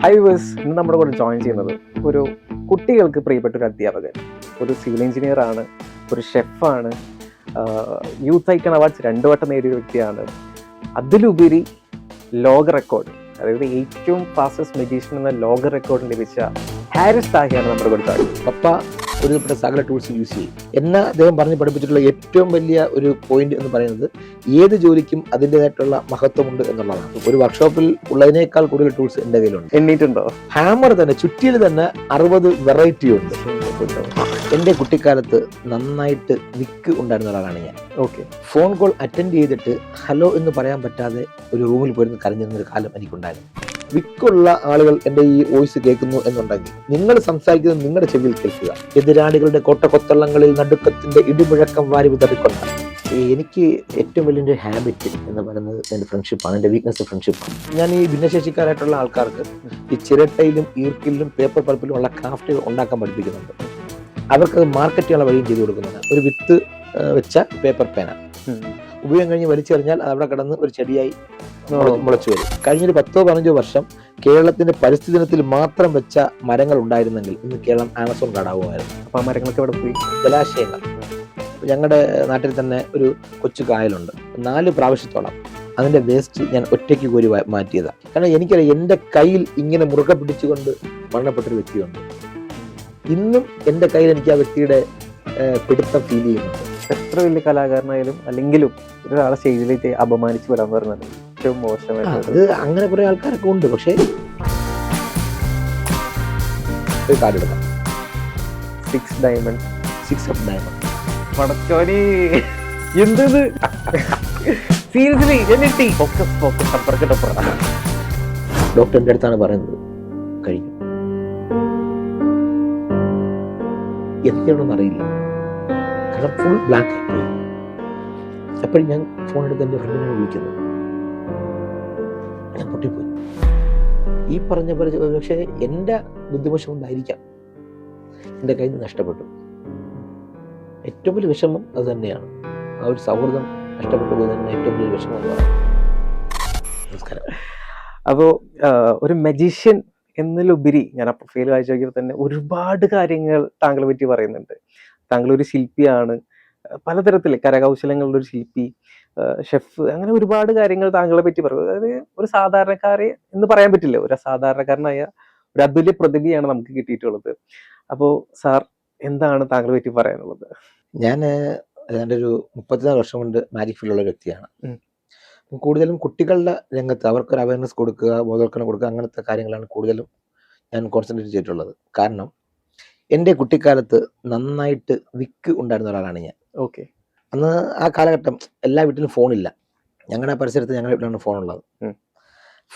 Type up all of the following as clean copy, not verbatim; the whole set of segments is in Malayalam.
ഹായ് വേഴ്സ്, ഇന്ന് നമ്മുടെ കൂടെ ജോയിൻ ചെയ്യുന്നത് ഒരു കുട്ടികൾക്ക് പ്രിയപ്പെട്ട ഒരു അധ്യാപകൻ, ഒരു സിവിൽ എഞ്ചിനീയർ ആണ്, ഒരു ഷെഫാണ്, യൂത്ത് ഐക്കൺ അവാർഡ്സ് 2 വട്ടം നേടിയ വ്യക്തിയാണ്. അതിലുപരി ലോക റെക്കോർഡ്, അതായത് ഏറ്റവും ഫാസ്റ്റസ്റ്റ് മെജീഷ്യൻ എന്ന ലോക റെക്കോർഡ് ലഭിച്ച ഹാരിസ് താഹിയാണ് നമ്മുടെ കൂടെ ജോയിൻ. പപ്പ ഒരുപാട് സകല ടൂൾസ് യൂസ് ചെയ്യും. എന്നെ അദ്ദേഹം പറഞ്ഞ് പഠിപ്പിച്ചിട്ടുള്ള ഏറ്റവും വലിയ ഒരു പോയിന്റ് എന്ന് പറയുന്നത് ഏത് ജോലിക്കും അതിൻ്റെതായിട്ടുള്ള മഹത്വമുണ്ട് എന്നുള്ളതാണ്. ഒരു വർക്ക്ഷോപ്പിൽ ഉള്ളതിനേക്കാൾ കൂടുതൽ ടൂൾസ് എൻ്റെ കയ്യിലുണ്ട്. എണ്ണീറ്റുണ്ടോ? ഹാമർ തന്നെ ചുറ്റിയിൽ തന്നെ 60 വെറൈറ്റി ഉണ്ട്. എൻ്റെ കുട്ടിക്കാലത്ത് നന്നായിട്ട് വിക്ക് ഉണ്ടായിരുന്ന ഒരാളാണ് ഞാൻ. ഫോൺ കോൾ അറ്റൻഡ് ചെയ്തിട്ട് ഹലോ എന്ന് പറയാൻ പറ്റാതെ ഒരു റൂമിൽ പോയിരുന്ന് കരഞ്ഞിരുന്നൊരു കാലം എനിക്കുണ്ടായിരുന്നു. വിക്കുള്ള ആളുകൾ എൻ്റെ ഈ വോയിസ് കേൾക്കുന്നു എന്നുണ്ടെങ്കിൽ നിങ്ങൾ സംസാരിക്കുന്നത് നിങ്ങളുടെ ചെവിയിൽ കേൾക്കുക. എതിരാളികളുടെ കൊത്തളങ്ങളിൽ നടുക്കത്തിന്റെ ഇടിമുഴക്കം വാരി വിതറിക്കൊണ്ട എനിക്ക് ഏറ്റവും വലിയ ഹാബിറ്റ് എന്ന് പറയുന്നത് എൻ്റെ ഫ്രണ്ട്ഷിപ്പാണ്. എൻ്റെ വീക്ക്നെസ് ഫ്രണ്ട്ഷിപ്പാണ്. ഞാൻ ഈ ഭിന്നശേഷിക്കാരായിട്ടുള്ള ആൾക്കാർക്ക് ഈ ചിരട്ടയിലും ഈർക്കിലും പേപ്പർ പൾപ്പിലും ഉള്ള ക്രാഫ്റ്റുകൾ ഉണ്ടാക്കാൻ പഠിപ്പിക്കുന്നുണ്ട്. അവർക്കത് മാർക്കറ്റ് ചെയ്യാനുള്ള വഴിയും ചെയ്തു കൊടുക്കുന്നുണ്ട്. ഒരു വിത്ത് വെച്ച പേപ്പർ പേന ഉപയോഗം കഴിഞ്ഞ് വലിച്ചെറിഞ്ഞാൽ അവിടെ കിടന്ന് ഒരു ചെടിയായി മുളച്ചു വരും. കഴിഞ്ഞൊരു 10-15 വർഷം കേരളത്തിന്റെ പരിസ്ഥിതി ദിനത്തിൽ മാത്രം വെച്ച മരങ്ങൾ ഉണ്ടായിരുന്നെങ്കിൽ ഇന്ന് കേരളം ആമസോൺ കാടാവുമായിരുന്നു. അപ്പൊ ആ മരങ്ങളൊക്കെ എവിടെ പോയി? ജലാശയങ്ങൾ. ഞങ്ങളുടെ നാട്ടിൽ തന്നെ ഒരു കൊച്ചു കായലുണ്ട്. 4 പ്രാവശ്യത്തോളം അതിന്റെ വേസ്റ്റ് ഞാൻ ഒറ്റയ്ക്ക് കോരി മാറ്റിയതാണ്. കാരണം എനിക്കറിയാം എൻ്റെ കയ്യിൽ ഇങ്ങനെ മുറുകെ പിടിച്ചുകൊണ്ട് മരണപ്പെട്ടൊരു വ്യക്തിയുണ്ട്. ഇന്നും എൻ്റെ കയ്യിൽ എനിക്ക് ആ വ്യക്തിയുടെ പിടുത്തം ഫീൽ ചെയ്യുന്നുണ്ട്. എത്ര വലിയ കലാകാരനായാലും അല്ലെങ്കിലും ഒരാളെ സ്റ്റേജിലേക്ക് അപമാനിച്ച് വരാൻ പറഞ്ഞത് ഏറ്റവും മോശമായിട്ട്. അത് അങ്ങനെ കുറെ ആൾക്കാരൊക്കെ ഉണ്ട്. പക്ഷേ ഒരു കാർഡ് എടുക്കാം. 6 ഡയമണ്ട്, 6 ഓഫ് ഡയമണ്ട്. പടച്ചോനി എന്തത് സീരിയസ്ലി എന്നിട്ടി ഫോക്കസ് ഫോക്കസ് അപ്പുറക്കട്ടപ്പുറ. ഡോക്ടർ എൻ്റെ അടുത്താണ് പറയുന്നത് കഴിഞ്ഞു എന്തെയാണെന്ന് അറിയില്ല. കാരണം ഫുൾ ബ്ലാക്ക് ആയിപ്പോയി. എപ്പോഴും ഞാൻ ഫോൺ എടുത്ത് എൻ്റെ ഫ്രണ്ടിനെ വിളിക്കുന്നു. ഞാൻ പൊട്ടിപ്പോയി. ഈ പറഞ്ഞ പക്ഷേ എൻ്റെ ബുദ്ധിമോശം കൊണ്ടായിരിക്കാം എൻ്റെ കയ്യിൽ നിന്ന് നഷ്ടപ്പെട്ടു. ഏറ്റവും വലിയ വിഷമം അത് തന്നെയാണ്. ആ ഒരു സൗഹൃദം നഷ്ടപ്പെട്ടു പോയി തന്നെ ഏറ്റവും വലിയ വിഷമം എന്ന് പറയാം. നമസ്കാരം. അപ്പോൾ ഒരു മജീഷ്യൻ എന്നതിലുപരി ഞാൻ ആ പ്രൊഫൈൽ വായിച്ചു നോക്കിയപ്പോൾ തന്നെ ഒരുപാട് കാര്യങ്ങൾ താങ്കളെ പറ്റി പറയുന്നുണ്ട്. താങ്കൾ ഒരു ശില്പിയാണ്, പലതരത്തില് കരകൗശലങ്ങളുടെ ഒരു ശില്പി, ഷെഫ്, അങ്ങനെ ഒരുപാട് കാര്യങ്ങൾ താങ്കളെ പറ്റി പറയും. അതായത് ഒരു സാധാരണക്കാരെ എന്ന് പറയാൻ പറ്റില്ല, ഒരു അസാധാരണക്കാരനായ ഒരു അതുല്യ പ്രതിഭയാണ് നമുക്ക് കിട്ടിയിട്ടുള്ളത്. അപ്പോൾ സാർ, എന്താണ് താങ്കളെ പറ്റി പറയാനുള്ളത്? ഞാൻ ഏതാണ്ട് ഒരു 34 വർഷം കൊണ്ട് മാജിക് ഫീൽഡുള്ള വ്യക്തിയാണ്. കൂടുതലും കുട്ടികളുടെ രംഗത്ത് അവർക്കൊരു അവയർനെസ് കൊടുക്കുക, ബോധവൽക്കരണം കൊടുക്കുക, അങ്ങനത്തെ കാര്യങ്ങളാണ് കൂടുതലും ഞാൻ കോൺസെൻട്രേറ്റ് ചെയ്തിട്ടുള്ളത്. കാരണം എൻ്റെ കുട്ടിക്കാലത്ത് നന്നായിട്ട് വിക്ക് ഉണ്ടായിരുന്ന ഒരാളാണ് ഞാൻ. അന്ന് ആ കാലഘട്ടം എല്ലാ വീട്ടിലും ഫോണില്ല. ഞങ്ങളുടെ പരിസരത്ത് ഞങ്ങളുടെ വീട്ടിലാണ് ഫോണുള്ളത്.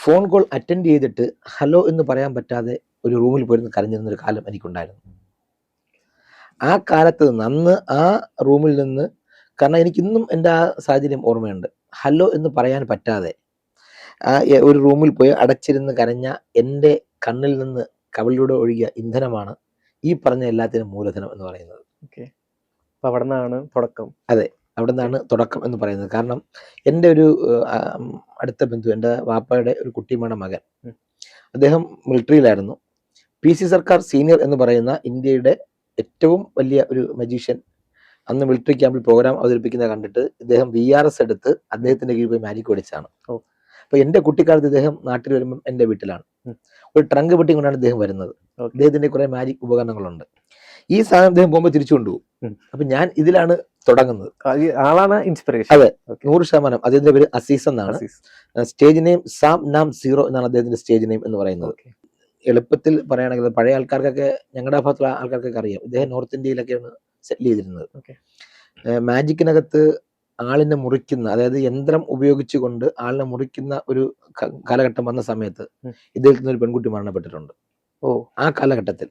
ഫോൺ കോൾ അറ്റൻഡ് ചെയ്തിട്ട് ഹലോ എന്ന് പറയാൻ പറ്റാതെ ഒരു റൂമിൽ പോയിരുന്ന് കരഞ്ഞിരുന്നൊരു കാലം എനിക്കുണ്ടായിരുന്നു. ആ കാലത്ത് നിന്ന് അന്ന് ആ റൂമിൽ നിന്ന്, കാരണം എനിക്കിന്നും എൻ്റെ ആ സാഹചര്യം ഓർമ്മയുണ്ട്. ഹലോ എന്ന് പറയാൻ പറ്റാതെ ആ ഒരു റൂമിൽ പോയി അടച്ചിരുന്ന് കരഞ്ഞ എൻ്റെ കണ്ണിൽ നിന്ന് കവിളിലൂടെ ഒഴുകിയ ഇന്ധനമാണ് ഈ പറഞ്ഞ എല്ലാത്തിനും മൂലധനം എന്ന് പറയുന്നത്. അവിടെ നിന്നാണ് തുടക്കം. അതെ, അവിടെ നിന്നാണ് തുടക്കം എന്ന് പറയുന്നത്. കാരണം എൻ്റെ ഒരു അടുത്ത ബന്ധു, എൻ്റെ വാപ്പയുടെ ഒരു കുട്ടിയുടെ മകൻ, അദ്ദേഹം മിലിറ്ററിയിലായിരുന്നു. PC സർക്കാർ സീനിയർ എന്ന് പറയുന്ന ഇന്ത്യയുടെ ഏറ്റവും വലിയ ഒരു മജീഷ്യൻ അന്ന് മിലിറ്ററി ക്യാമ്പിൽ പ്രോഗ്രാം അവതരിപ്പിക്കുന്നത് കണ്ടിട്ട് ഇദ്ദേഹം VRS എടുത്ത് അദ്ദേഹത്തിന്റെ കീഴിൽ പോയി മാജിക് പഠിച്ചാണ്. അപ്പൊ എൻ്റെ കുട്ടിക്കാലത്ത് ഇദ്ദേഹം നാട്ടിൽ വരുമ്പം എൻ്റെ വീട്ടിലാണ്. ഒരു ട്രങ്ക് പെട്ടി കൊണ്ടാണ് ഇദ്ദേഹം വരുന്നത്. അദ്ദേഹത്തിന്റെ കുറെ മാജിക് ഉപകരണങ്ങളുണ്ട്. ഈ സാധനം അദ്ദേഹം പോകുമ്പോൾ തിരിച്ചു കൊണ്ടുപോകും. അപ്പൊ ഞാൻ ഇതിലാണ് തുടങ്ങുന്നത്. ആളാണ് ഇൻസ്പിറേഷൻ. അതെ, 100%. അദ്ദേഹത്തിന്റെ പേര് അസീസ് എന്നാണ്. സ്റ്റേജ് നെയിം സാം നാം 0 എന്നാണ് അദ്ദേഹത്തിന്റെ സ്റ്റേജ് നെയിം എന്ന് പറയുന്നത്. എളുപ്പത്തിൽ പറയുകയാണെങ്കിൽ പഴയ ആൾക്കാർക്കൊക്കെ, ഞങ്ങളുടെ ഭാഗത്തുള്ള ആൾക്കാർക്കൊക്കെ അറിയാം, ഇദ്ദേഹം നോർത്ത് ഇന്ത്യയിലൊക്കെയാണ് സെറ്റിൽ ചെയ്തിരുന്നത്. മാജിക്കിനകത്ത് ആളിനെ മുറിക്കുന്ന, അതായത് യന്ത്രം ഉപയോഗിച്ചുകൊണ്ട് ആളിനെ മുറിക്കുന്ന ഒരു കാലഘട്ടം വന്ന സമയത്ത് ഇദ്ദേഹത്തിന് ഒരു പെൺകുട്ടി മരണപ്പെട്ടിട്ടുണ്ട്. ആ കാലഘട്ടത്തിൽ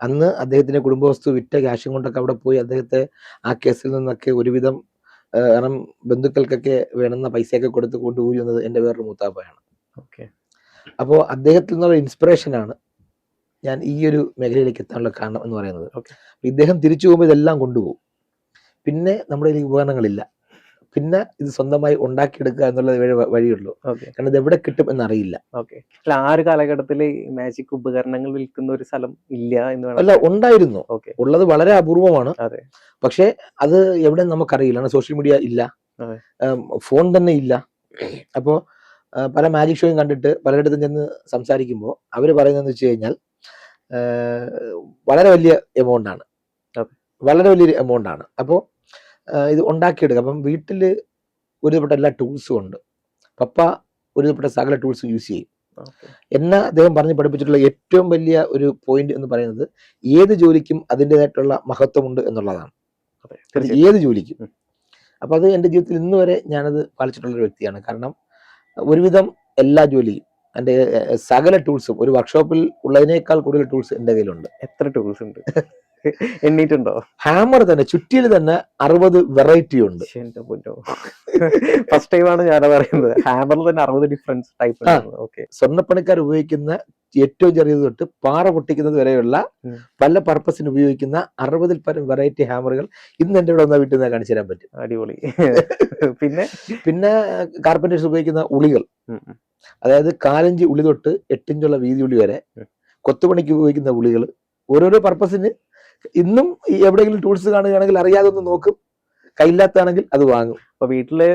അന്ന് അദ്ദേഹത്തിന്റെ കുടുംബവസ്തു വിറ്റ ക്യാഷും കൊണ്ടൊക്കെ അവിടെ പോയി അദ്ദേഹത്തെ ആ കേസിൽ നിന്നൊക്കെ ഒരുവിധം, കാരണം ബന്ധുക്കൾക്കൊക്കെ വേണമെന്ന പൈസയൊക്കെ കൊടുത്ത് കൊണ്ടുപോയി വന്നത് എൻ്റെ വേറൊരു മൂത്താപ്പയാണ്. അപ്പോൾ അദ്ദേഹത്തിൽ നിന്നുള്ള ഇൻസ്പിറേഷനാണ് ഞാൻ ഈ ഒരു മേഖലയിലേക്ക് എത്താനുള്ള കാരണം എന്ന് പറയുന്നത്. ഇദ്ദേഹം തിരിച്ചു പോകുമ്പോൾ ഇതെല്ലാം കൊണ്ടുപോകും. പിന്നെ നമ്മുടെ കയ്യിൽ ഉപകരണങ്ങളില്ല. പിന്നെ ഇത് സ്വന്തമായി ഉണ്ടാക്കിയെടുക്കുക എന്നുള്ളത് വഴിയുള്ളൂ. കാരണം ഇത് എവിടെ കിട്ടും എന്നറിയില്ല. അല്ല, ആ ഒരു കാലഘട്ടത്തില് മാജിക് ഉപകരണങ്ങൾ വിൽക്കുന്ന ഒരു സ്ഥലം ഇല്ല എന്ന് വേണം. അല്ല, ഉണ്ടായിരുന്നു. ഉള്ളത് വളരെ അപൂർവമാണ്. പക്ഷെ അത് എവിടെ നമുക്കറിയില്ല. സോഷ്യൽ മീഡിയ ഇല്ല, ഫോൺ തന്നെ ഇല്ല. അപ്പോ പല മാജിക് ഷോയും കണ്ടിട്ട് പലയിടത്തും ചെന്ന് സംസാരിക്കുമ്പോൾ അവര് പറയുന്നതെന്ന് വെച്ച് കഴിഞ്ഞാൽ വളരെ വലിയ എമൗണ്ട് ആണ്, വളരെ വലിയൊരു എമൗണ്ട് ആണ്. അപ്പോൾ ഇത് ഉണ്ടാക്കിയെടുക്കുക. അപ്പം വീട്ടില് ഒരുവിധപ്പെട്ട എല്ലാ ടൂൾസും ഉണ്ട്. പപ്പ ഒരുവിധപ്പെട്ട സകല ടൂൾസ് യൂസ് ചെയ്യും. എന്നെ അദ്ദേഹം പറഞ്ഞ് പഠിപ്പിച്ചിട്ടുള്ള ഏറ്റവും വലിയ ഒരു പോയിന്റ് എന്ന് പറയുന്നത് ഏത് ജോലിക്കും അതിൻ്റെതായിട്ടുള്ള മഹത്വമുണ്ട് എന്നുള്ളതാണ്. ഏത് ജോലിക്കും. അപ്പൊ അത് എൻ്റെ ജീവിതത്തിൽ ഇന്ന് വരെ ഞാനത് പാലിച്ചിട്ടുള്ള ഒരു വ്യക്തിയാണ്. കാരണം ഒരുവിധം എല്ലാ ജോലിയും എൻ്റെ സകല ടൂൾസും ഒരു വർക്ക്ഷോപ്പിൽ ഉള്ളതിനേക്കാൾ കൂടുതൽ ടൂൾസ് എൻ്റെ കയ്യിലുണ്ട്. എത്ര ടൂൾസ് ഉണ്ട് എണ്ണീട്ടുണ്ടോ? ഹാമർ തന്നെ, ചുറ്റിയിൽ തന്നെ 60 വെറൈറ്റി ഉണ്ട്. ഫസ്റ്റ് ടൈമാണ് ഞാൻ പറയുന്നത്. ഹാമറിൽ തന്നെ 60 ഡിഫറൻസ് ടൈപ്പ്. സ്വർണ്ണപ്പണിക്കാർ ഉപയോഗിക്കുന്ന ഏറ്റവും ചെറിയത് തൊട്ട് പാറ പൊട്ടിക്കുന്നത് വരെയുള്ള പല പർപ്പസിന് ഉപയോഗിക്കുന്ന 60-ൽ പരം വെറൈറ്റി ഹാമറുകൾ ഇന്ന് എൻ്റെ ഇവിടെ വന്ന വീട്ടിൽ നിന്ന് കാണിച്ചു തരാൻ പറ്റും. അടിപൊളി. പിന്നെ കാർപ്പന്റേഴ്സ് ഉപയോഗിക്കുന്ന ഉളികൾ, അതായത് 4 ഇഞ്ച് ഉളി തൊട്ട് 8 ഇഞ്ചുള്ള വീതി ഉളി വരെ, കൊത്തുപണിക്ക് ഉപയോഗിക്കുന്ന ഉളികൾ, ഓരോരോ പർപ്പസിന് ഇന്നും എവിടെയെങ്കിലും ടൂൾസ് കാണുകയാണെങ്കിൽ അറിയാതെ ഒന്ന് നോക്കും, കയ്യില്ലാത്താണെങ്കിൽ അത് വാങ്ങും. അപ്പൊ വീട്ടില്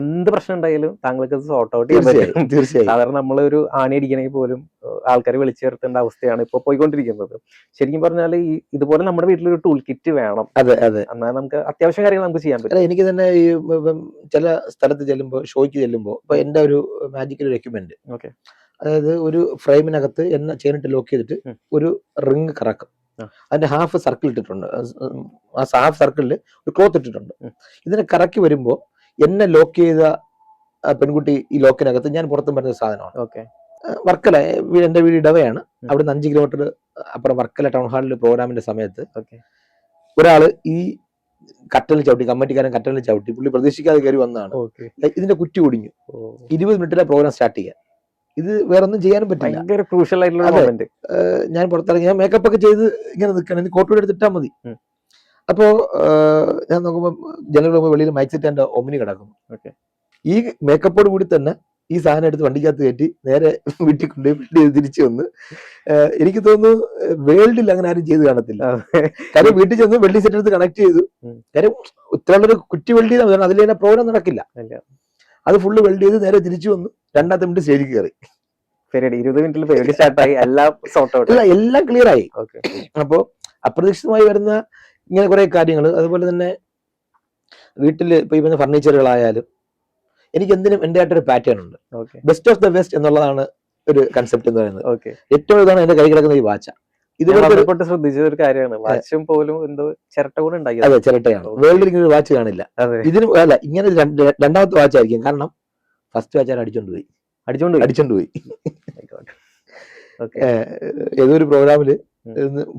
എന്ത് പ്രശ്നം ഉണ്ടായാലും താങ്കൾക്ക് അത് സോർട്ട് ഔട്ട് ചെയ്യാൻ പറ്റും. തീർച്ചയായും. സാധാരണ നമ്മളൊരു ആണി അടിക്കണമെങ്കിൽ പോലും ആൾക്കാരെ വിളിച്ചു ചേർത്തേണ്ട അവസ്ഥയാണ് ഇപ്പൊ പോയിക്കൊണ്ടിരിക്കുന്നത്. ശരിക്കും പറഞ്ഞാൽ ഇതുപോലെ നമ്മുടെ വീട്ടിലൊരു ടൂൾ കിറ്റ് വേണം. അതെ അതെ. എന്നാൽ നമുക്ക് അത്യാവശ്യം കാര്യങ്ങൾ നമുക്ക് ചെയ്യാൻ പറ്റും. എനിക്ക് തന്നെ ഈ ചില സ്ഥലത്ത് ചെല്ലുമ്പോൾ, ഷോയ്ക്ക് ചെല്ലുമ്പോൾ, ഇപ്പൊ എന്റെ ഒരു മാജിക്കൽ ഒരു എക്യുപ്മെന്റ്, അതായത് ഒരു ഫ്രെയിമിനകത്ത് എന്നെ ചെയിനിട്ട് ലോക്ക് ചെയ്തിട്ട് ഒരു റിങ് കറക്കും. അതിന്റെ ഹാഫ് സർക്കിൾ ഇട്ടിട്ടുണ്ട്. ആ ഹാഫ് സർക്കിളിൽ ഒരു ക്ലോത്ത് ഇട്ടിട്ടുണ്ട്. ഇതിനെ കറക്കി വരുമ്പോ എന്നെ ലോക്ക് ചെയ്ത പെൺകുട്ടി ഈ ലോക്കിനകത്ത്, ഞാൻ പുറത്തും വരുന്ന സാധനമാണ്. വർക്കല, എന്റെ വീട് ഇടവയാണ്. അവിടുന്ന് 5 കിലോമീറ്റർ അപ്പുറം വർക്കല ടൗൺ ഹാളിൽ പ്രോഗ്രാമിന്റെ സമയത്ത് ഒരാള് ഈ കട്ടലിൽ ചവിട്ടി, കമ്മിറ്റിക്കാരൻ കട്ടലിൽ ചവിട്ടി, പുള്ളി പ്രതീക്ഷിക്കാതെ കയറി വന്നതാണ്. ഇതിന്റെ കുറ്റി ഒടിഞ്ഞു. 20 മിനിറ്റിലെ പ്രോഗ്രാം സ്റ്റാർട്ട് ചെയ്യാൻ. ഇത് വേറൊന്നും ചെയ്യാനും പറ്റില്ല. ക്രൂഷ്യൽ ആയിട്ടുള്ള മൊമെന്റ്. ഞാൻ പുറത്തിറങ്ങി, ഞാൻ മേക്കപ്പ് ഒക്കെ ചെയ്ത് ഇങ്ങനെ നിൽക്കണം, കോട്ടൂടെ എടുത്തിട്ടാ മതി. അപ്പോ ഞാൻ നോക്കുമ്പോ ജനങ്ങൾ വെളിയിൽ മൈക്ക് സെറ്റ് എന്റെ ഒമിനി കിടക്കുന്നു. ഈ മേക്കപ്പോട് കൂടി തന്നെ ഈ സാധനം എടുത്ത് വണ്ടിക്കകത്ത് കയറ്റി നേരെ വീട്ടിൽ കൊണ്ടുപോയി തിരിച്ചു വന്ന്, എനിക്ക് തോന്നുന്നു വേൾഡിൽ അങ്ങനെ ആരും ചെയ്ത് കാണത്തില്ല. കാര്യം വീട്ടിൽ ചെന്ന് വെള്ളി സെറ്റ് എടുത്ത് കണക്ട് ചെയ്തു. കാര്യം ഇത്രയുള്ളൊരു കുറ്റി വെൽഡ് ചെയ്താൽ അതിൽ തന്നെ പ്രോഗ്രാം നടക്കില്ല. അത് ഫുള്ള് വെൽഡ് ചെയ്ത് നേരെ തിരിച്ചു വന്നു. 2ാമത്തെ മിനിറ്റ് സ്റ്റേജിൽ കയറി. 20 മിനിറ്റിൽ പരിപാടി സ്റ്റാർട്ടായി. എല്ലാം ക്ലിയർ ആയി. അപ്പോ അപ്രതീക്ഷിതമായി വരുന്ന ഇങ്ങനെ കുറെ കാര്യങ്ങൾ. അതുപോലെ തന്നെ വീട്ടില് ഇപ്പൊ ഈ പറഞ്ഞ ഫർണിച്ചറുകളായാലും എനിക്ക് എന്തിനും എന്റെ ആയിട്ടൊരു പാറ്റേൺ ഉണ്ട്. ബെസ്റ്റ് ഓഫ് ദ ബെസ്റ്റ് എന്നുള്ളതാണ് ഒരു കൺസെപ്റ്റ് എന്ന് പറയുന്നത്. ഏറ്റവും ഇതാണ് എന്റെ കൈ കിടക്കുന്ന ഈ വാച്ച. ഇതുപോലെ ശ്രദ്ധിച്ച ഒരു കാര്യമാണ്. വാച്ചും പോലും എന്തോ ചിരട്ട കൂടെ ഉണ്ടാക്കി. അതെ, ചിരട്ടയാണ്. വേൾഡിൽ ഇങ്ങനെ ഒരു വാച്ച് കാണില്ല. ഇതിന് അല്ല, ഇങ്ങനെ 2ാമത്തെ വാച്ച് ആയിരിക്കും. കാരണം ഫസ്റ്റ് വാച്ച് ഞാൻ അടിച്ചോണ്ട് പോയി. ഏതൊരു പ്രോഗ്രാമില്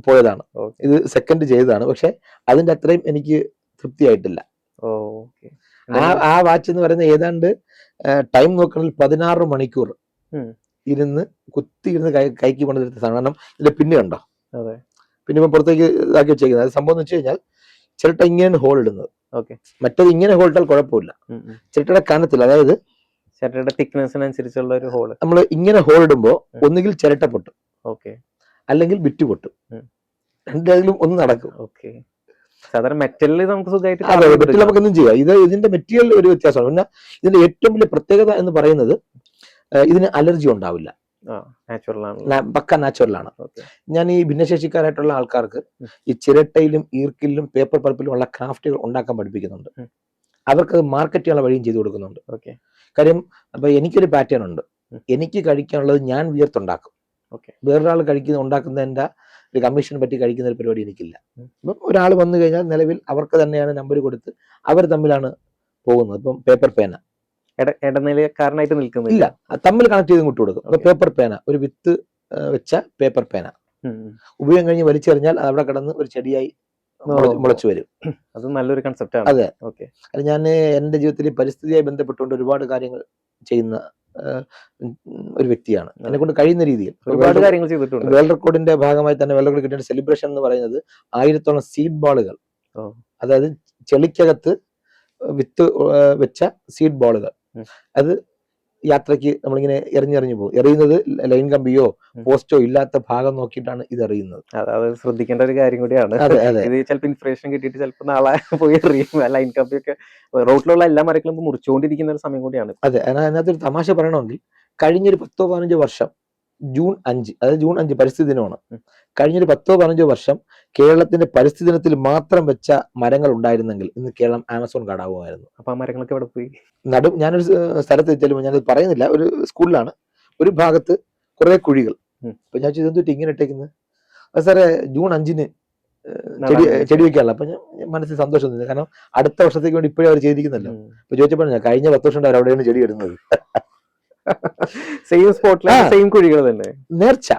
പോയതാണ്. ഇത് സെക്കൻഡ് ചെയ്തതാണ്. പക്ഷെ അതിന്റെ അത്രയും എനിക്ക് തൃപ്തിയായിട്ടില്ല. ആ വാച്ച് എന്ന് പറയുന്നത് ഏതാണ്ട് ടൈം നോക്കണമെങ്കിൽ 16 മണിക്കൂർ ഇരുന്ന് കുത്തിയിരുന്ന് കൈക്ക് കൊണ്ടുവരുന്ന സാധനം. കാരണം ഇതിന്റെ പിന്നെ കണ്ടോ, പിന്നെ ഇപ്പൊ പുറത്തേക്ക് ഇതാക്കി വെച്ചേക്കുന്നത്. അത് സംഭവം എന്ന് വെച്ച് കഴിഞ്ഞാൽ ചിരട്ട ഇങ്ങനെ ഹോൾ ഇടുന്നത്. മറ്റേത് ഇങ്ങനെ ഹോൾ ഇട്ടാൽ കുഴപ്പമില്ല. ചിരട്ടയുടെ കനത്തിൽ, അതായത് ചിരട്ടയുടെ തിക്നെസ്സിനനുസരിച്ചുള്ള ഒരു ഹോൾ. നമ്മൾ ഇങ്ങനെ ഹോൾ ഇടുമ്പോ ഒന്നുകിൽ ചിരട്ട പൊട്ടും, അല്ലെങ്കിൽ ബിറ്റ് പൊട്ടും. രണ്ടേതിലും ഒന്ന് നടക്കും. സാധാരണ മെറ്റലിൽ നമുക്ക് സുഖമായിട്ട് മെറ്റൽ നമുക്ക് എന്തും ചെയ്യാം. ഇതിന്റെ മെറ്റീരിയൽ ഒരു വ്യത്യാസമാണ്. പിന്നെ ഇതിന്റെ ഏറ്റവും വലിയ പ്രത്യേകത എന്ന് പറയുന്നത് ഇതിന് അലർജി ഉണ്ടാവില്ല. പക്ക നാച്ചുറൽ ആണ്. ഞാൻ ഈ ഭിന്നശേഷിക്കാരായിട്ടുള്ള ആൾക്കാർക്ക് ഈ ചിരട്ടയിലും ഈർക്കിലും പേപ്പർ പൾപ്പിലും ഉള്ള ക്രാഫ്റ്റുകൾ ഉണ്ടാക്കാൻ പഠിപ്പിക്കുന്നുണ്ട്. അവർക്ക് അത് മാർക്കറ്റ് ചെയ്യാനുള്ള വഴിയും ചെയ്തു കൊടുക്കുന്നുണ്ട്. കാര്യം അപ്പൊ എനിക്കൊരു പാറ്റേൺ ഉണ്ട്. എനിക്ക് കഴിക്കാനുള്ളത് ഞാൻ വിയർത്തുണ്ടാക്കും. വേറൊരാൾ ഉണ്ടാക്കുന്നതിന്റെ ഒരു കമ്മീഷനെ പറ്റി കഴിക്കുന്ന ഒരു പരിപാടി എനിക്കില്ല. അപ്പം ഒരാൾ വന്നു കഴിഞ്ഞാൽ നിലവിൽ അവർക്ക് തന്നെയാണ് നമ്പർ കൊടുത്ത് അവർ തമ്മിലാണ് പോകുന്നത്. ഇപ്പം പേപ്പർ പേന ഇടനിലക്കാരനായിട്ട് നിൽക്കുന്നില്ല, ഇല്ല, തമ്മിൽ കണക്ട് ചെയ്ത് ഇങ്ങോട്ട് കൊടുക്കും. അപ്പൊ പേപ്പർ പേന, ഒരു വിത്ത് വെച്ച പേപ്പർ പേന ഉപയോഗം കഴിഞ്ഞ് വലിച്ചെറിഞ്ഞാൽ അവിടെ കിടന്ന് ഒരു ചെടിയായി മുളച്ചു വരും. അത് നല്ലൊരു കൺസെപ്റ്റ് ആണ്. അതെ, അത് ഞാൻ എന്റെ ജീവിതത്തിൽ പരിസ്ഥിതിയായി ബന്ധപ്പെട്ടുകൊണ്ട് ഒരുപാട് കാര്യങ്ങൾ ചെയ്യുന്ന ഒരു വ്യക്തിയാണ്. എന്നെ കൊണ്ട് കഴിയുന്ന രീതിയിൽ ഒരുപാട് കാര്യങ്ങൾ ചെയ്തിട്ടുണ്ട്. വേൾഡ് റെക്കോർഡിന്റെ ഭാഗമായി തന്നെ വേൾഡ് റെക്കോർഡ് കിട്ടിയ സെലിബ്രേഷൻ എന്ന് പറയുന്നത് 1000-ഓളം സീഡ് ബാളുകൾ, അതായത് ചെളിക്കകത്ത് വിത്ത് വെച്ച സീഡ് ബോളുകൾ. അത് യാത്രയ്ക്ക് നമ്മളിങ്ങനെ എറിഞ്ഞെറിഞ്ഞു പോകും. എറിയുന്നത് ലൈൻ കമ്പിയോ പോസ്റ്റോ ഇല്ലാത്ത ഭാഗം നോക്കിയിട്ടാണ് ഇത് എറിയുന്നത്. അത് ശ്രദ്ധിക്കേണ്ട ഒരു കാര്യം കൂടിയാണ്. അതെ അതെ ഇത് ചിലപ്പോൾ ഇൻസ്പിറേഷൻ കിട്ടിയിട്ട് ചിലപ്പോൾ നാളെ പോയി എറിയും. ലൈൻ കമ്പിയൊക്കെ റോട്ടിലുള്ള എല്ലാ മരങ്ങളും മുറിച്ചുകൊണ്ടിരിക്കുന്ന ഒരു സമയം കൂടിയാണ്. അതെ. അതിനകത്തൊരു തമാശ പറയണമെങ്കിൽ കഴിഞ്ഞൊരു 10-15 വർഷം ജൂൺ 5, അതായത് ജൂൺ 5 പരിസ്ഥിതി ദിനമാണ്. കഴിഞ്ഞൊരു 10-15 വർഷം കേരളത്തിന്റെ പരിസ്ഥിതി ദിനത്തിൽ മാത്രം വെച്ച മരങ്ങൾ ഉണ്ടായിരുന്നെങ്കിൽ ഇന്ന് കേരളം ആമസോൺ കാടാവുമായിരുന്നു. അപ്പൊ ആ മരങ്ങളൊക്കെ എവിടെ പോയി? ഞാനൊരു സ്ഥലത്ത് ചെല്ലുമ്പോൾ, ഞാനത് പറയുന്നില്ല, ഒരു സ്കൂളിലാണ്. ഒരു ഭാഗത്ത് കുറെ കുഴികൾ. അപ്പൊ ഞാൻ ഇതെന്തുട്ട് ഇങ്ങനെ ഇട്ടേക്കുന്നത്? സാറേ ജൂൺ 5-ന് ചെടി വെക്കാനുള്ള. അപ്പൊ ഞാൻ മനസ്സിൽ സന്തോഷം തോന്നി, കാരണം അടുത്ത വർഷത്തേക്ക് വേണ്ടി ഇപ്പോഴും അവർ ചെയ്തിരിക്കുന്നല്ലോ. അപ്പൊ ചോദിച്ചപ്പോൾ ഞാൻ കഴിഞ്ഞ 10 വർഷം അവർ അവിടെയാണ് ചെടി ഇടുന്നത്. സെയിം സ്പോട്ടിലെ സെയിം കുഴികൾ തന്നെ. നേർച്ച.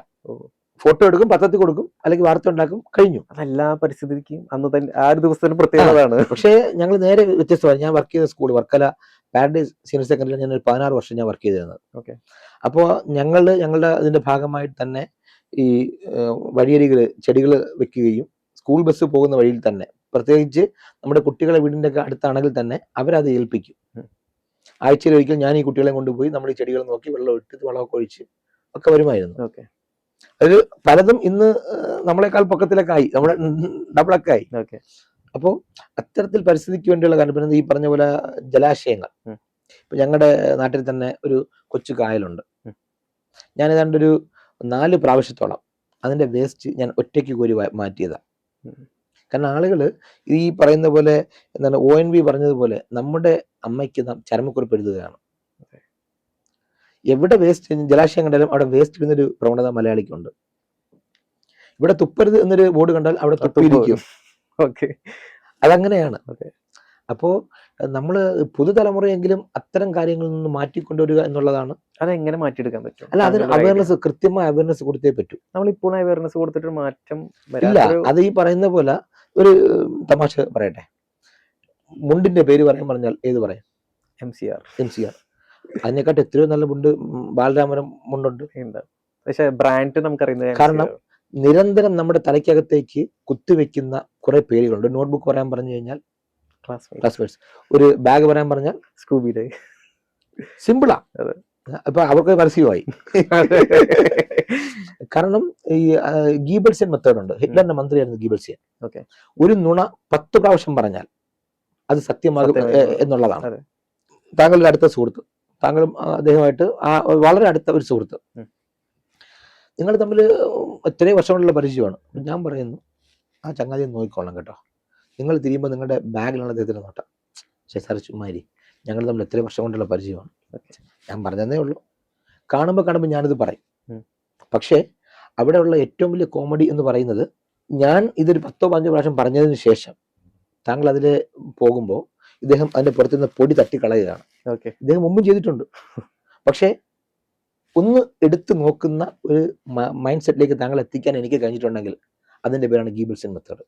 ഫോട്ടോ എടുക്കും, പത്രത്തിൽ കൊടുക്കും, അല്ലെങ്കിൽ വാർത്ത ഉണ്ടാക്കും, കഴിഞ്ഞു. അതെല്ലാ പരിസ്ഥിതിക്കും അന്ന് തന്നെ ആ ഒരു ദിവസത്തിന് പ്രത്യേകതയാണ്. പക്ഷേ ഞങ്ങൾ നേരെ വ്യത്യസ്തമാണ്. ഞാൻ വർക്ക് ചെയ്ത സ്കൂൾ വർക്കല പാരഡൈസ് സീനിയർ സെക്കൻഡറിയിൽ ഞാൻ ഒരു 16 വർഷം ഞാൻ വർക്ക് ചെയ്തിരുന്നത്. ഓക്കെ. അപ്പോൾ ഞങ്ങളുടെ ഇതിന്റെ ഭാഗമായിട്ട് തന്നെ ഈ വഴിയരികള് ചെടികൾ വെക്കുകയും സ്കൂൾ ബസ് പോകുന്ന വഴിയിൽ തന്നെ, പ്രത്യേകിച്ച് നമ്മുടെ കുട്ടികളെ വീടിന്റെ ഒക്കെ അടുത്താണെങ്കിൽ തന്നെ അവരത് ഏൽപ്പിക്കും. ആഴ്ചയിൽ ഒരിക്കൽ ഞാൻ ഈ കുട്ടികളെ കൊണ്ടുപോയി നമ്മൾ ഈ ചെടികൾ നോക്കി വെള്ളം ഇട്ട് വളമൊക്കെ ഒഴിച്ച് ഒക്കെ വരുമായിരുന്നു. ഓക്കെ. അത് പലതും ഇന്ന് നമ്മളെക്കാൾ പൊക്കത്തിലൊക്കെ ആയി, നമ്മുടെ ഡബിളൊക്കെ ആയി. ഓക്കെ. അപ്പോൾ അത്തരത്തിൽ പരിസ്ഥിതിക്ക് വേണ്ടിയുള്ള കാര്യം, പിന്നെ ഈ പറഞ്ഞ പോലെ ജലാശയങ്ങൾ. ഇപ്പൊ ഞങ്ങളുടെ നാട്ടിൽ തന്നെ ഒരു കൊച്ചു കായലുണ്ട്. ഞാൻ ഏതാണ്ട് ഒരു 4 പ്രാവശ്യത്തോളം അതിന്റെ വേസ്റ്റ് ഞാൻ ഒറ്റയ്ക്ക് കോരി മാറ്റിയതാണ്. കാരണം ആളുകൾ ഈ പറയുന്ന പോലെ എന്താണ് ONV പറഞ്ഞതുപോലെ നമ്മുടെ അമ്മയ്ക്ക് നാം ചരമക്കുറിപ്പ് എഴുതുകയാണ്. എവിടെ വേസ്റ്റ് ജലാശയം കണ്ടാലും അവിടെ വേസ്റ്റ് ഇടുന്നൊരു പ്രവണത മലയാളിക്കുണ്ട്. ഇവിടെ തുപ്പരുത് എന്നൊരു ബോർഡ് കണ്ടാൽ അവിടെ തുപ്പിയിരിക്കും. ഓക്കെ. അതങ്ങനെയാണ്. അപ്പോ നമ്മള് പുതുതലമുറയെങ്കിലും അത്തരം കാര്യങ്ങളിൽ നിന്ന് മാറ്റിക്കൊണ്ടുവരിക എന്നുള്ളതാണ്. അതെങ്ങനെ മാറ്റിയെടുക്കാൻ പറ്റും? അല്ല, അതിന് അവയർനെസ്, കൃത്യമായ അവയർനെസ് കൊടുത്തേ പറ്റൂ. നമ്മളിപ്പോൾ അവയർനെസ് കൊടുത്തിട്ട് മാറ്റം ഇല്ല. അത് ഈ പറയുന്ന പോലെ ഒരു തമാശ പറയട്ടെ. മുണ്ടിന്റെ പേര് പറഞ്ഞാൽ ഏത് പറയും? MCR. അതിനെക്കാട്ട് എത്രയോ നല്ല മുണ്ട് ബാലരാമപുരം മുണ്ടുണ്ട്. പക്ഷെ ബ്രാൻഡ് നമുക്കറിയുന്നത്. കാരണം നിരന്തരം നമ്മുടെ തലയ്ക്കകത്തേക്ക് കുത്തിവെക്കുന്ന കുറെ പേരുകളുണ്ട്. നോട്ട്ബുക്ക് പറയാൻ പറഞ്ഞു കഴിഞ്ഞാൽ ക്ലാസ്മേറ്റ്സ്, ഒരു ബാഗ് പറയാൻ പറഞ്ഞാൽ സ്കൂബിയുടെ. സിമ്പിളാ. അപ്പൊ അവർക്ക് പരസ്യമായി. കാരണം ഈ ഗീബൽസിയൻ മെത്തേഡ് ഉണ്ട്. ഹിറ്റ്ലറിന്റെ മന്ത്രിയായിരുന്നു ഗീബൽസിയൻ. ഒരു നുണ 10 പ്രാവശ്യം പറഞ്ഞാൽ അത് സത്യമാകും എന്നുള്ളതാണ്. താങ്കളുടെ അടുത്ത സുഹൃത്ത്, താങ്കളും അദ്ദേഹമായിട്ട് വളരെ അടുത്ത ഒരു സുഹൃത്ത്, നിങ്ങൾ തമ്മിൽ എത്രയും വർഷങ്ങളുള്ള പരിചയമാണ്. ഞാൻ പറയുന്നു, ആ ചങ്ങാതിയെ നോക്കിക്കോളാം കേട്ടോ, നിങ്ങൾ തിരിയുമ്പോൾ നിങ്ങളുടെ ബാഗിലുള്ള അദ്ദേഹത്തിന് നോട്ടം. ശരി സാർ ചുമ്മാരി, ഞങ്ങൾ തമ്മിൽ എത്രയും വർഷം കൊണ്ടുള്ള പരിചയമാണ്. ഞാൻ പറഞ്ഞതേ ഉള്ളൂ. കാണുമ്പോൾ ഞാനിത് പറയും. പക്ഷേ അവിടെയുള്ള ഏറ്റവും വലിയ കോമഡി എന്ന് പറയുന്നത്, ഞാൻ ഇതൊരു 10-15 പ്രാവശ്യം പറഞ്ഞതിന് ശേഷം താങ്കൾ അതിൽ പോകുമ്പോൾ ഇദ്ദേഹം അതിന്റെ പുറത്തുനിന്ന് പൊടി തട്ടിക്കളയുകയാണ്. ഇദ്ദേഹം മുമ്പും ചെയ്തിട്ടുണ്ട്. പക്ഷേ ഒന്ന് എടുത്തു നോക്കുന്ന ഒരു മൈൻഡ് സെറ്റിലേക്ക് താങ്കൾ എത്തിക്കാൻ എനിക്ക് കഴിഞ്ഞിട്ടുണ്ടെങ്കിൽ അതിന്റെ പേരാണ് ഗീബൽസൺ മെത്തേഡ്.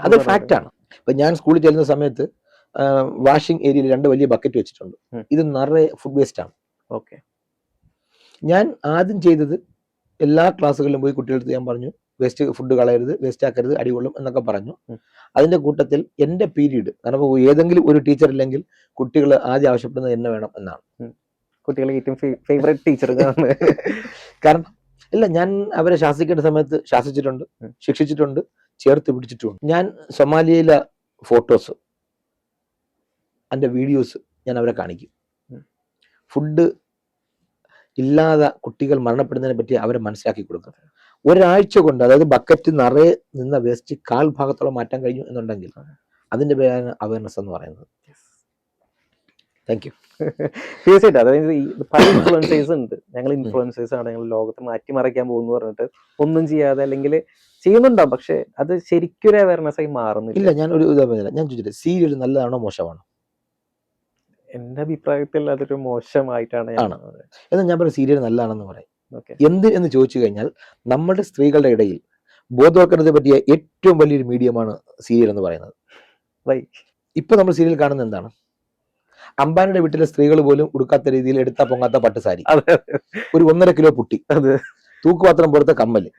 അത് ഫാക്റ്റാണ്. ഇപ്പൊ ഞാൻ സ്കൂളിൽ ചെല്ലുന്ന സമയത്ത് വാഷിംഗ് ഏരിയയിൽ 2 വലിയ ബക്കറ്റ് വെച്ചിട്ടുണ്ട്. ഇത് നിറയെ ഫുഡ് വേസ്റ്റ് ആണ്. ഞാൻ ആദ്യം ചെയ്തത് എല്ലാ ക്ലാസ്സുകളിലും പോയി കുട്ടികളടുത്ത് ഞാൻ പറഞ്ഞു, വേസ്റ്റ് ഫുഡ് കളയരുത്, വേസ്റ്റ് ആക്കരുത്, അടികൊള്ളും എന്നൊക്കെ പറഞ്ഞു. അതിന്റെ കൂട്ടത്തിൽ എന്റെ പീരീഡ്, കാരണം ഏതെങ്കിലും ഒരു ടീച്ചർ ഇല്ലെങ്കിൽ കുട്ടികൾ ആദ്യം ആവശ്യപ്പെടുന്നത് എന്നെ വേണം എന്നാണ്. കുട്ടികളെ ഏറ്റവും ഫേവറേറ്റ് ടീച്ചർ. കാരണം ഇല്ല, ഞാൻ അവരെ ശാസിക്കേണ്ട സമയത്ത് ശാസിച്ചിട്ടുണ്ട്, ശിക്ഷിച്ചിട്ടുണ്ട്, ചേർത്ത് പിടിച്ചിട്ടുണ്ട്. ഞാൻ സൊമാലിയയിലെ ഫോട്ടോസ്, അതിന്റെ വീഡിയോസ് ഞാൻ അവരെ കാണിക്കും. ഫുഡ് ഇല്ലാതെ കുട്ടികൾ മരണപ്പെടുന്നതിനെ പറ്റി അവരെ മനസ്സിലാക്കി കൊടുക്കും. ഒരാഴ്ച കൊണ്ട്, അതായത് ബക്കറ്റ് നിറയെ നിന്ന വേസ്റ്റ് 1/4 ഭാഗത്തോളം മാറ്റാൻ കഴിഞ്ഞു എന്നുണ്ടെങ്കിൽ അതിന്റെ പേരാണ് അവയർനെസ് എന്ന് പറയുന്നത്. Thank you. തീർച്ചയായിട്ടും. അതായത് ഈ പല ഇൻഫ്ലുവൻസേഴ്സ് ഉണ്ട്. ഞങ്ങൾ ഇൻഫ്ലുവൻസേഴ്സ് ആണ്, ഞങ്ങൾ ലോകത്തെ മാറ്റിമറിക്കാൻ പോകുന്നു പറഞ്ഞിട്ട് ഒന്നും ചെയ്യാതെ, അല്ലെങ്കിൽ ചെയ്യുന്നുണ്ടാവും, പക്ഷെ അത് ശരിക്കും ഒരു അവയർനെസ് ആയി മാറുന്നില്ല. ഇല്ല, ഞാൻ ഒരു ഉദാഹരണം ഞാൻ ചോദിച്ചിട്ട്, സീരിയൽ നല്ലതാണോ മോശമാണോ? എന്റെ അഭിപ്രായത്തിൽ അതൊരു മോശമായിട്ടാണ് എന്നാൽ ഞാൻ പറയും സീരിയൽ നല്ലതാണെന്ന് പറയും. എന്ത് എന്ന് ചോദിച്ചു കഴിഞ്ഞാൽ, നമ്മുടെ സ്ത്രീകളുടെ ഇടയിൽ ബോധവൽക്കരണത്തെ പറ്റിയ ഏറ്റവും വലിയൊരു മീഡിയമാണ് സീരിയൽ എന്ന് പറയുന്നത്. ഇപ്പൊ നമ്മൾ സീരിയൽ കാണുന്നത് എന്താണ്? അംബാനിയുടെ വീട്ടിലെ സ്ത്രീകൾ പോലും ഉടുക്കാത്ത രീതിയിൽ എടുത്താ പൊങ്ങാത്ത പട്ടുസാരി, ഒരു 1.5 കിലോ പുട്ടി, തൂക്കുപാത്രം പോലത്തെ കമ്മല്,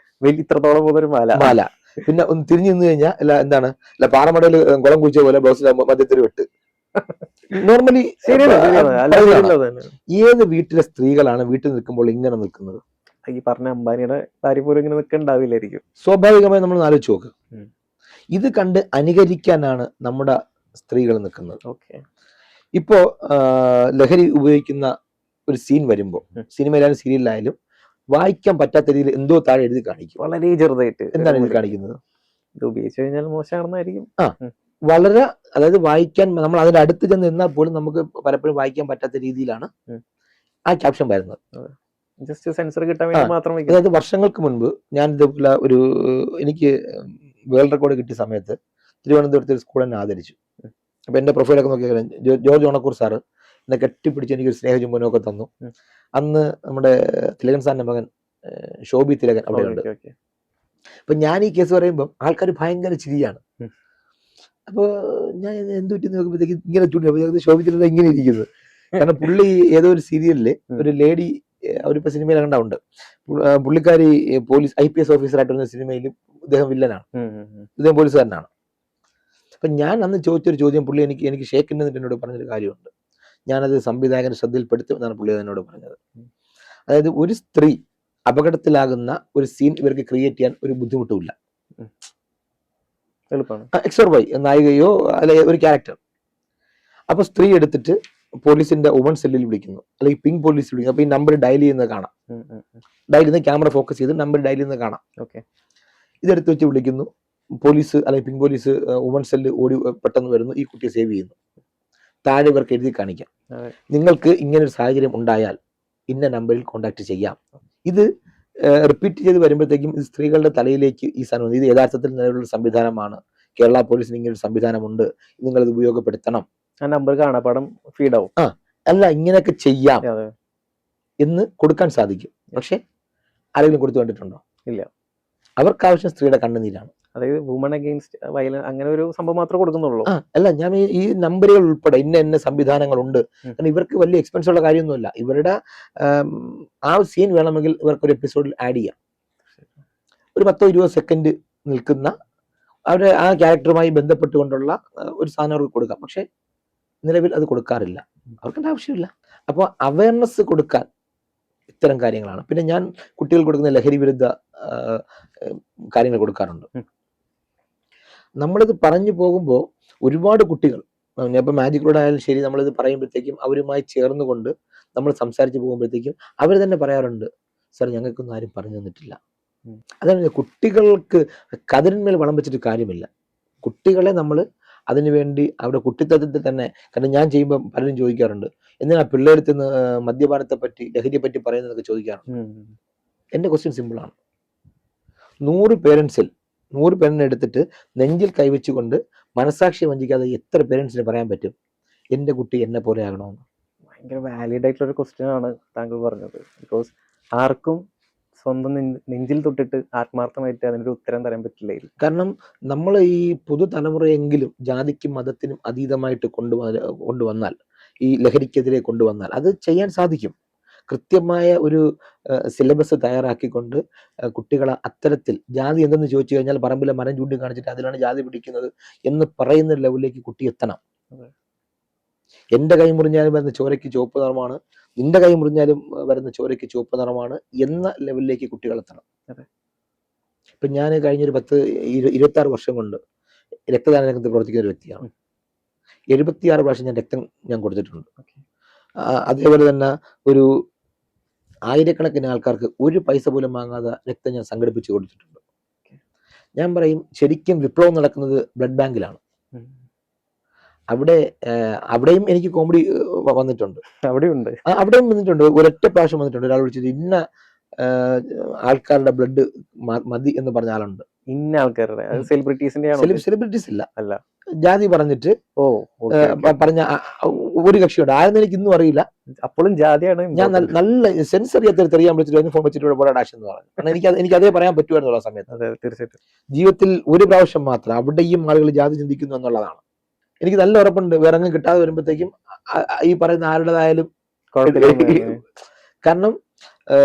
ഇത്രത്തോളം മാല, പിന്നെ ഒന്ന് തിരിഞ്ഞു നിന്ന് കഴിഞ്ഞാൽ അല്ല എന്താണ് അല്ല പാറമടയിൽ കുളം കുഴിച്ച പോലെ ബ്ലൗസിൽ മധ്യത്തിൽ വെട്ട്. നോർമലി ഏത് വീട്ടിലെ സ്ത്രീകളാണ് വീട്ടിൽ നിൽക്കുമ്പോൾ ഇങ്ങനെ നിൽക്കുന്നത്? ഈ പറഞ്ഞ അംബാനിയുടെ ഭാര്യ പോലും ഇങ്ങനെ നിൽക്കണ്ടാവില്ലായിരിക്കും. സ്വാഭാവികമായി നമ്മൾ ആലോചിച്ച് നോക്ക്. ഇത് കണ്ട് അനുകരിക്കാനാണ് നമ്മുടെ സ്ത്രീകൾ നിൽക്കുന്നത്. ഇപ്പോ ലഹരി ഉപയോഗിക്കുന്ന ഒരു സീൻ വരുമ്പോ സിനിമയിലായാലും സീരിയലിലായാലും വായിക്കാൻ പറ്റാത്ത രീതിയിൽ എന്തോ താഴെ എഴുതി കാണിക്കും, വളരെ ചെറുതായിട്ട്. എന്താണ് എഴുതി കാണിക്കുന്നത്? ഇത് ഉപയോഗിച്ചു കഴിഞ്ഞാൽ മോശമാണെന്നായിരിക്കും. വളരെ, അതായത് വായിക്കാൻ നമ്മൾ അതിന്റെ അടുത്ത് ചെന്ന് നിന്നാൽ പോലും നമുക്ക് പലപ്പോഴും വായിക്കാൻ പറ്റാത്ത രീതിയിലാണ് ആ ക്യാപ്ഷൻ വരുന്നത്. ജസ്റ്റ് സെൻസർ കിട്ടാൻ വേണ്ടി മാത്രം. അതായത് വർഷങ്ങൾക്ക് മുൻപ് ഞാൻ ഇതുപോലെ എനിക്ക് വേൾഡ് റെക്കോർഡ് കിട്ടിയ സമയത്ത് തിരുവനന്തപുരത്ത് ഒരു സ്കൂൾ എന്നെ ആദരിച്ചു. അപ്പൊ എന്റെ പ്രൊഫൈലൊക്കെ നോക്കിയാൽ ജോർജ് ഓണക്കൂർ സാറ് എന്നെ കെട്ടിപ്പിടിച്ച് എനിക്കൊരു സ്നേഹചുംബനമൊക്കെ തന്നു. അന്ന് നമ്മുടെ തിലകൻ സാറിന്റെ മകൻ ശോഭി തിലകൻ അവിടെ ഉണ്ട്. അപ്പൊ ഞാൻ ഈ കേസ് പറയുമ്പോൾ ആൾക്കാർ ഭയങ്കര ചിരിയാണ്. അപ്പൊ ഞാൻ എന്ത് പറ്റി നോക്കുമ്പോഴത്തേക്ക് ഇങ്ങനെ ചൂണ്ടി ശോഭി തിലകൻ ഇങ്ങനെ ഇരിക്കുന്നത്. കാരണം പുള്ളി ഏതോ ഒരു സീരിയലില് ഒരു ലേഡി, അവരിപ്പോ സിനിമയിൽ കണ്ടുണ്ട്, പുള്ളിക്കാരി പോലീസ് IPS ഓഫീസറായിട്ട് വരുന്ന സിനിമയിലും ഇദ്ദേഹം വില്ലനാണ്, ഇദ്ദേഹം പോലീസുകാരനാണ്. അപ്പൊ ഞാൻ അന്ന് ചോദിച്ചൊരു ചോദ്യം പുള്ളി എനിക്ക് ഷേഖിന്റെ എന്നോട് പറഞ്ഞൊരു കാര്യമുണ്ട്. ഞാനത് സംവിധായകന്റെ ശ്രദ്ധയിൽപ്പെടുത്തും എന്നാണ് പുള്ളി എന്നോട് പറഞ്ഞത്. അതായത് ഒരു സ്ത്രീ അപകടത്തിലാകുന്ന ഒരു സീൻ ഇവർക്ക് ക്രിയേറ്റ് ചെയ്യാൻ ഒരു ബുദ്ധിമുട്ടുമില്ല. XY നായികയോ അല്ലെ ഒരു ക്യാരക്ടർ. അപ്പൊ സ്ത്രീ എടുത്തിട്ട് പോലീസിന്റെ വുമൺ സെല്ലിൽ വിളിക്കുന്നു, അല്ലെങ്കിൽ പിങ്ക് പോലീസ് വിളിക്കുന്നു. അപ്പൊ ഈ നമ്പർ ഡയൽ ചെയ്യുന്നത് കാണാം, ഡയൽ ചെയ്യുന്ന ക്യാമറ ഫോക്കസ് ചെയ്ത് നമ്പർ ഡയൽ ചെയ്യുന്നത് കാണാം. ഇതെടുത്ത് വെച്ച് വിളിക്കുന്നു, പോലീസ് അല്ലെങ്കിൽ പിങ്ക് പോലീസ് വുമൺ സെല്ല് ഓടി പെട്ടെന്ന് വരുന്നു, ഈ കുട്ടിയെ സേവ് ചെയ്യുന്നു. താഴെ ഇവർക്ക് എഴുതി കാണിക്കാം, നിങ്ങൾക്ക് ഇങ്ങനൊരു സാഹചര്യം ഉണ്ടായാൽ ഇന്ന നമ്പറിൽ കോൺടാക്ട് ചെയ്യാം. ഇത് റിപ്പീറ്റ് ചെയ്ത് വരുമ്പോഴത്തേക്കും ഇത് സ്ത്രീകളുടെ തലയിലേക്ക് ഈ സാധനം, ഇത് യഥാർത്ഥത്തിൽ നിലവിലുള്ള സംവിധാനമാണ്, കേരള പോലീസിന് ഇങ്ങനെ ഒരു സംവിധാനമുണ്ട്, നിങ്ങൾ ഇത് ഉപയോഗപ്പെടുത്തണം, ആ നമ്പർ കാണാപ്പാടം ഫീഡ് ആവും. അല്ല ഇങ്ങനെയൊക്കെ ചെയ്യാം എന്ന് കൊടുക്കാൻ സാധിക്കും. പക്ഷെ ആരെങ്കിലും കൊടുത്തു കണ്ടിട്ടുണ്ടോ? ഇല്ല. അവർക്ക് ആവശ്യം സ്ത്രീയുടെ കണ്ണുനീരാണ്. അതായത് വുമൺ അഗെയിൻസ്റ്റ് വയലൻസ് അങ്ങനെ ഒരു സംഭവം മാത്രമേ കൊടുക്കുന്നുള്ളൂ. അല്ല, ഞാൻ ഈ നമ്പറുകൾ ഉൾപ്പെടെ ഇന്ന സംവിധാനങ്ങളുണ്ട്. കാരണം ഇവർക്ക് വലിയ എക്സ്പെൻസ് ഉള്ള കാര്യമൊന്നുമില്ല. ഇവരുടെ ആ സീൻ വേണമെങ്കിൽ ഇവർക്ക് ഒരു എപ്പിസോഡിൽ ആഡ് ചെയ്യാം. ഒരു 10-20 സെക്കൻഡ് നിൽക്കുന്ന അവരുടെ ആ ക്യാരക്ടറുമായി ബന്ധപ്പെട്ടുകൊണ്ടുള്ള ഒരു സാധനം അവർക്ക് കൊടുക്കാം. പക്ഷെ നിലവിൽ അത് കൊടുക്കാറില്ല, അവർക്കെന്താ ആവശ്യമില്ല. അപ്പോൾ അവയർനെസ് കൊടുക്കാൻ ഇത്തരം കാര്യങ്ങളാണ്. പിന്നെ ഞാൻ കുട്ടികൾ കൊടുക്കുന്ന ലഹരി വിരുദ്ധ കാര്യങ്ങൾ കൊടുക്കാറുണ്ട്. നമ്മളിത് പറഞ്ഞു പോകുമ്പോൾ ഒരുപാട് കുട്ടികൾ, ഇപ്പം മാജിക്കിലൂടെ ആയാലും ശരി, നമ്മളിത് പറയുമ്പോഴത്തേക്കും അവരുമായി ചേർന്നുകൊണ്ട് നമ്മൾ സംസാരിച്ച് പോകുമ്പോഴത്തേക്കും അവർ തന്നെ പറയാറുണ്ട്, സാർ ഞങ്ങൾക്കൊന്നും ആരും പറഞ്ഞു തന്നിട്ടില്ല. അതാണ് കുട്ടികൾക്ക് കതിരിന്മേൽ വളം വെച്ചിട്ട് കാര്യമില്ല. കുട്ടികളെ നമ്മൾ അതിനുവേണ്ടി അവരുടെ കുട്ടിത്തത്തിൽ തന്നെ, കാരണം ഞാൻ ചെയ്യുമ്പോൾ പലരും ചോദിക്കാറുണ്ട്, എന്തിനാ പിള്ളേരത്ത് നിന്ന് മദ്യപാനത്തെ പറ്റി ലഹരിയെ പറ്റി പറയുന്നതൊക്കെ ചോദിക്കാറുണ്ട്. എൻ്റെ ക്വസ്റ്റ്യൻ സിമ്പിളാണ്. 100 പേരൻസിൽ 100 പേരൻസിനെ എടുത്തിട്ട് നെഞ്ചിൽ കൈവച്ചുകൊണ്ട് മനസാക്ഷി വഞ്ചിക്കാതെ എത്ര പേരൻസിന് പറയാൻ പറ്റും എൻ്റെ കുട്ടി എന്നെ പോലെ ആകണമെന്ന്? ഭയങ്കര വാലിഡ് ആയിട്ടുള്ള ഒരു ക്വസ്റ്റ്യൻ ആണ് താങ്കൾ പറഞ്ഞത്. ബിക്കോസ് ആർക്കും സ്വന്തം നെഞ്ചിൽ തൊട്ടിട്ട് ആത്മാർത്ഥമായിട്ട് അതിനൊരു ഉത്തരം തരാൻ പറ്റില്ലായിരിക്കും. കാരണം നമ്മൾ ഈ പുതുതലമുറയെങ്കിലും ജാതിക്കും മതത്തിനും അതീതമായിട്ട് കൊണ്ടുവന്നാൽ, ഈ ലഹരിക്കെതിരെ കൊണ്ടുവന്നാൽ അത് ചെയ്യാൻ സാധിക്കും. കൃത്യമായ ഒരു സിലബസ് തയ്യാറാക്കിക്കൊണ്ട് കുട്ടികളെ അത്തരത്തിൽ ജാതി എന്തെന്ന് ചോദിച്ചു കഴിഞ്ഞാൽ പറമ്പിലെ മരം ചൂണ്ടി കാണിച്ചിട്ട് അതിലാണ് ജാതി പിടിക്കുന്നത് എന്ന് പറയുന്ന ലെവലിലേക്ക് കുട്ടി എത്തണം. എൻ്റെ കൈ മുറിഞ്ഞാലും വരുന്ന ചോരയ്ക്ക് ചുവപ്പ് നിറമാണ്, നിന്റെ കൈ മുറിഞ്ഞാലും വരുന്ന ചോരയ്ക്ക് ചുവപ്പ് നിറമാണ് എന്ന ലെവലിലേക്ക് കുട്ടികൾ എത്തണം. ഇപ്പം ഞാൻ കഴിഞ്ഞൊരു 26 വർഷം കൊണ്ട് രക്തദാന രംഗത്ത് പ്രവർത്തിക്കുന്ന ഒരു വ്യക്തിയാണ്. 76 പ്രാവശ്യം ഞാൻ കൊടുത്തിട്ടുണ്ട്. അതേപോലെ തന്നെ ഒരു 1000കണക്കിന് ആൾക്കാർക്ക് ഒരു പൈസ പോലും വാങ്ങാതെ രക്തം ഞാൻ സംഘടിപ്പിച്ച് കൊടുത്തിട്ടുണ്ട്. ഞാൻ പറയും, ശരിക്കും വിപ്ലവം നടക്കുന്നത് ബ്ലഡ് ബാങ്കിലാണ്. അവിടെയും എനിക്ക് കോമഡി വന്നിട്ടുണ്ട്. അവിടെയും വന്നിട്ടുണ്ട്. ഒരൊറ്റ പ്രാവശ്യം വന്നിട്ടുണ്ട്. ഒരാൾ വിളിച്ചിട്ട് ഇന്ന ആൾക്കാരുടെ ബ്ലഡ് മതി എന്ന് പറഞ്ഞ ആളുണ്ട്. ഇന്ന ആൾക്കാരുടെ സെലിബ്രിറ്റീസ് അല്ല, ജാതി പറഞ്ഞിട്ട് പറഞ്ഞ ഒരു കക്ഷിയുണ്ട്. ആരെന്ന് എനിക്ക് ഇന്നും അറിയില്ല. അപ്പോഴും ജാതിയാണ്. ഞാൻ നല്ല സെൻസ് അറിയാത്ത തെറിയാൻ വിളിച്ചിട്ട് ഫോൺ വെച്ചിട്ട് പോരാ ഡാഷ് എന്ന് പറഞ്ഞു. കാരണം എനിക്ക് അതേ പറയാൻ പറ്റുമായിരുന്നുള്ള സമയത്ത്. തീർച്ചയായിട്ടും ജീവിതത്തിൽ ഒരു പ്രാവശ്യം മാത്രം അവിടെയും ആളുകൾ ജാതി ചിന്തിക്കുന്നു എന്നുള്ളതാണ്. എനിക്ക് നല്ല ഉറപ്പുണ്ട് വേറെ അങ്ങ് കിട്ടാതെ വരുമ്പോഴത്തേക്കും ഈ പറയുന്ന ആരുടേതായാലും. കാരണം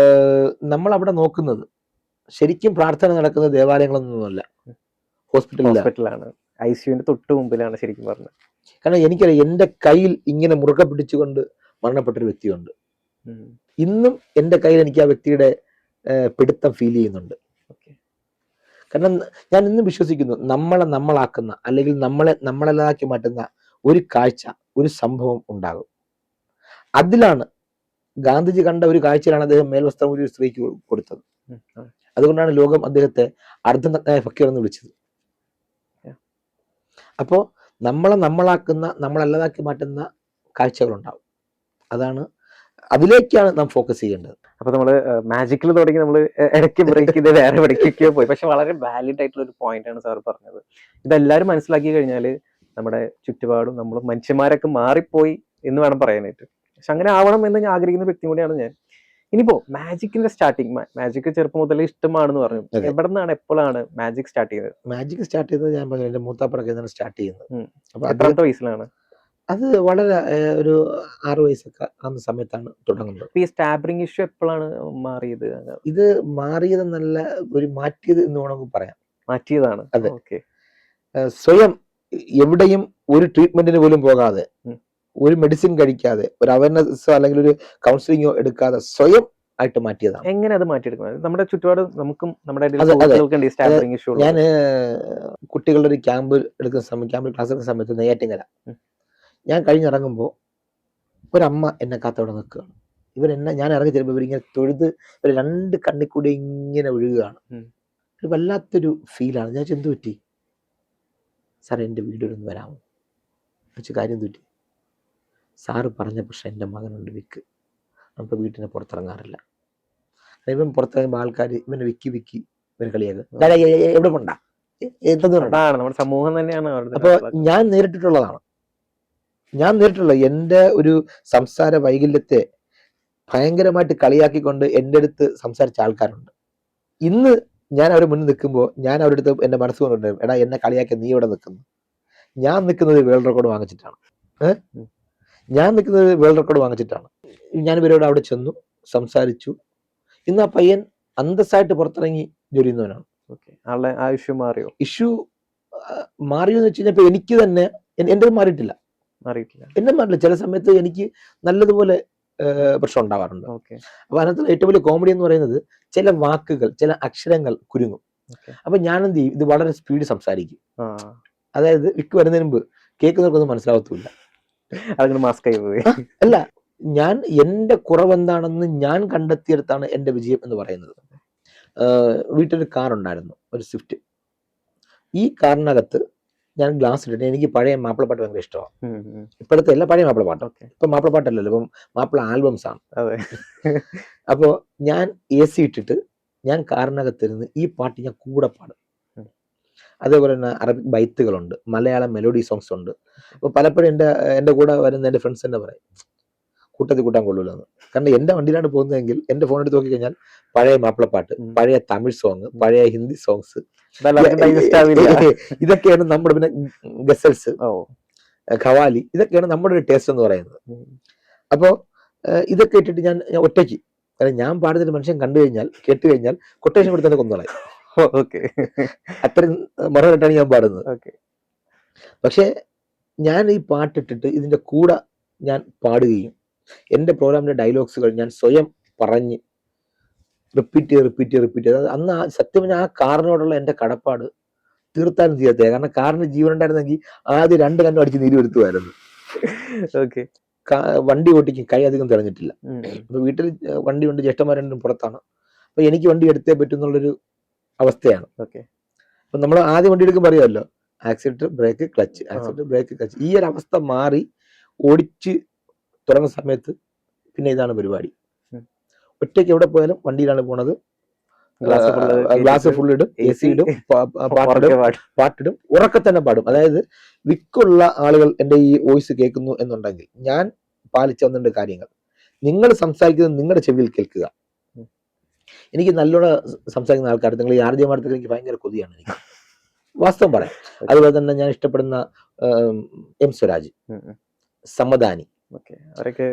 നമ്മൾ അവിടെ നോക്കുന്നത് ശരിക്കും പ്രാർത്ഥന നടക്കുന്ന ദേവാലയങ്ങളൊന്നുമല്ല. ഹോസ്പിറ്റലാണ്, ICUവിന്റെ തൊട്ട് മുമ്പിലാണ് ശരിക്കും പറഞ്ഞത്. കാരണം എനിക്കറിയാം എൻ്റെ കയ്യിൽ ഇങ്ങനെ മുറുകെ പിടിച്ചുകൊണ്ട് മരണപ്പെട്ടൊരു വ്യക്തിയുണ്ട്. ഇന്നും എൻ്റെ കയ്യിൽ എനിക്ക് ആ വ്യക്തിയുടെ പിടുത്തം ഫീൽ ചെയ്യുന്നുണ്ട്. കാരണം ഞാൻ ഇന്നും വിശ്വസിക്കുന്നു, നമ്മളെ നമ്മളാക്കുന്ന അല്ലെങ്കിൽ നമ്മളല്ലാതാക്കി മാറ്റുന്ന ഒരു കാഴ്ച, ഒരു സംഭവം ഉണ്ടാകും. അതിലാണ് ഗാന്ധിജി കണ്ട ഒരു കാഴ്ചയിലാണ് അദ്ദേഹം മേൽവസ്ത്രം ഒരു സ്ത്രീക്ക് കൊടുത്തത്. അതുകൊണ്ടാണ് ലോകം അദ്ദേഹത്തെ അർദ്ധനഗ്നായ ഫക്കീർ എന്ന് വിളിച്ചത്. അപ്പോ നമ്മളെ നമ്മളാക്കുന്ന, നമ്മളല്ലാതാക്കി മാറ്റുന്ന കാഴ്ചകളുണ്ടാവും. അതിലേക്കാണ് നാം ഫോക്കസ് ചെയ്യേണ്ടത്. അപ്പൊ നമ്മള് മാജിക്കിൽ തുടങ്ങി നമ്മൾ ഇടയ്ക്ക് ബ്രേക്ക് ചെയ്ത് വേറെ എവിടേക്കൊക്കെയോ പോയി. പക്ഷെ വളരെ വാലിഡ് ആയിട്ടുള്ള ഒരു പോയിന്റ് ആണ് സാർ പറഞ്ഞത്. ഇതെല്ലാവരും മനസ്സിലാക്കി കഴിഞ്ഞാൽ നമ്മുടെ ചുറ്റുപാടും നമ്മൾ മനുഷ്യന്മാരൊക്കെ മാറിപ്പോയി എന്ന് വേണം പറയാനായിട്ട്. പക്ഷെ അങ്ങനെ ആവണം എന്ന് ഞാൻ ആഗ്രഹിക്കുന്ന വ്യക്തി കൂടിയാണ് ഞാൻ. ഇനിയിപ്പോ മാജിക്കിന്റെ സ്റ്റാർട്ടിങ്, മാജിക് ചെറുപ്പം മുതലേ ഇഷ്ടമാണെന്ന് പറഞ്ഞു. എവിടെ നിന്നാണ്, എപ്പോഴാണ് മാജിക് സ്റ്റാർട്ട് ചെയ്തത്? മാജിക് സ്റ്റാർട്ട് ചെയ്തത് ഞാൻ പറഞ്ഞു, എന്റെ മൂത്താപ്പടൊക്കെ സ്റ്റാർട്ട് ചെയ്യുന്നത്. അപ്പൊ എത്രാമത്തെ വയസ്സിലാണ്? അത് വളരെ ഒരു 6 വയസ്സൊക്കെ ആകുന്ന സമയത്താണ് തുടങ്ങുന്നത്. ഈ സ്റ്റാബറിംഗ് ഇഷ്യൂ എപ്പോഴാണ് മാറിയത്? ഇത് മാറിയതെന്നല്ല, ഒരു മാറ്റിയത് എന്ന് വേണമെങ്കിൽ പറയാം. മാറ്റിയതാണ്. അതെ. ഓക്കെ. സ്വയം എവിടെയും ഒരു ട്രീറ്റ്മെന്റിന് പോലും പോകാതെ, ഒരു മെഡിസിൻ കഴിക്കാതെ, ഒരു അവയർനെസ് അല്ലെങ്കിൽ ഒരു കൗൺസിലിങ്ങോ എടുക്കാതെ സ്വയം ആയിട്ട് മാറ്റിയതാണ്. എങ്ങനെ അത് മാറ്റിയെടുക്കുന്നത്? നമ്മുടെ ചുറ്റുപാട് നമുക്കും നമ്മുടെ ഇഷ്യൂ. ഞാൻ കുട്ടികളുടെ ഒരു ക്യാമ്പ് എടുക്കുന്ന സമയം, ക്യാമ്പിൽ ക്ലാസ് എടുക്കുന്ന സമയത്ത് നെയ്യാറ്റിങ്കര ഞാൻ കഴിഞ്ഞിറങ്ങുമ്പോൾ ഒരമ്മ എന്നെ കാത്തവിടെ നിൽക്കുകയാണ്. ഞാൻ ഇറങ്ങി തരുമ്പോൾ ഇവരിങ്ങനെ തൊഴുത് ഒരു 2 കണ്ണിൽ കൂടി ഇങ്ങനെ ഒഴുകുകയാണ്. ഒരു വല്ലാത്തൊരു ഫീലാണ്. ഞാൻ എന്ത് പറ്റി സാർ, എൻ്റെ വീട്ടിലൊന്ന് വരാമോ? വെച്ച് കാര്യം എന്ത് പറ്റി? സാറ് പറഞ്ഞ പക്ഷെ എൻ്റെ മകനുണ്ട് വിക്ക്, നമുക്ക് വീട്ടിനെ പുറത്തിറങ്ങാറില്ല. ഇവൻ പുറത്തിറങ്ങുമ്പോൾ ആൾക്കാർ ഇവനെ വിക്കി ഇവന് കളിയാക്കുക, എവിടെ കൊണ്ടാ നമ്മുടെ സമൂഹം തന്നെയാണ്. അപ്പോൾ ഞാൻ നേരിട്ടിട്ടുള്ള എൻ്റെ ഒരു സംസാര വൈകല്യത്തെ ഭയങ്കരമായിട്ട് കളിയാക്കിക്കൊണ്ട് എൻ്റെ അടുത്ത് സംസാരിച്ച ആൾക്കാരുണ്ട്. ഇന്ന് ഞാൻ അവരുടെ മുന്നിൽ നിൽക്കുമ്പോൾ ഞാൻ അവരുടെ അടുത്ത് എൻ്റെ മനസ്സുകൊണ്ടുണ്ട്, എടാ എന്നെ കളിയാക്കി നീ ഇവിടെ നിൽക്കുന്നു. ഞാൻ നിൽക്കുന്നത് വേൾഡ് റെക്കോർഡ് വാങ്ങിച്ചിട്ടാണ്. ഞാൻ ഇവരോട് അവിടെ ചെന്നു, സംസാരിച്ചു. ഇന്ന് ആ പയ്യൻ അന്തസ്സായിട്ട് പുറത്തിറങ്ങി ജോലി ചെയ്യുന്നവനാണ്. ഇഷ്യൂ മാറിയോ എന്ന് വെച്ച് കഴിഞ്ഞാൽ എനിക്ക് തന്നെ എൻ്റെ മാറിയിട്ടില്ല. ചില സമയത്ത് എനിക്ക് നല്ലതുപോലെ പ്രശ്നം ഉണ്ടാവാറുണ്ട്. അപ്പൊ അതിനകത്ത് ഏറ്റവും വലിയ കോമഡി എന്ന് പറയുന്നത്, ചില വാക്കുകൾ, ചില അക്ഷരങ്ങൾ കുരുങ്ങും. അപ്പൊ ഞാൻ എന്ത് ചെയ്യും, ഇത് വളരെ സ്പീഡ് സംസാരിക്കും. അതായത് വിക്ക് വരുന്നതിന് മുമ്പ് കേൾക്കുന്നവർക്കൊന്നും മനസ്സിലാവത്തില്ല. അല്ല, ഞാൻ എൻ്റെ കുറവെന്താണെന്ന് ഞാൻ കണ്ടെത്തിയെടുത്താണ് എൻ്റെ വിജയം എന്ന് പറയുന്നത്. വീട്ടിലൊരു കാർ ഉണ്ടായിരുന്നു, ഒരു സ്വിഫ്റ്റ്. ഈ കാറിനകത്ത് ഞാൻ ഗ്ലാസ് ഇട്ടിട്ട്, എനിക്ക് പഴയ മാപ്പിളപ്പാട്ട് ഭയങ്കര ഇഷ്ടമാണ്. ഇപ്പോഴത്തെ എല്ലാ പഴയ മാപ്പിളപ്പാട്ടും. ഇപ്പൊ മാപ്പിളപ്പാട്ടല്ലല്ലോ, ഇപ്പം മാപ്പിള ആൽബംസ് ആണ്. അപ്പോ ഞാൻ AC ഇട്ടിട്ട് ഞാൻ കാറിനകത്തിരുന്ന് ഈ പാട്ട് ഞാൻ കൂടെ പാടും. അതേപോലെ തന്നെ അറബിക് ബൈത്തുകളുണ്ട്, മലയാളം മെലോഡി സോങ്സ് ഉണ്ട്. അപ്പൊ പലപ്പോഴും എൻ്റെ കൂടെ വരുന്ന എൻ്റെ ഫ്രണ്ട്സ് തന്നെ പറയും, കൂട്ടത്തിൽ കൂട്ടാൻ കൊള്ളൂലെന്ന്. കാരണം എൻ്റെ വണ്ടിയിലാണ് പോകുന്നതെങ്കിൽ എൻ്റെ ഫോൺ എടുത്ത് നോക്കിക്കഴിഞ്ഞാൽ പഴയ മാപ്പിളപ്പാട്ട്, പഴയ തമിഴ് സോങ്, പഴയ ഹിന്ദി സോങ്സ്, ഇതൊക്കെയാണ് നമ്മുടെ, പിന്നെ ഗസൽസ്, ഖവാലി, ഇതൊക്കെയാണ് നമ്മുടെ ഒരു ടേസ്റ്റ് എന്ന് പറയുന്നത്. അപ്പോ ഇതൊക്കെ ഇട്ടിട്ട് ഞാൻ ഒറ്റയ്ക്ക്, കാരണം ഞാൻ പാടുന്നൊരു മനുഷ്യൻ കണ്ടു കഴിഞ്ഞാൽ, കേട്ട് കഴിഞ്ഞാൽ കൊട്ടേഷൻ കൊടുത്ത് തന്നെ കൊന്നോളാം. അത്രയും മറന്നിട്ടാണ് ഞാൻ പാടുന്നത്. പക്ഷെ ഞാൻ ഈ പാട്ടിട്ടിട്ട് ഇതിന്റെ കൂടെ ഞാൻ പാടുകയും എൻ്റെ പ്രോഗ്രാമിന്റെ ഡയലോഗ്സുകൾ ഞാൻ സ്വയം പറഞ്ഞ് റിപ്പീറ്റ് ചെയ്ത് അന്ന് സത്യം പറഞ്ഞാൽ ആ കാറിനോടുള്ള എൻ്റെ കടപ്പാട് തീർത്താനും തീരത്തെ. കാരണം കാറിന് ജീവൻ ഉണ്ടായിരുന്നെങ്കിൽ ആദ്യം 2 കണ്ണും അടിച്ച് നീര് വരുത്തുമായിരുന്നു. വണ്ടി ഓട്ടിക്കും കൈ അധികം തെളിഞ്ഞിട്ടില്ല. അപ്പൊ വീട്ടിൽ വണ്ടി കൊണ്ട് ജ്യേഷ്ഠന്മാർ 2 പുറത്താണ്. അപ്പൊ എനിക്ക് വണ്ടി എടുത്തേ പറ്റുന്നുള്ളൊരു അവസ്ഥയാണ്. അപ്പൊ നമ്മൾ ആദ്യം വണ്ടി എടുക്കുമ്പോൾ അറിയാമല്ലോ, accelerator brake clutch, accelerator brake clutch. ഈ ഒരു അവസ്ഥ മാറി ഓടിച്ച് തുടങ്ങുന്ന സമയത്ത് പിന്നെ ഇതാണ് പരിപാടി. ഒറ്റയ്ക്ക് എവിടെ പോയാലും വണ്ടിയിലാണ് പോണത്. ഗ്ലാസ് ഫുൾ ഇടും, AC ഇടും, പാട്ടിടും, ഉറക്കെ തന്നെ പാടും. അതായത് വിക്കുള്ള ആളുകൾ എൻ്റെ ഈ വോയിസ് കേൾക്കുന്നു എന്നുണ്ടെങ്കിൽ ഞാൻ പാലിച്ച 1-2 കാര്യങ്ങൾ: നിങ്ങൾ സംസാരിക്കുന്നത് നിങ്ങളുടെ ചെവിയിൽ കേൾക്കുക. എനിക്ക് നല്ലോണം സംസാരിക്കുന്ന ആൾക്കാർ, നിങ്ങൾ ഈ ആർജമാർത്തക്ക് എനിക്ക് ഭയങ്കര കൊതിയാണ്, എനിക്ക് വാസ്തവം പറയാം. അതുപോലെ തന്നെ ഞാൻ ഇഷ്ടപ്പെടുന്ന M സ്വരാജ്, സമദാനി, ഓക്കെ, അവരൊക്കെ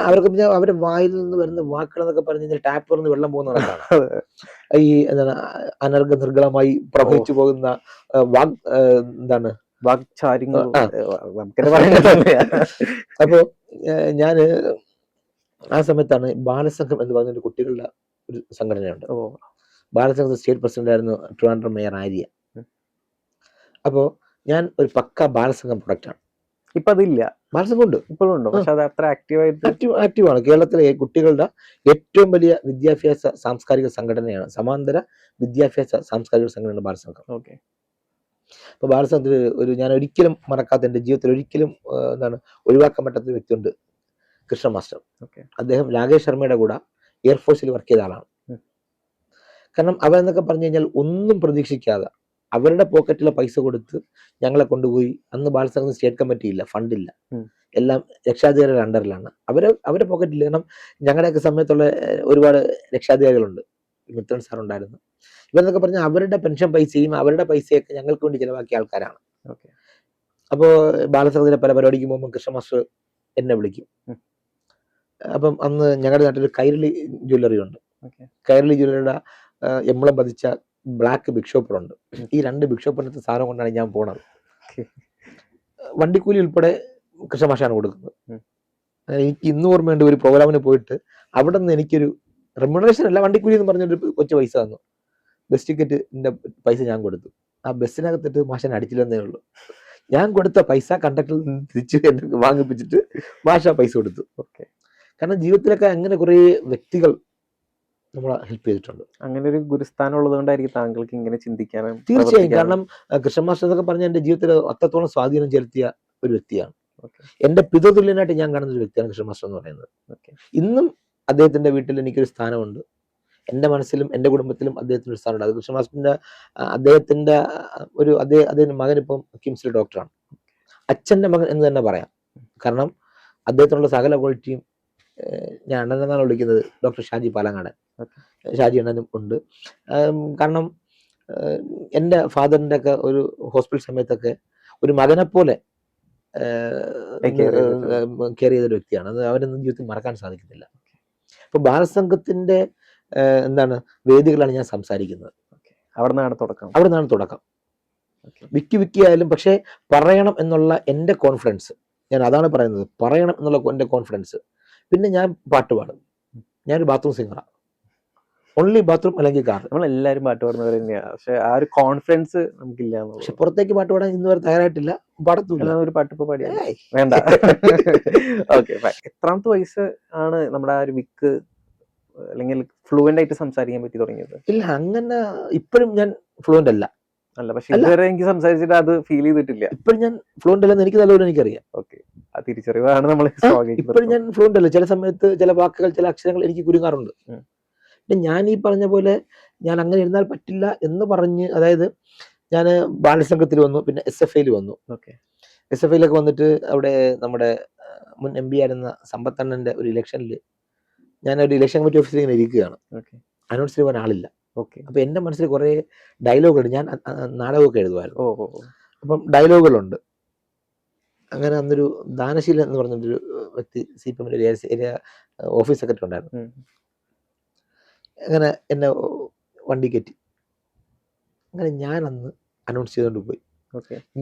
അവർക്ക് പിന്നെ അവരുടെ വായിൽ നിന്ന് വരുന്ന വാക്കുകൾ എന്നൊക്കെ പറഞ്ഞു കഴിഞ്ഞാൽ ടാപ്പ് തുറന്ന് വെള്ളം പോകുന്ന കണക്കാണ്. ഈ എന്താണ് അനർഘ നിർഗളമായി പ്രവഹിച്ചു പോകുന്ന എന്താണ് വാക്ചാരിങ്ങൾ ആ. നമുക്കെന്നെ പറയുന്നത് തന്നെയാ. അപ്പോ ഞാന് ആ സമയത്താണ് ബാലസംഘം എന്ന് പറഞ്ഞൊരു കുട്ടികളുടെ ഒരു സംഘടനയുണ്ട്. ഓ, ബാലസംഘം സ്റ്റേറ്റ് പ്രസിഡന്റ് ആയിരുന്നു ട്രിവാൻഡ്രം മേയർ ആര്യ. അപ്പോ ഞാൻ ഒരു പക്ക ബാലസംഘം പ്രൊഡക്റ്റാണ്. ഇപ്പൊ അതില്ല, ബാലസംഘം ഉണ്ട്, ഇപ്പോഴും ഉണ്ട്, പക്ഷെ അത് അത്ര ആക്റ്റീവായിട്ട് ആക്റ്റീവാണ്. കേരളത്തിലെ കുട്ടികളുടെ ഏറ്റവും വലിയ വിദ്യാഭ്യാസ സാംസ്കാരിക സംഘടനയാണ്, സമാന്തര വിദ്യാഭ്യാസ സാംസ്കാരിക സംഘടനയാണ് ബാലസംഘം. ഓക്കെ. അപ്പൊ ബാലസംഘത്തിൽ ഞാൻ ഒരിക്കലും മറക്കാത്ത, എൻ്റെ ജീവിതത്തിൽ ഒരിക്കലും ഒഴിവാക്കാൻ പറ്റാത്ത വ്യക്തിയുണ്ട്, കൃഷ്ണ മാസ്റ്റർ. അദ്ദേഹം രാകേഷ് ശർമ്മയുടെ കൂടെ എയർഫോഴ്സിൽ വർക്ക് ചെയ്ത ആളാണ്. കാരണം അവരെന്നൊക്കെ പറഞ്ഞു കഴിഞ്ഞാൽ ഒന്നും പ്രതീക്ഷിക്കാതെ അവരുടെ പോക്കറ്റിലെ പൈസ കൊടുത്ത് ഞങ്ങളെ കൊണ്ടുപോയി, അന്ന് ബാലസംഘം സ്റ്റേറ്റ് കമ്മിറ്റി ഇല്ല, ഫണ്ടില്ല, എല്ലാം രക്ഷാധികാരികളുടെ അണ്ടറിലാണ്. അവരുടെ പോക്കറ്റിൽ. കാരണം ഞങ്ങളുടെയൊക്കെ സമയത്തുള്ള ഒരുപാട് രക്ഷാധികാരികളുണ്ട്, മിത്രൻ സാർ ഉണ്ടായിരുന്നു. ഇവരെന്നൊക്കെ പറഞ്ഞാൽ അവരുടെ പെൻഷൻ പൈസയും അവരുടെ പൈസയൊക്കെ ഞങ്ങൾക്ക് വേണ്ടി ചിലവാക്കിയ ആൾക്കാരാണ്. അപ്പോൾ ബാലസംഘത്തിലെ പല പരിപാടിക്ക് പോകുമ്പോൾ കൃഷ്ണ മാസ്റ്റർ എന്നെ വിളിക്കും. അപ്പം അന്ന് ഞങ്ങളുടെ നാട്ടിൽ കൈരളി ജ്വല്ലറി ഉണ്ട്. കൈരളി ജ്വല്ലറിയുടെ എംബ്ലം പതിച്ച ബ്ലാക്ക് ബിഗ് ഷോപ്പറുണ്ട്. ഈ 2 ബിഗ് ഷോപ്പിനകത്ത് സാധനം കൊണ്ടാണ് ഞാൻ പോണത്. വണ്ടിക്കൂലി ഉൾപ്പെടെ കൃഷ്ണമാഷാണ് കൊടുക്കുന്നത്. എനിക്ക് ഇന്ന് ഓർമ്മയുണ്ട്, ഒരു പ്രോഗ്രാമിന് പോയിട്ട് അവിടെ നിന്ന് എനിക്കൊരു റെമ്യൂണറേഷൻ അല്ല, വണ്ടിക്കൂലി എന്ന് പറഞ്ഞൊരു കൊച്ചു പൈസ തന്നു. ബസ് ടിക്കറ്റിന്റെ പൈസ ഞാൻ കൊടുത്തു. ആ ബസ്സിനകത്തിട്ട് മാഷൻ അടിച്ചില്ലെന്നേ ഉള്ളൂ. ഞാൻ കൊടുത്ത പൈസ കണ്ടക്ടറിൽ നിന്ന് തിരിച്ച് എന്നെ വാങ്ങിപ്പിച്ചിട്ട് മാഷ പൈസ കൊടുത്തു. കാരണം ജീവിതത്തിലൊക്കെ അങ്ങനെ കുറെ വ്യക്തികൾ നമ്മളെ ഹെൽപ്പ് ചെയ്തിട്ടുണ്ട്. അങ്ങനെ ഒരു ഗുരുസ്ഥാനം ഉള്ളത് കൊണ്ടായിരിക്കും താങ്കൾക്ക് ഇങ്ങനെ ചിന്തിക്കാനും. തീർച്ചയായും. കാരണം കൃഷ്ണ മാസ്റ്റർ എന്നൊക്കെ പറഞ്ഞ എന്റെ ജീവിതത്തിൽ അത്രത്തോളം സ്വാധീനം ചെലുത്തിയ ഒരു വ്യക്തിയാണ്. എന്റെ പിതൃതുല്യനായിട്ട് ഞാൻ കാണുന്ന ഒരു വ്യക്തിയാണ് കൃഷ്ണ മാസ്റ്റർ എന്ന് പറയുന്നത്. ഇന്നും അദ്ദേഹത്തിന്റെ വീട്ടിൽ എനിക്കൊരു സ്ഥാനമുണ്ട്. എന്റെ മനസ്സിലും എന്റെ കുടുംബത്തിലും അദ്ദേഹത്തിന് ഒരു സ്ഥാനമുണ്ട്. അത് കൃഷ്ണ മാസ്റ്ററിന്റെ അദ്ദേഹത്തിന്റെ അദ്ദേഹത്തിന്റെ മകൻ ഇപ്പം കിംസിലെ ഡോക്ടറാണ്. അച്ഛന്റെ മകൻ എന്ന് തന്നെ പറയാം. കാരണം അദ്ദേഹത്തിനുള്ള സകല ക്വാളിറ്റിയും ഞാൻ അണ്ണനെന്നാണ് വിളിക്കുന്നത്, ഡോക്ടർ ഷാജി പാലങ്ങാടൻ. ഷാജി അണ്ണനും ഉണ്ട്. കാരണം എൻ്റെ ഫാദറിൻ്റെ ഒക്കെ ഒരു ഹോസ്പിറ്റൽ സമയത്തൊക്കെ ഒരു മകനെ പോലെ കെയർ ചെയ്തൊരു വ്യക്തിയാണ്. അത് അവരൊന്നും ജീവിതത്തിൽ മറക്കാൻ സാധിക്കത്തില്ല. അപ്പൊ ബാലസംഘത്തിന്റെ വേദികളാണ് ഞാൻ സംസാരിക്കുന്നത്. അവിടെ നിന്നാണ് തുടക്കം. വിക്കി ആയാലും, പക്ഷെ പറയണം എന്നുള്ള എൻ്റെ കോൺഫിഡൻസ്, ഞാൻ അതാണ് പറയുന്നത്, പറയണം എന്നുള്ള എൻ്റെ കോൺഫിഡൻസ്. പിന്നെ ഞാൻ പാട്ട് പാടും. ഞാനൊരു ബാത്റൂം സിംഗറാണ്. ഓൺലി ബാത്റൂം അല്ലെങ്കിൽ കാർ. നമ്മളെല്ലാവരും പാട്ട് പാടുന്നവർ തന്നെയാണ്, പക്ഷെ ആ ഒരു കോൺഫിഡൻസ് നമുക്കില്ല. പക്ഷെ പുറത്തേക്ക് പാട്ട് പാടാൻ ഇന്ന് വരെ തയ്യാറായിട്ടില്ല, പാടത്തില്ല. ഒരു പാട്ട് ഇപ്പൊ പാടിയാ വേണ്ട. ഓക്കെ. എത്രാമത്തെ വയസ്സ് ആണ് നമ്മുടെ ആ ഒരു വിക്ക് അല്ലെങ്കിൽ ഫ്ലുവന്റ് ആയിട്ട് സംസാരിക്കാൻ പറ്റി തുടങ്ങിയത്? ഇല്ല, അങ്ങനെ ഇപ്പോഴും ഞാൻ ഫ്ലുവന്റ് അല്ല. പക്ഷെ ഇതുവരെ എനിക്ക് സംസാരിച്ചിട്ട് അത് ഫീൽ ചെയ്തിട്ടില്ല. ഇപ്പോഴും ഞാൻ ഫ്ലുവന്റ് അല്ലെന്ന് എനിക്ക് നല്ലപോലെ എനിക്കറിയാം. ഓക്കെ, ആ തിരിച്ചറിവാണ് നമ്മൾ. ഇപ്പോഴും ഞാൻ ഫ്ലുവന്റ് അല്ല. ചില സമയത്ത് ചില വാക്കുകൾ, ചില അക്ഷരങ്ങൾ എനിക്ക് കുരുങ്ങാറുണ്ട്. പിന്നെ ഞാൻ ഈ പറഞ്ഞ പോലെ ഞാൻ അങ്ങനെ ഇരുന്നാൽ പറ്റില്ല എന്ന് പറഞ്ഞ്, അതായത് ഞാൻ ബാലസംഘത്തിൽ വന്നു, പിന്നെ SFIയിൽ വന്നു. SFIയിലൊക്കെ വന്നിട്ട് അവിടെ നമ്മുടെ മുൻ MP ആയിരുന്ന സമ്പത്തണ്ണന്റെ ഒരു ഇലക്ഷനിൽ ഞാനൊരു ഇലക്ഷൻ കമ്മിറ്റി ഓഫീസിൽ ഇങ്ങനെ ഇരിക്കുകയാണ്. അനൗൺസ് ചെയ്യാൻ ആളില്ല. അപ്പൊ എന്റെ മനസ്സിൽ കുറെ ഡയലോഗുണ്ട്. ഞാൻ നാടകമൊക്കെ എഴുതുമായിരുന്നു. അപ്പം ഡയലോഗുകളുണ്ട്. അങ്ങനെ അന്നൊരു ദാനശീലൻ എന്ന് പറഞ്ഞൊരു വ്യക്തി CPM ഏരിയ ഓഫീസ് സെക്രട്ടറി ഉണ്ടായിരുന്നു. അങ്ങനെ എന്നെ വണ്ടി കയറ്റി. അങ്ങനെ ഞാൻ അന്ന് അനൗൺസ് ചെയ്തുകൊണ്ട് പോയി.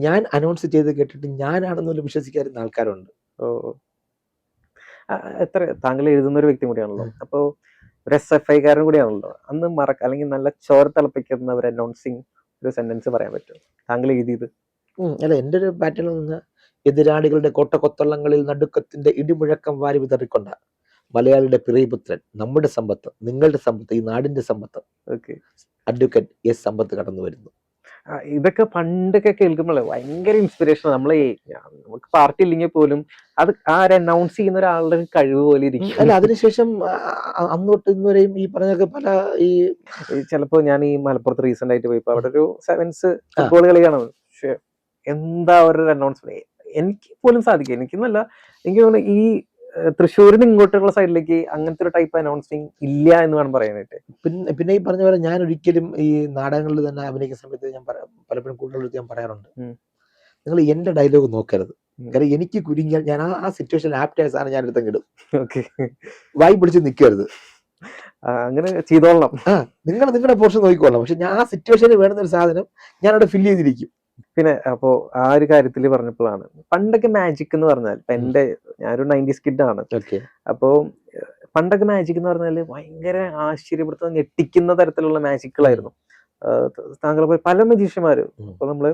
ഞാൻ അനൗൺസ് ചെയ്ത് കേട്ടിട്ട് ഞാനാണെന്നൊരു വിശ്വസിക്കാറുന്ന ആൾക്കാരുണ്ട്. എത്ര താങ്കൾ എഴുതുന്ന ഒരു വ്യക്തി കൂടിയാണല്ലോ, അപ്പോ ഒരു SFIക്കാരൻ കൂടിയാണല്ലോ. അന്ന് അല്ലെങ്കിൽ നല്ല ചോര തിളപ്പിക്കുന്ന ഒരു അനൗൺസിങ് ഒരു സെന്റൻസ് പറയാൻ പറ്റുമോ താങ്കൾ എഴുതിയത്? അല്ല, എൻ്റെ ഒരു പാറ്റേൺ നിന്ന് എതിരാളികളുടെ കോട്ടക്കൊത്തളങ്ങളിൽ നടുക്കത്തിന്റെ ഇടിമുഴക്കം വാരി വിതറിക്കൊണ്ട മലയാളിയുടെ പിറൈപുത്രൻ, നമ്മുടെ സമ്പത്ത്, നിങ്ങളുടെ സമ്പത്ത്, ഈ നാടിന്റെ സമ്പത്ത്, അഡ്വക്കേറ്റ് S സമ്പത്ത് കടന്നു വരുന്നു. ഇതൊക്കെ പണ്ടൊക്കെ കേൾക്കുമ്പോഴേ ഭയങ്കര ഇൻസ്പിറേഷൻ. നമുക്ക് പാർട്ടി ഇല്ലെങ്കിൽ പോലും അത് ആ അനൗൺസ് ചെയ്യുന്ന ഒരാളുടെ കഴിവ് പോലെ ഇരിക്കും. അല്ല, അതിനുശേഷം അന്ന് തൊട്ട് ഇന്നുവരെയും ഈ പറഞ്ഞൊക്കെ പല ഈ ചിലപ്പോ ഞാൻ ഈ മലപ്പുറത്ത് റീസെന്റ് ആയിട്ട് പോയപ്പോ അവിടെ ഒരു സെവൻസ് ഫുട്ബോൾ കളി കാണാൻ. പക്ഷെ എന്താ ഒരു അനൗൺസ്മെന്റ് എനിക്ക് പോലും സാധിക്കും. എനിക്കെന്നല്ല, എനിക്ക് തോന്നുന്നു ഈ തൃശ്ശൂരിന് ഇങ്ങോട്ടുള്ള സൈഡിലേക്ക് അങ്ങനത്തെ ഒരു ടൈപ്പ് അനൗൺസിങ് ഇല്ല എന്ന് വേണം പറയാനായിട്ട്. പിന്നെ ഈ പറഞ്ഞ പോലെ ഞാൻ ഒരിക്കലും ഈ നാടകങ്ങളിൽ തന്നെ അഭിനയിക്കുന്ന സമയത്ത് ഞാൻ പലപ്പോഴും കൂടുതൽ ഞാൻ പറയാറുണ്ട്, നിങ്ങൾ എന്റെ ഡയലോഗ് നോക്കരുത്, കാരണം എനിക്ക് കുരുങ്ങിയാൽ ഞാൻ ആ സിറ്റുവേഷൻ ആപ്റ്റായ സാധനം ഞാൻ എടുത്തങ്ങിടും. ഓക്കെ. വായി പിടിച്ച് നിൽക്കരുത്. അങ്ങനെ ചെയ്തോളണം. നിങ്ങളുടെ പോർഷൻ നോക്കിക്കോളാം. പക്ഷെ ഞാൻ ആ സിറ്റുവേഷനിൽ വേണ്ടുന്ന ഒരു സാധനം ഞാൻ അവിടെ ഫില്ല് ചെയ്തിരിക്കും. പിന്നെ അപ്പോ ആ ഒരു കാര്യത്തിൽ പറഞ്ഞപ്പോഴാണ് പണ്ടൊക്കെ മാജിക് എന്ന് പറഞ്ഞാൽ ഇപ്പൊ ഞാനൊരു 90s കിഡ് ആണ്. അപ്പോ പണ്ടൊക്കെ മാജിക് എന്ന് പറഞ്ഞാല് ഭയങ്കര ആശ്ചര്യപ്പെടുത്തുന്ന ഞെട്ടിക്കുന്ന തരത്തിലുള്ള മാജിക്കുകളായിരുന്നു. താങ്കളെ പോലെ പല മജീഷ്യന്മാരും. അപ്പൊ നമ്മള്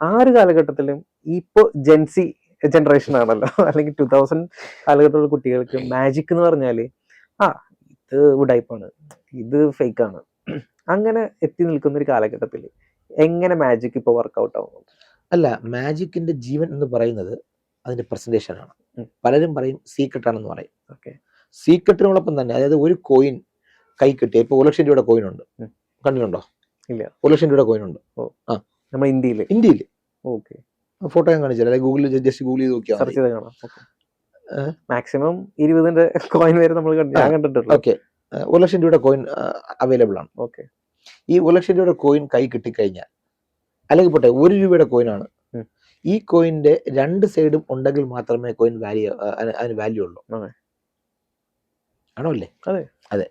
ആ ഒരു കാലഘട്ടത്തിലും ഇപ്പൊ ജെൻസി ജനറേഷൻ ആണല്ലോ, അല്ലെങ്കിൽ 2000 കാലഘട്ടത്തിലുള്ള കുട്ടികൾക്ക് മാജിക് എന്ന് പറഞ്ഞാല് ഇത് ഉഡായിപ്പാണ്, ഇത് ഫേക്ക് ആണ്, അങ്ങനെ എത്തി നിൽക്കുന്ന ഒരു കാലഘട്ടത്തിൽ എങ്ങനെ മാജിക് ഇപ്പൊ വർക്ക്ഔട്ട് ആവുന്നുണ്ട്? അല്ല, മാജിക്കിന്റെ ജീവൻ എന്ന് പറയുന്നത് അതിന്റെ പ്രസന്റേഷൻ ആണ്. പലരും പറയും സീക്രട്ട് ആണെന്ന് പറയും. സീക്രട്ടിനോടൊപ്പം തന്നെ, അതായത് ഒരു കോയിൻ കൈ കിട്ടിയ ഇപ്പൊ 1 ലക്ഷം രൂപയുടെ കോയിൻ ഉണ്ട്, കണ്ടിട്ടുണ്ടോ? ഇല്ല. 1 ലക്ഷം രൂപയുടെ കോയിൻ ഉണ്ട് നമ്മുടെ ഇന്ത്യയിൽ. ഓക്കെ, ഫോട്ടോ ഞാൻ കാണിച്ചാൽ, അല്ലെങ്കിൽ ഗൂഗിളിൽ ജസ്റ്റ് ഗൂഗിൾ ചെയ്ത് നോക്കിയാൽ മാക്സിമം 20ന്റെ കോയിൻ വരെ നമ്മൾ കണ്ടിട്ടുണ്ട്. ഓക്കെ, 1 ലക്ഷം രൂപയുടെ കോയിൻ അവൈലബിൾ ആണ്. ഓക്കെ, ഈ 1 ലക്ഷം രൂപയുടെ കോയിൻ കൈ കിട്ടിക്കഴിഞ്ഞാൽ, അല്ലെങ്കിൽ പോട്ടെ 1 രൂപയുടെ കോയിനാണ്, ഈ കോയിന്റെ 2 സൈഡും ഉണ്ടെങ്കിൽ മാത്രമേ കോയിൻ അതിന് വാല്യൂ ഉള്ളൂ. ആണോ അല്ലേ? അതെ.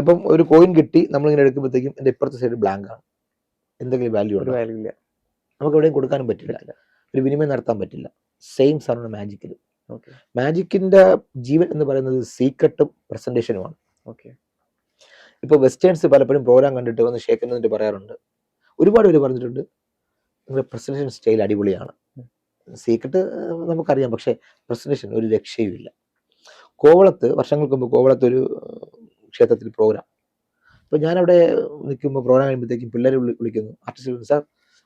അപ്പം ഒരു കോയിൻ കിട്ടി നമ്മളിങ്ങനെ എടുക്കുമ്പോഴത്തേക്കും എന്റെ ഇപ്പുറത്തെ സൈഡ് ബ്ലാങ്ക് ആണ്, എന്തെങ്കിലും വാല്യൂ ഉണ്ടോ? നമുക്ക് എവിടെയും കൊടുക്കാനും പറ്റില്ല, ഒരു വിനിമയം നടത്താൻ പറ്റില്ല. സെയിം സാധനമാണ് മാജിക്കിൽ. മാജിക്കിന്റെ ജീവൻ എന്ന് പറയുന്നത് സീക്രട്ടും പ്രസന്റേഷനുമാണ്. ഇപ്പൊ വെസ്റ്റേൺസ് പലപ്പോഴും പ്രോഗ്രാം കണ്ടിട്ട് വന്ന് ഷേഖ് പറയാറുണ്ട്, ഒരുപാട് പേര് പറഞ്ഞിട്ടുണ്ട് നിങ്ങളുടെ പ്രസന്റേഷൻ സ്റ്റൈൽ അടിപൊളിയാണ്. സീക്രട്ട് നമുക്കറിയാം, പക്ഷെ പ്രസന്റേഷൻ ഒരു രക്ഷയുമില്ല. വർഷങ്ങൾക്ക് മുമ്പ് കോവളത്ത് ഒരു ക്ഷേത്രത്തിൽ പ്രോഗ്രാം. അപ്പൊ ഞാനവിടെ നിൽക്കുമ്പോൾ പ്രോഗ്രാം കഴിയുമ്പോഴത്തേക്കും പിള്ളേർ വിളിക്കുന്നു, ആർട്ടിസ്റ്റ് സാർ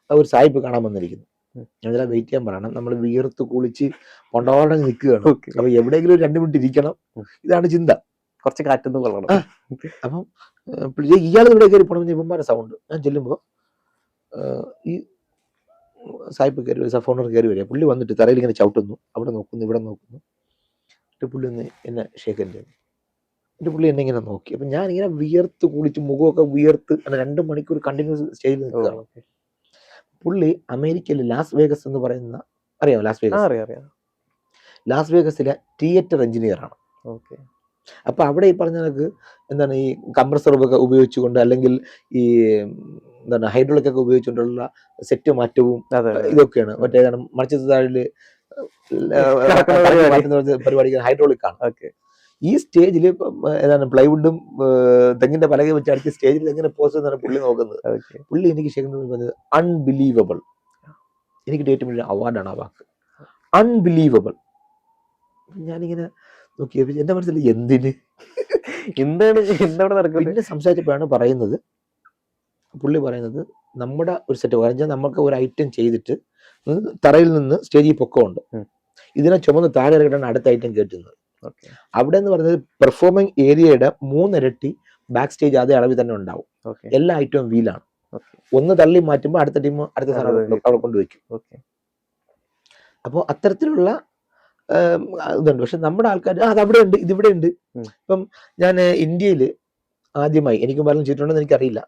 ഒരു സായിപ്പ് കാണാൻ വന്നിരിക്കുന്നു. ഞാനെല്ലാം വെയിറ്റ് ചെയ്യാൻ പറയണം, നമ്മൾ വിയർത്ത് കുളിച്ച് കൊണ്ടോടെ നിൽക്കുകയാണ്. അപ്പൊ എവിടെയെങ്കിലും ഒരു 2 മിനിറ്റ് ഇരിക്കണം, ഇതാണ് ചിന്ത. കുറച്ച് കാറ്റൊന്നും കൊള്ളണം. അപ്പം ഇയാൾ ഇവിടെ കയറി പോകണമെന്ന് ഇവന്മാരുടെ സൗണ്ട്. ഞാൻ ചെല്ലുമ്പോൾ ഈ സായിപ്പ് കയറി വരിക, സഫോണർ കയറി വരിക. പുള്ളി വന്നിട്ട് തറയിൽ ഇങ്ങനെ ചവിട്ടുന്നു, അവിടെ നോക്കുന്നു, ഇവിടെ നോക്കുന്നു. പുള്ളി ഒന്ന് എന്നെ ഷേഖൻ്റെ പുള്ളി എന്നെ ഇങ്ങനെ നോക്കി. അപ്പൊ ഞാൻ ഇങ്ങനെ വിയർത്ത് കുളിച്ച് മുഖമൊക്കെ വിയർത്ത് 2 മണിക്കൂർ കണ്ടിന്യൂസ് സ്റ്റേജിൽ നിൽക്കുകയാണ്. പുള്ളി അമേരിക്കയിലെ ലാസ് വേഗസ് എന്ന് പറയുന്ന, അറിയാമോ ലാസ് വേഗസ്? ലാസ് വേഗസിലെ തിയേറ്റർ എഞ്ചിനീയർ ആണ്. അപ്പൊ അവിടെ ഈ പറഞ്ഞ കണക്ക് എന്താണ്, ഈ കംപ്രസറൊക്കെ ഉപയോഗിച്ചുകൊണ്ട്, അല്ലെങ്കിൽ ഈ എന്താണ് ഹൈഡ്രോളിക് ഒക്കെ ഉപയോഗിച്ചുകൊണ്ടുള്ള സെറ്റ് മാറ്റവും ഇതൊക്കെയാണ്. മറ്റേതാണ് മറിച്ചതാഴില് പരിപാടികൾ ഹൈഡ്രോളിക് ആണ്. ഈ സ്റ്റേജിൽ ഏതാണ് പ്ലൈവുഡും തെങ്ങിന്റെ പലകയും വെച്ച് അടുത്ത സ്റ്റേജിൽ എങ്ങനെ പോസ്റ്റ് എന്നാണ് പുള്ളി നോക്കുന്നത്. പുള്ളി എനിക്ക് ശേഖരൻ പറഞ്ഞത് അൺബിലീവബിൾ. എനിക്ക് ഏറ്റവും വലിയ അവാർഡാണ് ആ വാക്ക്, അൺബിലീവബിൾ. ഞാനിങ്ങനെ നോക്കിയപ്പോ എന്റെ മനസ്സിൽ എന്താണ് പിന്നെ സംസാരിച്ചപ്പോഴാണ് പറയുന്നത്, പുള്ളി പറയുന്നത് നമ്മുടെ ഒരു സെറ്റ് പറഞ്ഞാൽ നമുക്ക് ഒരു ഐറ്റം ചെയ്തിട്ട് തറയിൽ നിന്ന് സ്റ്റേജിൽ പൊക്കമുണ്ട്, ഇതിനെ ചുമന്ന് താഴെ ഇറക്കിട്ടാണ് അടുത്ത ഐറ്റം കേട്ടുന്നത്. അവിടെ എന്ന് പറയുന്നത് പെർഫോമിംഗ് ഏരിയയുടെ 3 ഇരട്ടി ബാക്ക് സ്റ്റേജ് അതേ അളവിൽ തന്നെ ഉണ്ടാവും. എല്ലാ ഐറ്റവും വീലാണ്. ഒന്ന് തള്ളി മാറ്റുമ്പോൾ അടുത്ത ടീം അടുത്ത സാധനം അവിടെ കൊണ്ടുവയ്ക്കും. അപ്പോൾ അത്തരത്തിലുള്ള ഇതുണ്ട്. പക്ഷെ നമ്മുടെ ആൾക്കാർ അത് അവിടെ ഉണ്ട്, ഇതിവിടെ ഉണ്ട്. ഇപ്പം ഞാൻ ഇന്ത്യയിൽ ആദ്യമായി, എനിക്ക് പറഞ്ഞു ചെയ്തിട്ടുണ്ടെന്ന് എനിക്കറിയില്ല,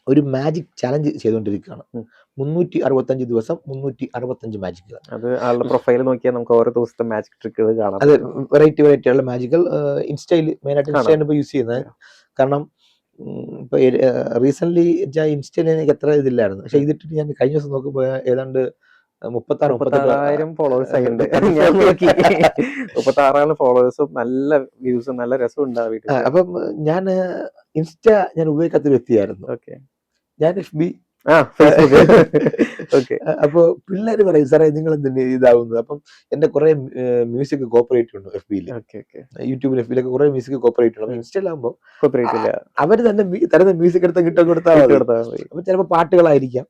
ഒരു മാജിക് ചാലഞ്ച് ചെയ്തുകൊണ്ടിരിക്കുകയാണ്. 365 ദിവസം 365 മാജിക്കുകൾ. അത് ആളുടെ പ്രൊഫൈൽ നോക്കിയാൽ നമുക്ക് ഓരോ ദിവസത്തെ മാജിക് ട്രിക്കുകൾ കാണാം. അത് വെറൈറ്റി ആയിട്ടുള്ള മാജിക്കൽ ഇൻസ്റ്റയിൽ മെയിനായിട്ട് ഇൻസ്റ്റയാണ് ഇപ്പോൾ യൂസ് ചെയ്യുന്നത്. കാരണം ഇപ്പൊ റീസെന്റ് ഇൻസ്റ്റയിൽ എനിക്ക് എത്ര ഇതില്ലായിരുന്നു, പക്ഷെ ഇതിട്ട് ഞാൻ കഴിഞ്ഞ ദിവസം നോക്കുമ്പോൾ ഏതാണ്ട് 36,000 ഫോളോവേഴ്സ് ആയിട്ടുണ്ട്. ഞാൻ നോക്കി 36,000 ഫോളോവേഴ്സും നല്ല വ്യൂസും നല്ല രസം ഉണ്ടാവും. അപ്പം ഞാൻ ഇൻസ്റ്റ ഞാൻ ഉപയോഗിക്കാത്തൊരു വ്യക്തിയായിരുന്നു. ഞാൻ FB. അപ്പൊ പിള്ളേര് പറയും സാറേ നിങ്ങൾ എന്തിന് ഇതാവുന്നത്. അപ്പം എന്റെ കുറെ മ്യൂസിക് കോപ്പറേറ്റ് ഉണ്ട് FB-യിൽ, യൂട്യൂബിൽ FB-ലൊക്കെ കുറെ മ്യൂസിക് കോപ്പറേറ്റ് ഉണ്ട്. ഇൻസ്റ്റയിലാകുമ്പോൾ അവര് തന്നെ തരുന്ന മ്യൂസിക് എടുത്ത് കിട്ടാൻ മതി. അപ്പൊ ചിലപ്പോ പാട്ടുകളായിരിക്കാം.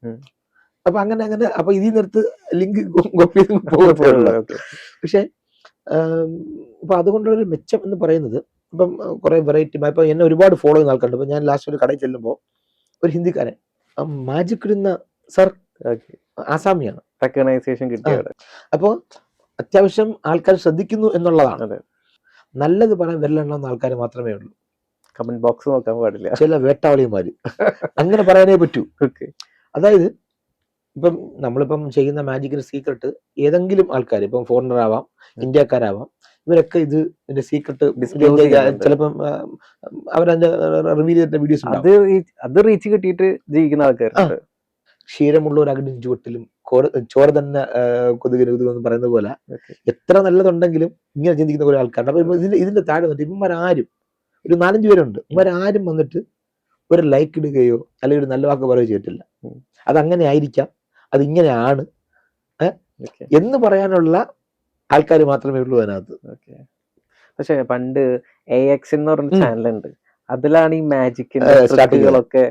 അപ്പൊ അങ്ങനെ അപ്പൊ ഇതിൽ നിന്നെടുത്ത് ലിങ്ക് കോപ്പി പോകത്തുള്ളൂ. പക്ഷെ അപ്പൊ അതുകൊണ്ടുള്ളൊരു മെച്ചം എന്ന് പറയുന്നത്, ഇപ്പം കുറെ വെറൈറ്റി ഇപ്പൊ എന്നെ ഒരുപാട് ഫോളോ ചെയ്യുന്ന ആൾക്കാരുണ്ട്. ഇപ്പൊ ഞാൻ ലാസ്റ്റ് ഒരു കടയിൽ ചെല്ലുമ്പോൾ ഒരു ഹിന്ദിക്കാരൻ മാജിക് ഇടുന്ന സർ, ആസാമിയാണ്, റെക്കഗ്നൈസേഷൻ കിട്ടിയത്. അപ്പോ അത്യാവശ്യം ആൾക്കാർ ശ്രദ്ധിക്കുന്നു എന്നുള്ളതാണ്. നല്ലത് പറയാൻ വരലെണ്ണുന്ന ആൾക്കാർ മാത്രമേ ഉള്ളൂ. കമന്റ് ബോക്സ് നോക്കാൻ പാടില്ല. ചില വേട്ടാവളിമാര് അങ്ങനെ പറയാനേ പറ്റൂ. അതായത് ഇപ്പം നമ്മളിപ്പം ചെയ്യുന്ന മാജിക്കിന്റെ സീക്രട്ട് ഏതെങ്കിലും ആൾക്കാർ ഇപ്പം ഫോറിനർ ആവാം, ഇന്ത്യക്കാരാവാം, ഇവരൊക്കെ ഇതിന്റെ സീക്രട്ട് Disclose ചെയ്യുന്നുണ്ട്. ചിലപ്പം അവരതിന്റെ റിവീൽ ചെയ്തിട്ട് വീഡിയോസ് ഉണ്ടാവും. അത് റീച്ച് കിട്ടിയിട്ട് ജീവിക്കുന്ന ആൾക്കാരുണ്ട്. ക്ഷീരമുള്ള ഒരു അകിടും ചുവട്ടിലും ചോര തന്നെ കൊതുകിന് എന്ന് പറയുന്ന പോലെ Okay. എത്ര നല്ലതുണ്ടെങ്കിലും ഇങ്ങനെ ചിന്തിക്കുന്ന കുറെ ആൾക്കാരുണ്ട്. അപ്പൊ ഇതിന്റെ താഴെ വന്നിട്ട് ഇവന്മാരാരും ഒരു 4-5 പേരുണ്ട്. ഇവരാരും വന്നിട്ട് ഒരു ലൈക്ക് ഇടുകയോ അല്ലെങ്കിൽ ഒരു നല്ല വാക്ക് പറയുകയോ ചെയ്തിട്ടില്ല. അതങ്ങനെ ആയിരിക്കാം, അതിങ്ങനെയാണ് Okay. എന്ന് പറയാനുള്ള ആൾക്കാർ മാത്രമേ ഉള്ളൂ അതിനകത്ത്. Okay. പക്ഷെ പണ്ട് AX എന്ന് പറഞ്ഞ ചാനലുണ്ട്, അതിലാണ് ഈ മാജിക്കിന്റെ ട്രിക്കുകളൊക്കെ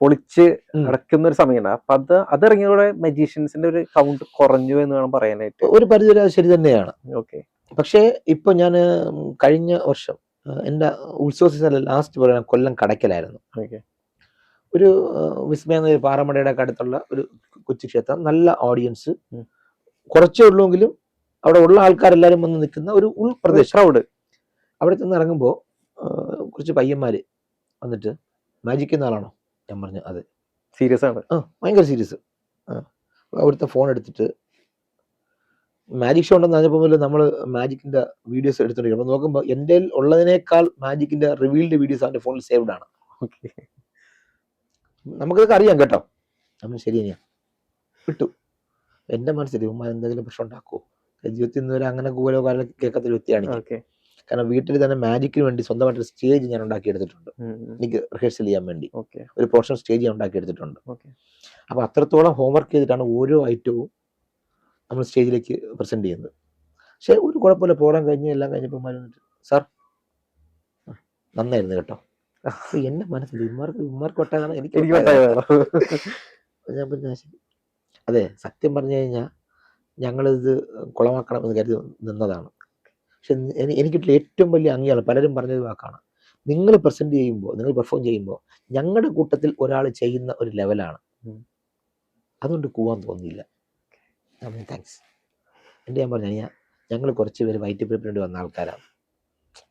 പൊളിച്ച് അടക്കുന്ന ഒരു സമയമാണ്. അപ്പൊ അതിറങ്ങിയതോടെ മജീഷ്യൻസിന്റെ ഒരു കൗണ്ട് കുറഞ്ഞു എന്ന് വേണം പറയാനായിട്ട്. ഒരു പരിധി വരെ ശരി തന്നെയാണ്. ഓക്കെ. പക്ഷേ ഇപ്പൊ ഞാൻ കഴിഞ്ഞ വർഷം എന്റെ ഉത്സവ സീസണിൽ ലാസ്റ്റ് പറയുന്ന കൊല്ലം കടയ്ക്കലായിരുന്നു. ഒരു വിസ്മയ എന്ന പാറമടയുടെ അടുത്തുള്ള ഒരു കൊച്ചു ക്ഷേത്രം, നല്ല ഓഡിയൻസ്, കുറച്ചേ ഉള്ളൂങ്കിലും അവിടെ ഉള്ള ആൾക്കാരെല്ലാരും വന്ന് നിൽക്കുന്ന ഒരു ഉൾപ്രദേശം. അവിടെ ചെന്ന് ഇറങ്ങുമ്പോൾ കുറച്ച് പയ്യന്മാര് വന്നിട്ട് മാജിക് ചെയ്യുന്ന ആളാണോ? ഞാൻ പറഞ്ഞു അതെ. സീരിയസ് ആണ്? ഭയങ്കര സീരിയസ്. അവിടുത്തെ ഫോൺ എടുത്തിട്ട് മാജിക് ഷോ ഉണ്ടെന്ന് പറഞ്ഞപ്പോൾ നമ്മൾ മാജിക്കിന്റെ വീഡിയോസ് എടുത്തോണ്ടിരിക്കും. അപ്പൊ നോക്കുമ്പോൾ എൻ്റെ ഉള്ളതിനേക്കാൾ മാജിക്കിന്റെ റിവീൽഡ് വീഡിയോസ് അവന്റെ ഫോണിൽ സേവ്ഡ് ആണ്. നമുക്കിതൊക്കെ അറിയാം കേട്ടോ. നമ്മൾ ശരി തന്നെയാ വിട്ടു. എന്റെ മനസ്സിൽ ഉമ്മ എന്തെങ്കിലും പ്രശ്നം ഉണ്ടാക്കുമോ? ജീവിതത്തിൽ നിന്ന് വരെ അങ്ങനെ കൂലോ കാലം കേൾക്കാത്ത ഒരു വ്യക്തിയാണ്. കാരണം വീട്ടിൽ തന്നെ മാജിക്കിന് വേണ്ടി സ്വന്തമായിട്ടൊരു സ്റ്റേജ് ഞാൻ ഉണ്ടാക്കിയെടുത്തിട്ടുണ്ട്. എനിക്ക് റിഹേഴ്സൽ ചെയ്യാൻ വേണ്ടി ഒരു പ്രൊഫഷണൽ സ്റ്റേജ് ഞാൻ ഉണ്ടാക്കിയെടുത്തിട്ടുണ്ട്. അപ്പൊ അത്രത്തോളം ഹോംവർക്ക് ചെയ്തിട്ടാണ് ഓരോ ഐറ്റവും നമ്മൾ സ്റ്റേജിലേക്ക് പ്രസന്റ് ചെയ്യുന്നത്. പക്ഷെ ഒരു കുഴപ്പമില്ല, പ്രോഗ്രാം കഴിഞ്ഞ് എല്ലാം കഴിഞ്ഞപ്പോൾ വന്നിട്ട് സാർ നന്നായിരുന്നു കേട്ടോ. അപ്പൊ എന്റെ മനസ്സിൽ ഇമാർക്ക് ഒട്ടാകാണ് എനിക്ക് ഞാൻ പറഞ്ഞ ശരി. അതെ, സത്യം പറഞ്ഞു കഴിഞ്ഞാൽ ഞങ്ങളിത് കുളമാക്കണം എന്ന് കരുതി നിന്നതാണ്. പക്ഷെ എനിക്കിട്ടുള്ള ഏറ്റവും വലിയ അംഗീകാരം പലരും പറഞ്ഞൊരു വാക്കാണ്, നിങ്ങൾ പ്രസന്റ് ചെയ്യുമ്പോൾ, നിങ്ങൾ പെർഫോം ചെയ്യുമ്പോൾ ഞങ്ങളുടെ കൂട്ടത്തിൽ ഒരാൾ ചെയ്യുന്ന ഒരു ലെവലാണ്, അതുകൊണ്ട് കൂവാൻ തോന്നിയില്ല. താങ്ക്സ്. എൻ്റെ ഞാൻ പറഞ്ഞു കഴിഞ്ഞാൽ ഞങ്ങൾ കുറച്ച് പേര് വൈറ്റ് പേപ്പറിന് വേണ്ടി വന്ന ആൾക്കാരാണ്.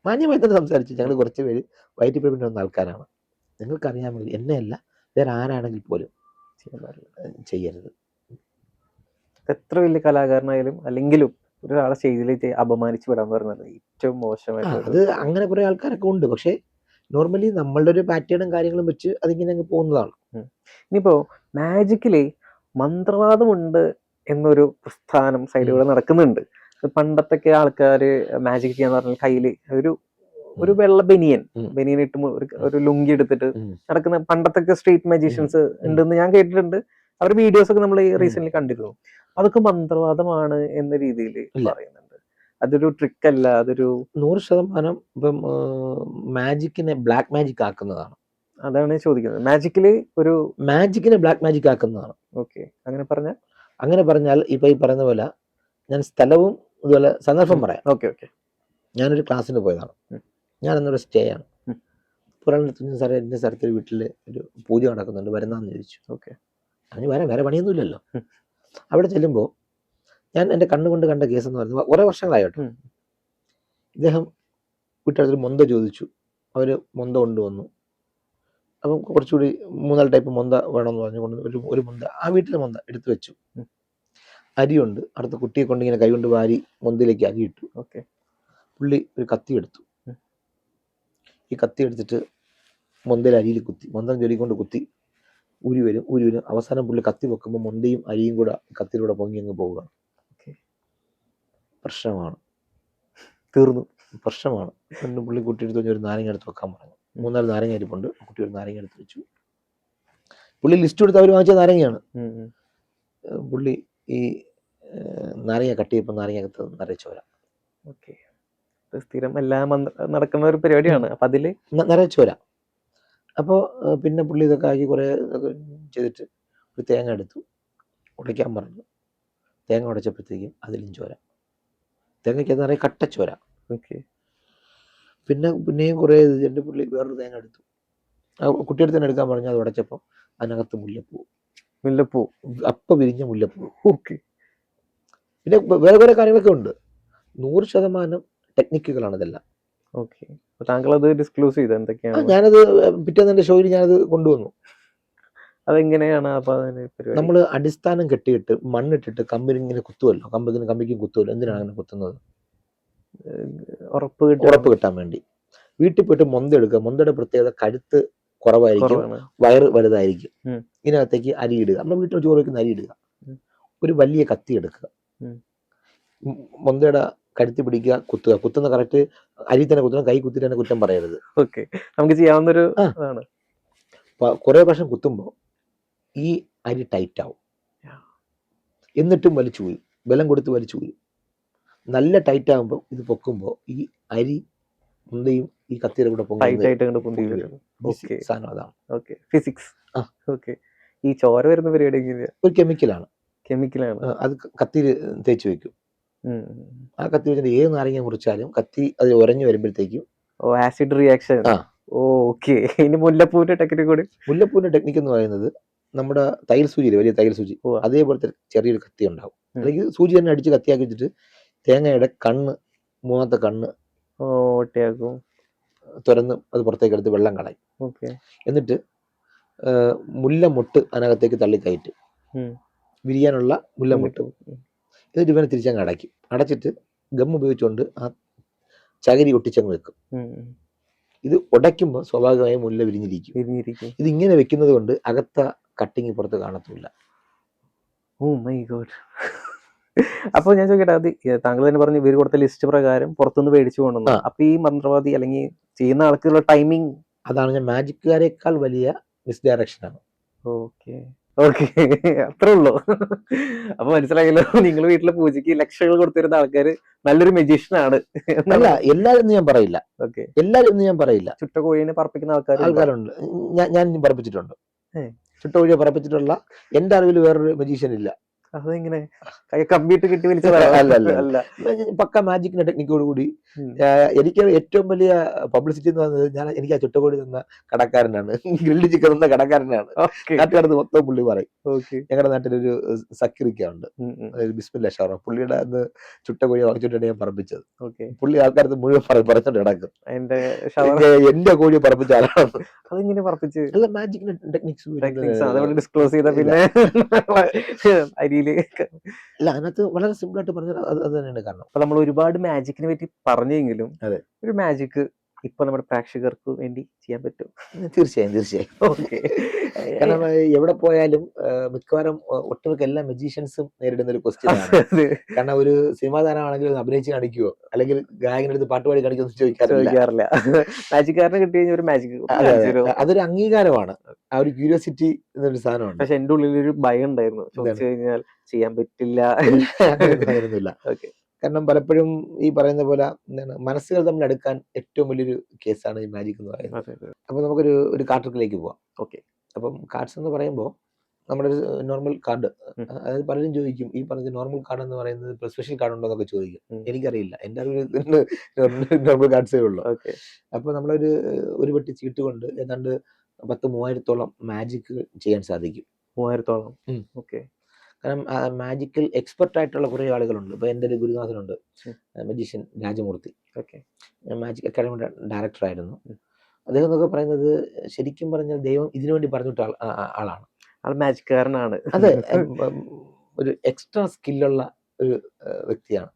മാന്യമായി തന്നെ സംസാരിച്ചു. ഞങ്ങൾ കുറച്ച് പേര് വൈറ്റ് പേപ്പറിന് വന്ന ആൾക്കാരാണ്. നിങ്ങൾക്കറിയാമെങ്കിൽ എന്നെയല്ല വേറെ ആരാണെങ്കിൽ പോലും ചെയ്യരുത്. എത്ര വലിയ കലാകാരനായാലും അല്ലെങ്കിലും ഒരാളെ സ്റ്റേജിലേക്ക് അപമാനിച്ച് വിടാൻ പറയുന്നത് ഏറ്റവും മോശമായിട്ട്. അത് അങ്ങനെ കുറെ ആൾക്കാരൊക്കെ ഉണ്ട്. പക്ഷെ നോർമലി നമ്മളുടെ ഒരു പാറ്റേണും കാര്യങ്ങളും വെച്ച് അതിങ്ങനെ അങ്ങ് പോകുന്നതാണ്. ഇനിയിപ്പോ മാജിക്കില് മന്ത്രവാദമുണ്ട് എന്നൊരു പ്രസ്ഥാനം സൈഡിലൂടെ നടക്കുന്നുണ്ട്. പണ്ടത്തൊക്കെ ആൾക്കാര് മാജിക് ചെയ്യാന്ന് പറഞ്ഞാൽ കയ്യില് ഒരു വെള്ള ബനിയൻ ഇട്ട് ഒരു ലുങ്കി എടുത്തിട്ട് നടക്കുന്ന പണ്ടത്തൊക്കെ സ്ട്രീറ്റ് മാജീഷ്യൻസ് ഉണ്ടെന്ന് ഞാൻ കേട്ടിട്ടുണ്ട്. അവരുടെ വീഡിയോസ് ഒക്കെ നമ്മൾ റീസെന്റ് കണ്ടിരുന്നു. അതൊക്കെ മന്ത്രവാദമാണ് എന്ന രീതിയിൽ പറയുന്നുണ്ട്. അതൊരു ട്രിക്ക് അല്ല, അതൊരു 100% ഇപ്പം മാജിക്കിനെ ബ്ലാക്ക് മാജിക് ആക്കുന്നതാണ്. അതാണ് ചോദിക്കുന്നത്. മാജിക്കിനെ ബ്ലാക്ക് മാജിക് ആക്കുന്നതാണ്. ഓക്കെ. അങ്ങനെ പറഞ്ഞാൽ ഇപ്പൊ ഈ പറയുന്ന പോലെ ഞാൻ സ്ഥലവും ഇതുപോലെ സന്ദർഭം പറയാം. ഓക്കെ. ഞാനൊരു ക്ലാസ്സിന് പോയതാണ്. ഞാൻ എന്നൊരു സ്റ്റേ ആണ്. പുറത്ത് സാറേ എന്റെ സ്ഥലത്ത് വീട്ടില് ഒരു പൂജ നടക്കുന്നുണ്ട്, വരുന്നാന്ന് ചോദിച്ചു. ഓക്കെ. അതിന് വേറെ പണിയൊന്നുമില്ലല്ലോ. അവിടെ ചെല്ലുമ്പോൾ ഞാൻ എൻ്റെ കണ്ണുകൊണ്ട് കണ്ട കേസ് എന്ന് പറയുന്നത് കുറെ വർഷങ്ങളായിട്ടോ. ഇദ്ദേഹം വീട്ടിലൊരു മൊന്ത ചോദിച്ചു. അവര് മൊന്ത കൊണ്ടുവന്നു. അപ്പം കുറച്ചുകൂടി 3-4 ടൈപ്പ് മൊന്ത വേണമെന്ന് പറഞ്ഞു ഒരു മൊന്ത ആ വീട്ടിലെ മൊന്ത എടുത്തു വെച്ചു. അരിയുണ്ട്. അടുത്ത കുട്ടിയെ കൊണ്ട് ഇങ്ങനെ കൈകൊണ്ട് വാരി മൊന്തയിലേക്ക് അരി ഇട്ടു. ഓക്കെ. പുള്ളി ഒരു കത്തി എടുത്തു. ഈ കത്തി എടുത്തിട്ട് മൊന്തയിൽ അരിയിൽ കുത്തി, മൊന്തം ചൊല്ലിക്കൊണ്ട് കുത്തി ഊരി വരും. അവസാനം പുള്ളി കത്തി വെക്കുമ്പോൾ മൊന്തയും അരിയും കൂടെ കത്തിലൂടെ പൊങ്ങി അങ്ങ് പോവുക. പ്രശ്നമാണ്, തീർന്നു. പ്രശ്നമാണ്. പുള്ളി കുട്ടിയെടുത്ത് ഒരു നാരങ്ങ എടുത്ത് വെക്കാൻ പറഞ്ഞു. 3-4 നാരങ്ങ അരിപ്പുണ്ട്. കുട്ടി ഒരു നാരങ്ങ എടുത്ത് വെച്ചു. പുള്ളി ലിസ്റ്റ് കൊടുത്ത് അവർ വാങ്ങിച്ച നാരങ്ങയാണ്. പുള്ളി ഈ നാരങ്ങ കട്ട് ചെയ്യപ്പോൾ നാരങ്ങകത്ത് നിറച്ചോര. ഓക്കെ. സ്ഥിരം എല്ലാം നടക്കുന്ന ഒരു പരിപാടിയാണ്. അപ്പൊ അതില് നിറച്ചോര. അപ്പോൾ പിന്നെ പുള്ളി ഇതൊക്കെ ആക്കി കുറെ ചെയ്തിട്ട് ഒരു തേങ്ങ എടുത്തു ഉടയ്ക്കാൻ പറഞ്ഞു. തേങ്ങ ഉടച്ചപ്പോഴത്തേക്കും അതിലും ചോര. തേങ്ങയ്ക്ക് നിറയെ കട്ടച്ചോര. ഓക്കെ. പിന്നെയും കുറേ എൻ്റെ പുള്ളി വേറൊരു തേങ്ങ എടുത്തു. കുട്ടിയെടുത്ത് തന്നെ എടുക്കാൻ പറഞ്ഞു. അത് ഉടച്ചപ്പോൾ അതിനകത്ത് മുല്ലപ്പൂ അപ്പം വിരിഞ്ഞ മുല്ലപ്പൂ. ഓക്കെ. പിന്നെ വേറെ കാര്യങ്ങളൊക്കെ ഉണ്ട്. 100% ടെക്നിക്കുകളാണ് ഇതെല്ലാം. ഓക്കെ. താങ്കൾ അത് ഡിസ്ക്ലോസ് ചെയ്ത് എന്തൊക്കെയാണ്? ഞാനത് പിറ്റേന്ന് എൻ്റെ ഷോയിൽ ഞാനത് കൊണ്ടുവന്നു. അതെങ്ങനെയാണ് അപ്പൊ അതിന് പരിപാടി? നമ്മൾ അടിസ്ഥാനം കെട്ടിയിട്ട് മണ്ണിട്ടിട്ട് കമ്പിന് ഇങ്ങനെ കുത്തുമല്ലോ, കമ്പിക്കും കുത്തുമല്ലോ. എന്തിനാണ് അങ്ങനെ കുത്തുന്നത്? ഉറപ്പ് കിട്ടും. ഉറപ്പ് കിട്ടാൻ വേണ്ടി. വീട്ടിൽ പോയിട്ട് മൊന്ത എടുക്കുക. മൊന്തയുടെ പ്രത്യേകത കഴുത്ത് കുറവായിരിക്കും, കുറവാണ്. വയറ് വലുതായിരിക്കും. ഉം. ഇതിനകത്തേക്ക് അരി ഇടുക. നമ്മൾ വീട്ടിൽ ചോറ് വയ്ക്കുന്ന അരി ഇടുക. ഉം. ഒരു വലിയ കത്തി എടുക്കുക. ഉം. മൊന്തയുടെ കഴുത്തി പിടിക്കുക, കുത്തുക. കുത്തുന്ന കറക്റ്റ് അരി തന്നെ കുത്തണം, കൈ കുത്തിട്ട് തന്നെ കുറ്റം പറയരുത്. ഓക്കെ, നമുക്ക് ചെയ്യാവുന്നൊരു ആ. ഇതാണ്. കുറെ പ്രാവശ്യം കുത്തുമ്പോൾ ഈ അരി ടൈറ്റ് ആവും. എന്നിട്ടും വലിച്ചു പോയി, ബലം കൊടുത്ത് വലിച്ചു പോയി. നല്ല ടൈറ്റ് ആകുമ്പോൾ ഇത് പൊക്കുമ്പോൾ ഈ അരി മുന്തയും ഈ കത്തിയുടെ കൂടെ ടൈറ്റ് ആയിട്ട് അങ്ങട് പൊന്തി പൊങ്ങി വരും. ബേസിക് ഓക്കെ സാധനം അതാണ്. Okay, physics. ആ. ഓക്കെ, ഈ ചോര വരുന്ന പരിപാടി എങ്ങനെയാ? ഒരു കെമിക്കലാണ്. കെമിക്കലാണ്. അത് കത്തിയിൽ തേച്ച് വെക്കും. ആ കത്തി വെച്ചിട്ട് ഏത് നാരങ്ങ മുറിച്ചാലും കത്തി അത് ഉരഞ്ഞു വരുമ്പോഴത്തേക്കും ഓ, ആസിഡ് റിയാക്ഷൻ. ആ. ഓ, ഓക്കെ. ഇനി മുല്ലപ്പൂവിന്റെ ടെക്നിക് കൂടി. മുല്ലപ്പൂവിന്റെ ടെക്നിക്ക് എന്ന് പറയുന്നത് നമ്മുടെ തയ്യൽ സൂചിയില്, വലിയ തയ്യൽ സൂചി, ഉവ്വ. അതേപോലത്തെ ചെറിയൊരു കത്തി ഉണ്ടാവും. അല്ലെങ്കിൽ സൂചി തന്നെ അടിച്ച് കത്തിയാക്കി വെച്ചിട്ട് തേങ്ങയുടെ കണ്ണ്, മൂന്നാമത്തെ കണ്ണ് ഓട്ടയാക്കും. തുറന്ന് അത് പുറത്തേക്ക് എടുത്ത് വെള്ളം കളയും. ഓക്കെ. എന്നിട്ട് മുല്ലമൊട്ട് അതിനകത്തേക്ക് തള്ളിക്കയറ്റ്, വിരിയാനുള്ള മുല്ലമൊട്ട്. എന്നിട്ട് ഇവനെ തിരിച്ചങ്ങ് അടയ്ക്കും. അടച്ചിട്ട് ഗം ഉപയോഗിച്ചുകൊണ്ട് ആ ചകിരി ഒട്ടിച്ചങ്ങ് വെക്കും. ഇത് ഉടയ്ക്കുമ്പോൾ സ്വാഭാവികമായും മുല്ല വിരിഞ്ഞിരിക്കും. ഇതിങ്ങനെ വെക്കുന്നത് കൊണ്ട് അകത്ത കട്ടിങ് പുറത്ത് കാണത്തില്ല. Oh my god. അപ്പൊ ഞാൻ ചോദിക്കട്ടെ, അത് താങ്കൾ തന്നെ പറഞ്ഞു ഇവർ കൊടുത്ത ലിസ്റ്റ് പ്രകാരം പുറത്തുനിന്ന് മേടിച്ചു കൊണ്ടുവന്നു. അപ്പൊ ഈ മന്ത്രവാദി അല്ലെങ്കിൽ ചെയ്യുന്ന ആൾക്കുള്ള ടൈമിങ് അതാണ്. ഞാൻ മാജിക്കുകാരെക്കാൾ വലിയ മിസ്ഡയറക്ഷൻ ആണ്. ഓക്കെ ഓക്കെ, അത്രേ ഉള്ളൂ. അപ്പൊ മനസ്സിലായല്ലോ, നിങ്ങൾ വീട്ടിലെ പൂജയ്ക്ക് ലക്ഷങ്ങൾ കൊടുത്തിരുന്ന ആൾക്കാര് നല്ലൊരു മെജീഷ്യൻ ആണ്. അല്ല, എല്ലാരും ഞാൻ പറയില്ല. ഓക്കെ, എല്ലാരും ഞാൻ പറയില്ല. ചുട്ട കോഴിനെ പറപ്പിക്കുന്ന ആൾക്കാരുണ്ട്. ഞാൻ പറപ്പിച്ചിട്ടുണ്ട്. ചുട്ട കോഴിയെ പറപ്പിച്ചിട്ടുള്ള എന്റെ അറിവിൽ വേറൊരു മജീഷ്യൻ ഇല്ല. അതെങ്ങനെ കമ്പ്യൂട്ടർ കിട്ടി വലിച്ചതാണ്? അല്ല, പക്ക മാജിക്കിന്റെ ടെക്നിക്കോട് കൂടി. എനിക്ക് ഏറ്റവും വലിയ പബ്ലിസിറ്റി എന്ന് പറയുന്നത് എനിക്ക് ആ ചുട്ടകോടി തന്ന കടക്കാരനാണ്, ഗ്രിൽഡ് ചിക്കൻ തന്ന കടക്കാരനാണ്. നാട്ടുകാരത് മൊത്തം പുള്ളി പറയും. ഞങ്ങളുടെ നാട്ടിലൊരു സക്കിറിക്കുണ്ട്, ബിസ്മില്ല ഷാറോ, പുള്ളിയുടെ അന്ന് ചുട്ടകോഴി വാങ്ങിച്ചിട്ടാണ് ഞാൻ പറപ്പിച്ചത്. പുള്ളി ആൾക്കാരത്ത് മുഴുവൻ പറഞ്ഞിട്ട് കിടക്കും എന്റെ കോഴി പറപ്പിച്ച ആളാണ്. അതെങ്ങനെ പറപ്പിച്ച്? അല്ല, മാജിക്കിന്റെ ടെക്നിക്സ് ഡിസ്ക്ലോസ് ചെയ്ത പിന്നെ അല്ല, അതിനകത്ത് വളരെ സിമ്പിൾ ആയിട്ട് പറഞ്ഞാൽ അത് തന്നെയാണ് കാരണം. അപ്പൊ നമ്മൾ ഒരുപാട് മാജിക്കിനെ പറ്റി പറഞ്ഞെങ്കിലും അതെ, ഒരു മാജിക് ഇപ്പൊ നമ്മുടെ പ്രേക്ഷകർക്ക് വേണ്ടി ചെയ്യാൻ പറ്റും? തീർച്ചയായും. ഓക്കെ. കാരണം എവിടെ പോയാലും മിക്കവാറും ഒട്ടുമിക്ക എല്ലാ മജീഷ്യൻസും നേരിടുന്ന ഒരു ക്വസ്റ്റ്യൻ ആണ്. കാരണം ഒരു സിനിമാ താരമാണെങ്കിൽ അഭിനയിച്ച് കാണിക്കുവോ അല്ലെങ്കിൽ ഗായകന്റെ അടുത്ത് പാട്ട് പാടി കാണിക്കുമോ ചോദിക്കാറില്ല. മാജിക്കാരനെ കിട്ടി കഴിഞ്ഞാൽ ഒരു മാജിക് അതൊരു അംഗീകാരമാണ്. ആ ഒരു ക്യൂരിയോസിറ്റി എന്നൊരു സാധനമാണ്. പക്ഷെ എന്റെ ഉള്ളിൽ ഒരു ഭയം ഉണ്ടായിരുന്നു, ചോദിച്ചു കഴിഞ്ഞാൽ ചെയ്യാൻ പറ്റില്ല. അങ്ങനെയൊന്നുമില്ല. കാരണം പലപ്പോഴും ഈ പറയുന്ന പോലെ എന്താണ്, മനസ്സുകൾ തമ്മിൽ അടുക്കാൻ ഏറ്റവും വലിയൊരു കേസാണ് ഈ മാജിക് എന്ന് പറയുന്നത്. അപ്പൊ നമുക്കൊരു കാർഡ് ട്രിക്കിലേക്ക് പോവാം. ഓക്കെ. അപ്പം കാർഡ്സ് എന്ന് പറയുമ്പോൾ നമ്മുടെ ഒരു നോർമൽ കാർഡ്, അതായത് പലരും ചോദിക്കും ഈ പറഞ്ഞ നോർമൽ കാർഡ് എന്ന് പറയുന്നത് സ്പെഷ്യൽ കാർഡ് ഉണ്ടോ എന്നൊക്കെ ചോദിക്കും. എനിക്കറിയില്ല, എന്റെ അറിവിൽ നോർമൽ കാർഡ്സേ ഉള്ളൂ. അപ്പൊ ഒരു പെട്ടി ചീട്ട് കൊണ്ട് ഏതാണ്ട് 10,000-3000 മാജിക് ചെയ്യാൻ സാധിക്കും. 3000? ഓക്കെ. കാരണം മാജിക്കൽ എക്സ്പെർട്ട് ആയിട്ടുള്ള കുറെ ആളുകളുണ്ട്. ഇപ്പൊ എന്റെ ഒരു ഗുരുനാഥനുണ്ട്, മജീഷ്യൻ രാജമൂർത്തി, മാജിക് അക്കാഡമിയുടെ ഡയറക്ടർ ആയിരുന്നു. അദ്ദേഹം എന്നൊക്കെ പറയുന്നത് ശരിക്കും പറഞ്ഞാൽ ദൈവം ഇതിനുവേണ്ടി പറഞ്ഞിട്ട ആളാണ്. ആൾ മാജിക്കാരനാണ്. അതെ, ഒരു എക്സ്ട്രാ സ്കില്ലുള്ള ഒരു വ്യക്തിയാണ്.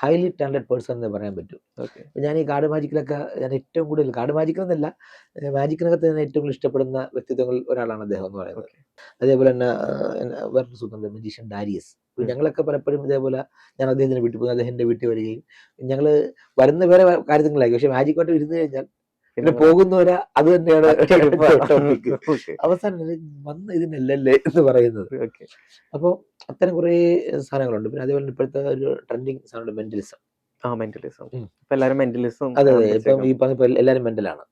ഹൈലി ടാലന്റഡ് പേഴ്സൺ എന്ന് പറയാൻ പറ്റും. ഞാൻ ഈ കാർഡ് മാജിക്കിലൊക്കെ ഞാൻ ഏറ്റവും കൂടുതൽ കാർഡ് മാജിക് എന്നല്ല, മാജിക്കിനകത്ത് ഞാൻ ഏറ്റവും കൂടുതൽ ഇഷ്ടപ്പെടുന്ന വ്യക്തിത്വങ്ങളിൽ ഒരാളാണ് അദ്ദേഹം എന്ന് പറയുന്നത്. അതേപോലെ തന്നെ വേറൊരു സുഹൃത്തുണ്ട്, മജീഷ്യൻ ഡാരിയസ്. ഞങ്ങളൊക്കെ പലപ്പോഴും ഇതേപോലെ ഞാൻ അദ്ദേഹത്തിന്റെ വീട്ടിൽ പോകുന്നത്, അദ്ദേഹം എന്റെ വീട്ടിൽ വരികയും ഞങ്ങള് വരുന്ന വേറെ കാര്യങ്ങളായിരിക്കും, പക്ഷെ മാജിക്കായിട്ട് ഇരുന്ന് കഴിഞ്ഞാൽ പിന്നെ പോകുന്നവരാ അത് തന്നെയാണ് അവസാനം വന്ന ഇതിനല്ലേ എന്ന് പറയുന്നത്. അപ്പൊ അത്തരം കുറെ സാധനങ്ങളുണ്ട്. പിന്നെ അതേപോലെ ഇപ്പോഴത്തെ ഒരു ട്രെൻഡിങ് സാധനം മെന്റലിസം. അതെ, ഇപ്പം ഈ പറഞ്ഞ എല്ലാരും മെന്റലാണ്.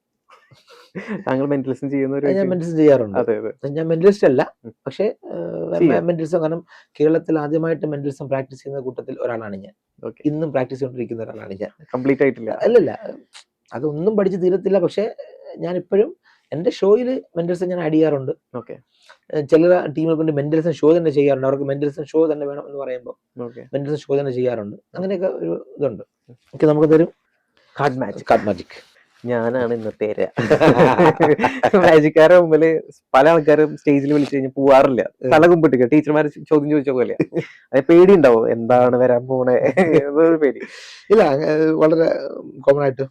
താങ്കൾ മെന്റലിസം ചെയ്യുന്ന? ഞാൻ മെന്റലിസം ചെയ്യാറുണ്ട്. ഞാൻ മെന്റലിസ്റ്റ് അല്ല, പക്ഷെ മെന്റലിസം, കാരണം കേരളത്തിൽ ആദ്യമായിട്ട് മെന്റലിസം പ്രാക്ടീസ് ചെയ്യുന്ന കൂട്ടത്തിൽ ഒരാളാണ് ഞാൻ. ഇന്നും പ്രാക്ടീസ് ചെയ്തുകൊണ്ടിരിക്കുന്ന ഒരാളാണ് ഞാൻ. കംപ്ലീറ്റ് ആയിട്ടില്ല? അല്ലല്ല, അതൊന്നും പഠിച്ച് തീരത്തില്ല. പക്ഷെ ഞാൻ ഇപ്പോഴും എന്റെ ഷോയിൽ മെന്റലിസം ഞാൻ ആഡ് ചെയ്യാറുണ്ട്. ചില ടീമുകൾ കൊണ്ട് മെന്റലിസം ഷോ തന്നെ ചെയ്യാറുണ്ട്. അവർക്ക് മെന്റലിസം ഷോ തന്നെ വേണം എന്ന് പറയുമ്പോൾ മെന്റലിസം ഷോ തന്നെ ചെയ്യാറുണ്ട്. അങ്ങനെയൊക്കെ ഒരു ഇതുണ്ട്. നമുക്ക് തരും കാർഡ് മാജിക്. ഞാനാണ് ഇന്നത്തെ ഇര. മാജിക്കാരുടെ മുമ്പില് പല ആൾക്കാരും സ്റ്റേജിൽ വിളിച്ചു കഴിഞ്ഞാൽ പോവാറില്ല, തല കുമ്പിട്ടില്ല. ടീച്ചർമാർ ചോദ്യം ചോദിച്ച പോലെ അത് പേടി ഉണ്ടാവും, എന്താണ് വരാൻ പോണേ എന്നൊരു പേടി. ഇല്ല, വളരെ കോമൺ ആയിട്ട്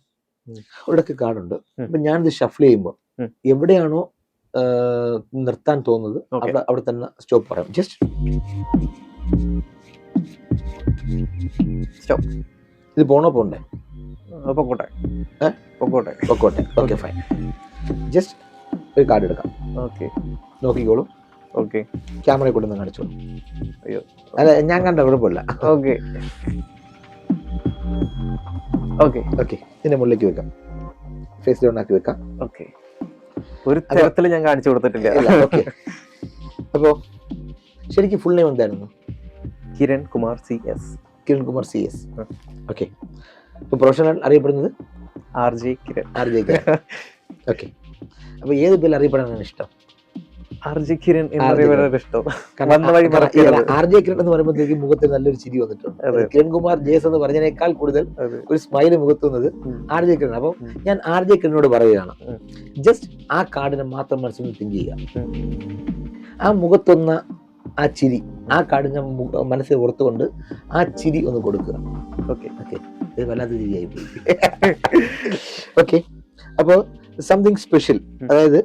ഇവിടൊക്കെ കാർഡുണ്ട്. അപ്പൊ ഞാനിത് ഷഫിൾ ചെയ്യുമ്പോൾ എവിടെയാണോ നിർത്താൻ തോന്നുന്നത് അവിടെ തന്നെ സ്റ്റോപ്പ് പറയാം. Just stop. ഇത് പോണോ പോണ്ടേ? പൊക്കോട്ടെ പൊക്കോട്ടെ. പൊക്കോട്ടെ, ഓക്കെ ഫൈൻ. ജസ്റ്റ് ഒരു കാർഡ് എടുക്കാം. ഓക്കെ, നോക്കിക്കോളൂ. ഓക്കെ, ക്യാമറ കൊണ്ടൊന്ന് കാണിച്ചോളൂ. അയ്യോ, അല്ല ഞാൻ കണ്ട കുഴപ്പമില്ല. ഓക്കെ ഓക്കെ ഓക്കെ, ഇതിന്റെ മുകളിലേക്ക് വെക്കാം, ഫേസ് ഡൗൺ ആക്കി വെക്കാം. ഓക്കെ, ഒരു തരത്തില് ഞാൻ കാണിച്ചു കൊടുത്തിട്ടില്ല. ഓക്കെ, അപ്പോ ശരിക്കും ഫുൾ നെയിം എന്തായിരുന്നു? Kiran Kumar CS. Kiran Kumar CS. Okay, ഇപ്പൊ പ്രൊഫഷണൽ അറിയപ്പെടുന്നത് RJ Kiran. RJ Kiran. Okay, അപ്പൊ ഏത് പേരിൽ അറിയപ്പെടാനാണ് ഇഷ്ടം? RJ കിരൺ എന്നറിയപ്പെടാൻ ഇഷ്ടം. RJ കിരൺ എന്ന് പറയുമ്പോഴത്തേക്ക് മുഖത്ത് നല്ലൊരു ചിരി വന്നിട്ടുണ്ട്. കിരൺ കുമാർ JS എന്ന് പറഞ്ഞതിനേക്കാൾ കൂടുതൽ ഒരു സ്മൈല് മുഖത്ത് വന്നത് RJ കിരൺ. അപ്പൊ ഞാൻ RJ കിരണിനോട് പറയുകയാണ്, ജസ്റ്റ് ആ കാർഡിനെ മാത്രം മനസ്സിൽ തിങ്ക് ചെയ്യുക. ആ മുഖത്തൊന്ന ആ ചിരി, ആ കാർഡിനെ മനസ്സിൽ ഓർത്തുകൊണ്ട് ആ ചിരി ഒന്ന് കൊടുക്കുക. ഓക്കെ ഓക്കെ, ഇത് വല്ലാത്ത ചിരിയായി പോയി. ഓക്കെ, അപ്പോൾ സംതിങ് സ്പെഷ്യൽ, അതായത്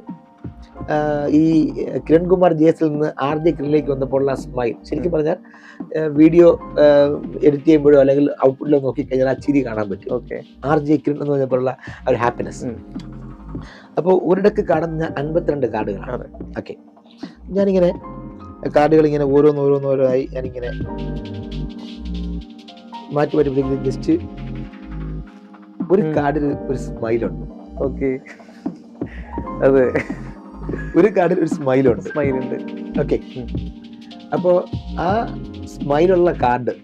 ഈ കിരൺ കുമാർ JSൽ നിന്ന് RJ കിരണിലേക്ക് വന്നപ്പോഴുള്ള സ്മൈൽ, ശരിക്കും പറഞ്ഞാൽ വീഡിയോ എഡിറ്റ് ചെയ്യുമ്പോഴോ അല്ലെങ്കിൽ ഔട്ട്പുട്ടിലോ നോക്കിക്കഴിഞ്ഞാൽ ആ ചിരി കാണാൻ പറ്റും. ഓക്കെ, RJ കിരൺ എന്ന് പറഞ്ഞപ്പോഴുള്ള ഒരു ഹാപ്പിനെസ്. അപ്പോൾ ഒരിടക്ക് കാണുന്ന 52 കാർഡുകളാണ്. ഓക്കെ, ഞാനിങ്ങനെ കാർഡുകൾ ഇങ്ങനെ ഓരോന്നോരോന്നോരോന്നായി ഞാനിങ്ങനെ മാറ്റി മാറ്റി ജസ്റ്റ് ഒരു കാർഡിൽ ഒരു സ്മൈലുണ്ട്. ഓക്കെ, അതെ, ഒരു കാർഡിൽ ഒരു സ്മൈലുണ്ട്. സ്മൈലുണ്ട്. ഓക്കെ, അപ്പോ ആ സ്മൈലുള്ള കാർഡ്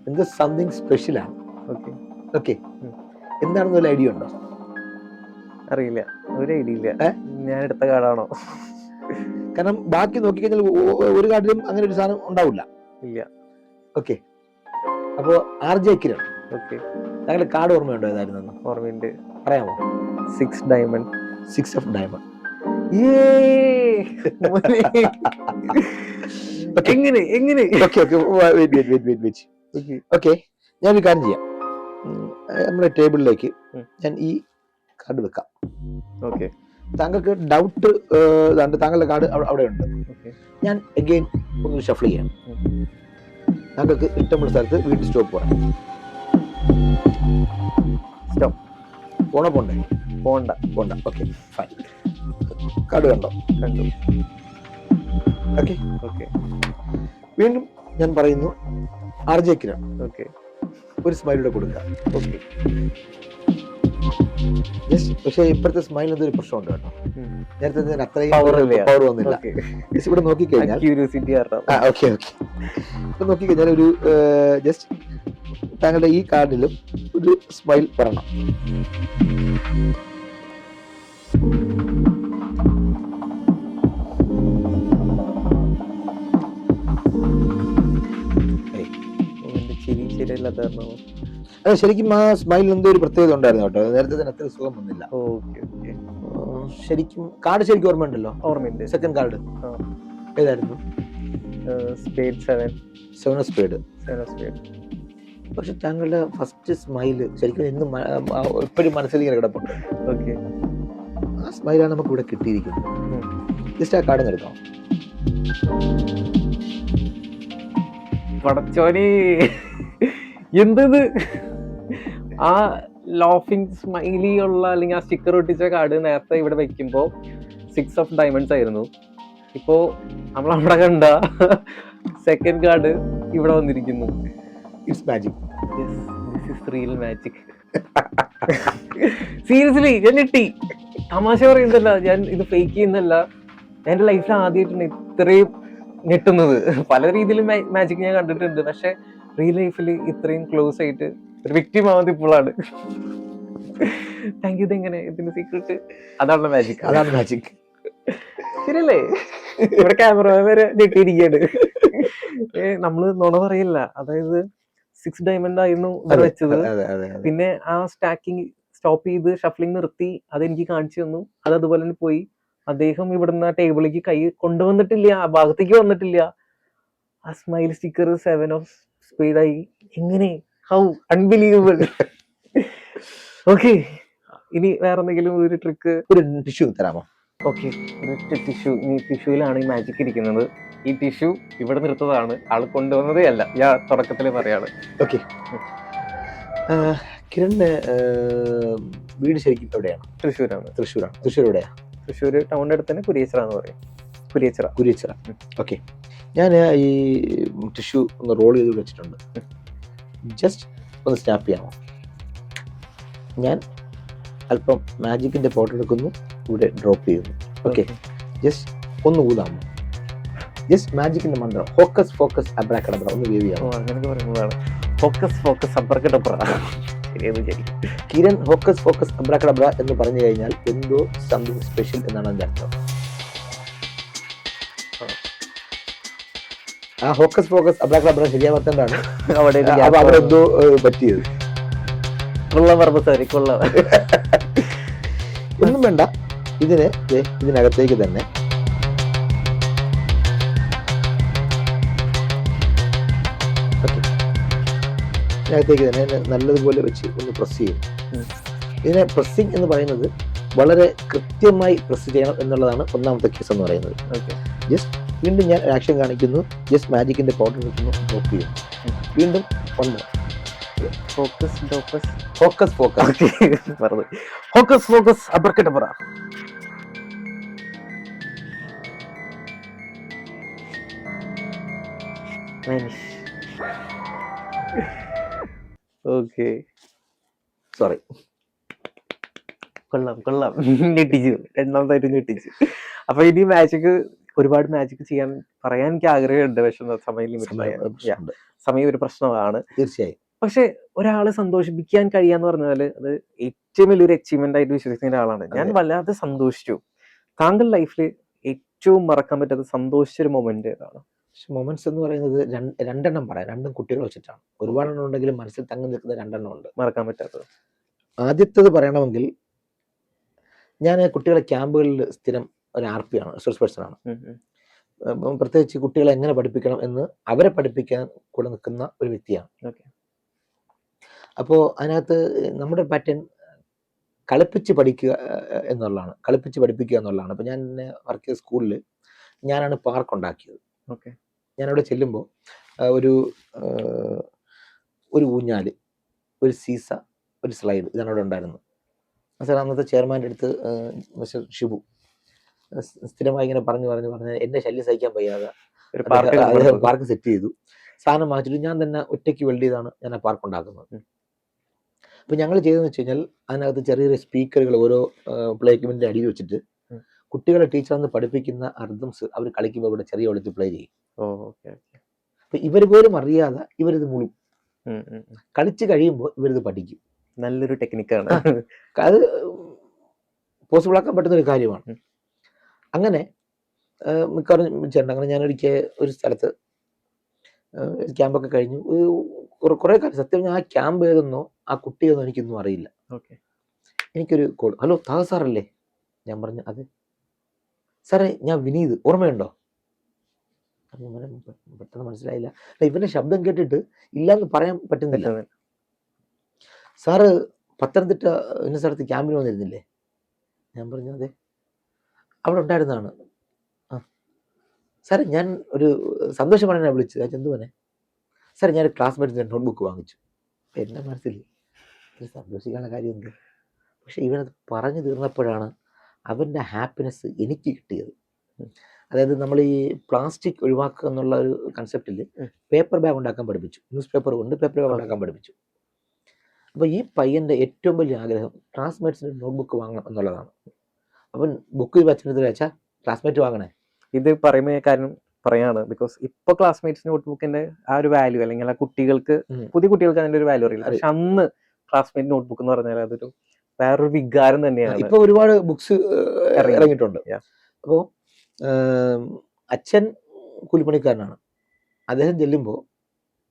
എന്ത് സംതിങ് സ്പെഷ്യലാണ്. ഓക്കെ ഓക്കെ, എന്താണെന്ന് വല്ല ഐഡിയ ഉണ്ടോ? അറിയില്ല, ഒരു ഐഡിയ ഇല്ല. ഞാൻ എടുത്ത കാർഡാണോ? കാരണം ബാക്കി നോക്കിക്കഴിഞ്ഞാൽ ഒരു കാർഡിലും അങ്ങനെ ഒരു സാധനം ഉണ്ടാവില്ല. ഇല്ല. ഓക്കെ, അപ്പോ RJ കിരൺ. ഓക്കെ, താങ്കളുടെ കാർഡ് ഓർമ്മയുണ്ടോ? ഏതായിരുന്നു? ഓർമ്മയുണ്ട്. പറയാമോ? 6 ഡയമണ്ട്. 6 of diamond. എങ്ങനെ എങ്ങനെ? ഓക്കെ, ഞാനൊരു കാര്യം ചെയ്യാം. നമ്മുടെ ടേബിളിലേക്ക് ഞാൻ ഈ കാർഡ് വെക്കാം. ഓക്കെ, താങ്കൾക്ക് ഡൗട്ട്, താങ്കളുടെ കാർഡ് അവിടെ ഉണ്ട്. ഞാൻ അഗെയിൻ ഒന്ന് ഷഫിൾ ചെയ്യാം. താങ്കൾക്ക് ഇഷ്ടമുള്ള സ്ഥലത്ത് വീണ്ടും സ്റ്റോപ്പ് പറയാം. സ്റ്റോപ്പ്. പോണോ പോണ്ടേ? പോണ്ട. പോണ്ട. Okay fine. കാർഡ് കണ്ടോ? കണ്ടു. ഓക്കെ ഓക്കെ, വീണ്ടും ഞാൻ പറയുന്നു RJ കിരൺ. ഓക്കെ, ഒരു സ്മൈലൂടെ കൊടുക്കുക. ഓക്കെ, പക്ഷേ ഇപ്പോഴത്തെ സ്മൈൽ എന്തൊരു പ്രശ്നമുണ്ട് കേട്ടോ. നേരത്തെ അത്രയും പവർ വന്നില്ല. ഇവിടെ നോക്കിക്കഴിഞ്ഞാൽ ക്യൂരിയോസിറ്റി ഓക്കെ ഓക്കെ, ഇപ്പൊ നോക്കിക്കഴിഞ്ഞാൽ ഒരു ജസ്റ്റ് താങ്കളുടെ ഈ കാർഡിലും ഒരു സ്മൈൽ വരണം. അതെ, ശരിക്കും ആ സ്മൈലിൽ എന്തോ ഒരു പ്രത്യേകത ഉണ്ടായിരുന്നു കേട്ടോ. നേരത്തെ തന്നെ അത്ര സുഖം വന്നില്ല. ശരിക്കും കാർഡ് ശരിക്കും ഓർമ്മയുണ്ടല്ലോ? ഓർമ്മയുണ്ട്. സെക്കൻഡ് കാർഡ് ഏതായിരുന്നു? സ്പേഡ് 7. 7 of spade. പക്ഷെ താങ്കളുടെ ഫസ്റ്റ് സ്മൈല് ശരിക്കും ഇന്നും എപ്പോഴും മനസ്സിൽ ഇങ്ങനെ കിടപ്പുണ്ട്. ഓക്കെ, ആ സ്മൈലാണ് നമുക്ക് ഇവിടെ കിട്ടിയിരിക്കുന്നത്. ജസ്റ്റ് ആ കാർഡ് എടുക്കാം. പടച്ചോനെ, എന്തത്? ആ ലോഫിംഗ് സ്മൈലി ഉള്ള അല്ലെങ്കിൽ ആ സ്റ്റിക്കർ ഒട്ടിച്ച കാർഡ് നേരത്തെ ഇവിടെ വെക്കുമ്പോ 6 of diamonds ആയിരുന്നു. ഇപ്പോ നമ്മളവിടെ കണ്ട സെക്കൻഡ് കാർഡ് ഇവിടെ വന്നിരിക്കുന്നു. It's magic. This is real magic. Seriously ഞാൻ ഞെട്ടി. തമാശ പറയുന്നതല്ല, ഞാൻ ഇത് ഫേക്ക് ചെയ്യുന്നതല്ല. എന്റെ ലൈഫിൽ ആദ്യമായിട്ടാണ് ഇത്രയും ഞെട്ടുന്നത്. പല രീതിയിലും മാജിക് ഞാൻ കണ്ടിട്ടുണ്ട്, പക്ഷെ റിയൽ ലൈഫിൽ ഇത്രയും ക്ലോസ് ആയിട്ട് ഒരു വ്യക്തി ആവുന്നത് ഇപ്പോഴാണ്. Thank you. ഇതെങ്ങനെ ഇതിന്റെ സീക്രട്ട്? അതാണ് മാജിക്. അതാണ് മാജിക്. ശരിയല്ലേ? ഇവിടെ ക്യാമറ വരെ ഞെട്ടിയിരിക്കുകയാണ്. നമ്മള് നുണ പറയില്ല. അതായത് 6 diamond ആയിരുന്നു വെച്ചത്. പിന്നെ ആ സ്റ്റാക്കിങ് സ്റ്റോപ്പ് ചെയ്ത് ഷഫ്ലിംഗ് നിർത്തി അതെനിക്ക് കാണിച്ചു തന്നു. അത് അതുപോലെ തന്നെ പോയി. അദ്ദേഹം ഇവിടുന്ന് ആ ടേബിളിലേക്ക് കൈ കൊണ്ടുവന്നിട്ടില്ല, ആ ഭാഗത്തേക്ക് വന്നിട്ടില്ല. ആ സ്മൈൽ സ്റ്റിക്കർ 7 ഓഫ് സ്പീഡായി. എങ്ങനെ? How unbelievable. ഓക്കെ, ഇനി വേറെ എന്തെങ്കിലും ഒരു ട്രിക്ക്? ഒരു ടിഷ്യൂ തരാമോ? ഓക്കെ, ഒരൊറ്റ ടിഷ്യൂ. ഈ ടിഷ്യൂവിലാണ് ഈ മാജിക് ഇരിക്കുന്നത്. ഈ ടിഷ്യൂ ഇവിടെ നിർത്തതാണ്, ആൾ കൊണ്ടുവന്നതേ അല്ല. ഞാൻ തുടക്കത്തിൽ പറയാണ്. ഓക്കെ, കിരണിന്റെ വീട് ശരിക്കും എവിടെയാണ്? തൃശ്ശൂരാണ്. തൃശ്ശൂരാണ്. തൃശ്ശൂർ എവിടെയാ? തൃശ്ശൂർ ടൗണിന്റെ അടുത്ത് തന്നെ കുരിയച്ചിറ എന്ന് പറയും. കുരിയച്ചിറ. കുരിയച്ചിറ. ഓക്കെ, ഞാൻ ഈ ടിഷ്യൂ ഒന്ന് റോൾ ചെയ്ത് വെച്ചിട്ടുണ്ട്. ജസ്റ്റ് ഒന്ന് സ്നാപ്പ് ചെയ്യാമോ? ഞാൻ അല്പം മാജിക്കിന്റെ പൗഡർ എടുക്കുന്നു, ഇവിടെ ഡ്രോപ്പ് ചെയ്യുന്നു. ഓക്കെ, ജസ്റ്റ് ഒന്ന് ഊതാമോ? ജസ്റ്റ് മാജിക്കിന്റെ മന്ത്രം ഫോക്കസ് ഫോക്കസ് അബ്രാക്കഡബ്ര ഒന്ന് വേവ് ചെയ്യാമോ? അങ്ങനെയൊക്കെ പറയുന്നതാണ്. Focus focus abracadabra. ശരിയെന്ന് വിചാരിക്കും. കിരൺ ഫോക്കസ് ഫോക്കസ് അബ്രാക്കഡബ്ര എന്ന് പറഞ്ഞു കഴിഞ്ഞാൽ എന്തോ സംതിങ് സ്പെഷ്യൽ എന്നാണ് അതിന്റെ അർത്ഥം. ആ ഫോക്കസ് ഫോക്കസ് അബ്രാക്കഡബ്ര ശരിയാവാത്തതാണ് അവിടെ അവിടെ എന്തോ പറ്റിയത്. കൊള്ളാം പറഞ്ഞു സാറി, കൊള്ളാം. ഒന്നും വേണ്ട, ഇതിനകത്തേക്ക് തന്നെ ഇതിനകത്തേക്ക് തന്നെ നല്ലതുപോലെ വെച്ച് ഒന്ന് പ്രസ് ചെയ്യും. ഇതിനെ പ്രസ്സിങ് എന്ന് പറയുന്നത് വളരെ കൃത്യമായി പ്രസ് ചെയ്യണം എന്നുള്ളതാണ് ഒന്നാമത്തെ കേസ് എന്ന് പറയുന്നത്. ജസ്റ്റ് വീണ്ടും ഞാൻ ആക്ഷൻ കാണിക്കുന്നു, ജസ്റ്റ് മാജിക്കിന്റെ പൗഡർ എടുക്കുന്നു, ഡ്രോപ്പ് ചെയ്യുന്നു. വീണ്ടും ഒന്ന് ഫോക്കസ് ഫോക്കസ് ഫോക്കസ് ഫോക്കസ് പറഞ്ഞു. Focus focus abracadabra. Okay, sorry, കൊള്ളാം കൊള്ളാം. ഞെട്ടിച്ചു, രണ്ടാമതായിട്ട് ഞെട്ടിച്ചു. അപ്പൊ ഇനി മാജിക്, ഒരുപാട് മാജിക് ചെയ്യാൻ പറയാൻ എനിക്ക് ആഗ്രഹമുണ്ട്. പക്ഷെ സമയം ഒരു പ്രശ്നമാണ് തീർച്ചയായും. പക്ഷെ ഒരാളെ സന്തോഷിപ്പിക്കാൻ കഴിയാന്ന് പറഞ്ഞാൽ അത് ഏറ്റവും വലിയൊരു അച്ചീവ്മെന്റ് ആയിട്ട് വിശ്വസിക്കുന്ന ഒരാളാണ് ഞാൻ. വല്ലാതെ സന്തോഷിച്ചു. താങ്കൾ ലൈഫിൽ ഏറ്റവും മറക്കാൻ പറ്റാത്ത സന്തോഷിച്ചൊരു മൊമെന്റ് ഏതാണ്? മൊമെന്റ്സ് എന്ന് പറയുന്നത് രണ്ടെണ്ണം പറയാം. രണ്ടും കുട്ടികൾ വെച്ചിട്ടാണ്. ഒരുപാടെണ്ണം ഉണ്ടെങ്കിലും മനസ്സിൽ തങ്ങി നിൽക്കുന്ന രണ്ടെണ്ണം ഉണ്ട് മറക്കാൻ പറ്റാത്തത്. ആദ്യത്തേത് പറയണമെങ്കിൽ, ഞാൻ കുട്ടികളെ ക്യാമ്പുകളിൽ സ്ഥിരം ഒരു RP-ആണ്, റിസോഴ്സ് പേഴ്സൺ ആണ്. പ്രത്യേകിച്ച് കുട്ടികളെ എങ്ങനെ പഠിപ്പിക്കണം എന്ന് അവരെ പഠിപ്പിക്കാൻ കൂടെ നിൽക്കുന്ന ഒരു വ്യക്തിയാണ്. അപ്പോൾ അതിനകത്ത് നമ്മുടെ പാറ്റേൺ കളിപ്പിച്ച് പഠിക്കുക എന്നുള്ളതാണ്, കളിപ്പിച്ച് പഠിപ്പിക്കുക എന്നുള്ളതാണ്. അപ്പോൾ ഞാൻ വർക്ക് ചെയ്ത സ്കൂളിൽ ഞാനാണ് പാർക്ക് ഉണ്ടാക്കിയത്. ഞാനവിടെ ചെല്ലുമ്പോൾ ഒരു ഊഞ്ഞാല്, ഒരു സീസ, ഒരു സ്ലൈഡ്, ഇതാണ് അവിടെ ഉണ്ടായിരുന്നത്. സാർ അന്നത്തെ ചെയർമാൻ്റെ അടുത്ത് മിസ്റ്റർ ഷിബു സ്ഥിരമായി ഇങ്ങനെ പറഞ്ഞ് എന്നെ ശല്യം സഹിക്കാൻ വയ്യാതെ പാർക്ക് സെറ്റ് ചെയ്തു. സാധനം വാങ്ങിച്ചിട്ട് ഞാൻ തന്നെ ഒറ്റയ്ക്ക് വെൽഡ് ചെയ്താണ് ഞാൻ ആ പാർക്ക് ഉണ്ടാക്കുന്നത്. അപ്പോൾ ഞങ്ങൾ ചെയ്തതെന്ന് വെച്ച് കഴിഞ്ഞാൽ, അതിനകത്ത് ചെറിയ ചെറിയ സ്പീക്കറുകൾ ഓരോ പ്ലേ എക്യുപ്മെന്റിന്റെ അടിയിൽ വെച്ചിട്ട് കുട്ടികളെ ടീച്ചർ അന്ന് പഠിപ്പിക്കുന്ന അർദ്ധംസ് അവർ കളിക്കുമ്പോൾ ഇവിടെ ചെറിയ വെള്ളത്തിൽ പ്ലേ ചെയ്യും. അപ്പൊ ഇവർ പോലും അറിയാതെ ഇവരിത് മുളും. കളിച്ച് കഴിയുമ്പോൾ ഇവരിത് പഠിക്കും. നല്ലൊരു ടെക്നിക്കാണ്. അത് പോസിബിൾ ആക്കാൻ പറ്റുന്ന ഒരു കാര്യമാണ്. അങ്ങനെ മിക്കവാറും ചേട്ടൻ അങ്ങനെ ഞാനൊരിക്കൽ ഒരു സ്ഥലത്ത് ക്യാമ്പൊക്കെ കഴിഞ്ഞു കുറെ കാലം. സത്യം ഞാൻ ആ ക്യാമ്പ് ഏതെന്നോ ആ കുട്ടിയെന്നോ എനിക്കൊന്നും അറിയില്ല. എനിക്കൊരു കോൾ, ഹലോ താഹ സാറല്ലേ? ഞാൻ പറഞ്ഞു അതെ. സാറേ ഞാൻ വിനീത്, ഓർമ്മയുണ്ടോ? പെട്ടെന്ന് മനസ്സിലായില്ല. ഇവന്റെ ശബ്ദം കേട്ടിട്ട് ഇല്ലാന്ന് പറയാൻ പറ്റുന്നില്ല. സാറ് പത്തനംതിട്ട ഇന്ന സ്ഥലത്ത് ക്യാമ്പിന് വന്നിരുന്നില്ലേ? ഞാൻ പറഞ്ഞു അതെ. അവിടെ ഉണ്ടായിരുന്നതാണ്. ആ സാറേ ഞാൻ ഒരു സന്തോഷം പറയാനാണ് വിളിച്ചത്. എന്ത് പറഞ്ഞേ? സാറേ ഞാനൊരു ക്ലാസ്മേറ്റിന്റെ നോട്ട്ബുക്ക് വാങ്ങിച്ചു. എൻ്റെ മനസ്സിൽ സന്തോഷിക്കാനുള്ള കാര്യം എന്ത്? പക്ഷെ ഇവനത് പറഞ്ഞു തീർന്നപ്പോഴാണ് അവൻ്റെ ഹാപ്പിനെസ് എനിക്ക് കിട്ടിയത്. അതായത് നമ്മൾ ഈ പ്ലാസ്റ്റിക് ഒഴിവാക്കുക എന്നുള്ള ഒരു കൺസെപ്റ്റിൽ പേപ്പർ ബാഗ് ഉണ്ടാക്കാൻ പഠിപ്പിച്ചു. ന്യൂസ് പേപ്പർ കൊണ്ട് പേപ്പർ ബാഗ് ഉണ്ടാക്കാൻ പഠിപ്പിച്ചു. അപ്പോൾ ഈ പയ്യൻ്റെ ഏറ്റവും വലിയ ആഗ്രഹം ക്ലാസ്മേറ്റ്സിന് നോട്ട്ബുക്ക് വാങ്ങണം എന്നുള്ളതാണ്. അവൻ ബുക്ക് വെച്ചിട്ട് വെച്ചാൽ ക്ലാസ്മേറ്റ് വാങ്ങണേ. ഇത് പറയുമ്പോൾ കാര്യം പറയാണ്, ബിക്കോസ് ഇപ്പൊ ക്ലാസ്മേറ്റ്സ് നോട്ട്ബുക്കിന്റെ ആ ഒരു വാല്യൂ, അല്ലെങ്കിൽ ആ കുട്ടികൾക്ക്, പുതിയ കുട്ടികൾക്ക് അതിന്റെ ഒരു വാല്യൂ അറിയില്ല. പക്ഷെ അന്ന് ക്ലാസ്മേറ്റ് നോട്ട്ബുക്ക് എന്ന് പറഞ്ഞാൽ അതൊരു വേറൊരു വികാരം തന്നെയാണ്. ഇപ്പൊ ഒരുപാട് ബുക്സ് ഇറങ്ങിയിട്ടുണ്ട്. അപ്പോൾ അച്ഛൻ കൂലിപ്പണിക്കാരനാണ്. അദ്ദേഹം ചെല്ലുമ്പോൾ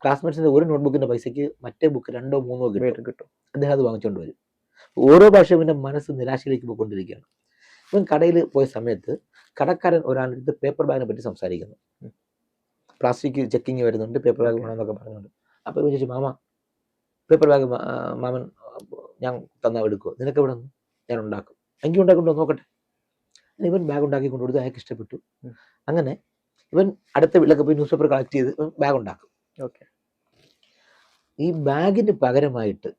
ക്ലാസ്മേറ്റ്സിന്റെ ഒരു നോട്ട്ബുക്കിന്റെ പൈസക്ക് മറ്റേ ബുക്ക് 2 or 3 കിട്ടും. അദ്ദേഹം അത് വാങ്ങിച്ചുകൊണ്ട് വരും. ഓരോ പ്രാവശ്യം ഇവൻ്റെ മനസ്സ് നിരാശയിലേക്ക് പോയിക്കൊണ്ടിരിക്കുകയാണ്. ഇവൻ കടയിൽ പോയ സമയത്ത് കടക്കാരൻ ഒരാളുടെ പേപ്പർ ബാഗിനെ പറ്റി സംസാരിക്കുന്നു. പ്ലാസ്റ്റിക് ചെക്കിങ് വരുന്നുണ്ട്, പേപ്പർ ബാഗ് വേണമെന്നൊക്കെ പറഞ്ഞുകൊണ്ട്. അപ്പോൾ ഇവൻ ചോദിച്ചു, മാമ പേപ്പർ ബാഗ് മാമൻ ഞാൻ തന്നാൽ എടുക്കുമോ? നിനക്ക് എവിടെ നിന്ന്? ഞാൻ ഉണ്ടാക്കും. എങ്കിൽ ഉണ്ടാക്കിക്കൊണ്ടോ നോക്കട്ടെ. ഇവൻ ബാഗ് ഉണ്ടാക്കി കൊണ്ടുകൊടുത്ത് അയാൾക്ക് ഇഷ്ടപ്പെട്ടു. അങ്ങനെ ഇവൻ അടുത്ത വീട്ടിലൊക്കെ പോയി ന്യൂസ് പേപ്പർ കളക്ട് ചെയ്ത് ബാഗ് ഉണ്ടാക്കും. ഓക്കെ. ഈ ബാഗിന് പകരമായിട്ട്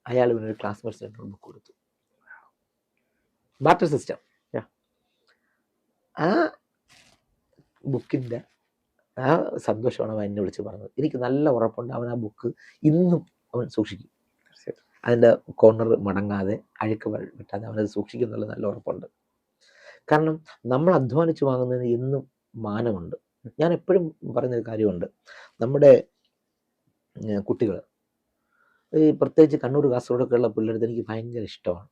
അയാൾ ഇവനൊരു ക്ലാസ്മേറ്റ് സെൻറ്റർ ബുക്ക് കൊടുത്തു. Barter system. ആ ബുക്കിൻ്റെ ആ സന്തോഷമാണ് അവൻ എന്നെ വിളിച്ച് പറഞ്ഞത്. എനിക്ക് നല്ല ഉറപ്പുണ്ട് അവൻ ആ ബുക്ക് ഇന്നും അവൻ സൂക്ഷിക്കും. അതിൻ്റെ കോർണർ മടങ്ങാതെ അഴുക്ക് വിട്ടാതെ അവനത് സൂക്ഷിക്കും എന്നുള്ള നല്ല ഉറപ്പുണ്ട്. കാരണം നമ്മൾ അധ്വാനിച്ച് വാങ്ങുന്നതിന് എന്നും മാനമുണ്ട്. ഞാൻ എപ്പോഴും പറയുന്നൊരു കാര്യമുണ്ട്, നമ്മുടെ കുട്ടികൾ ഈ പ്രത്യേകിച്ച് കണ്ണൂർ കാസർഗോഡൊക്കെ ഉള്ള പിള്ളേർക്ക് എനിക്ക് ഭയങ്കര ഇഷ്ടമാണ്.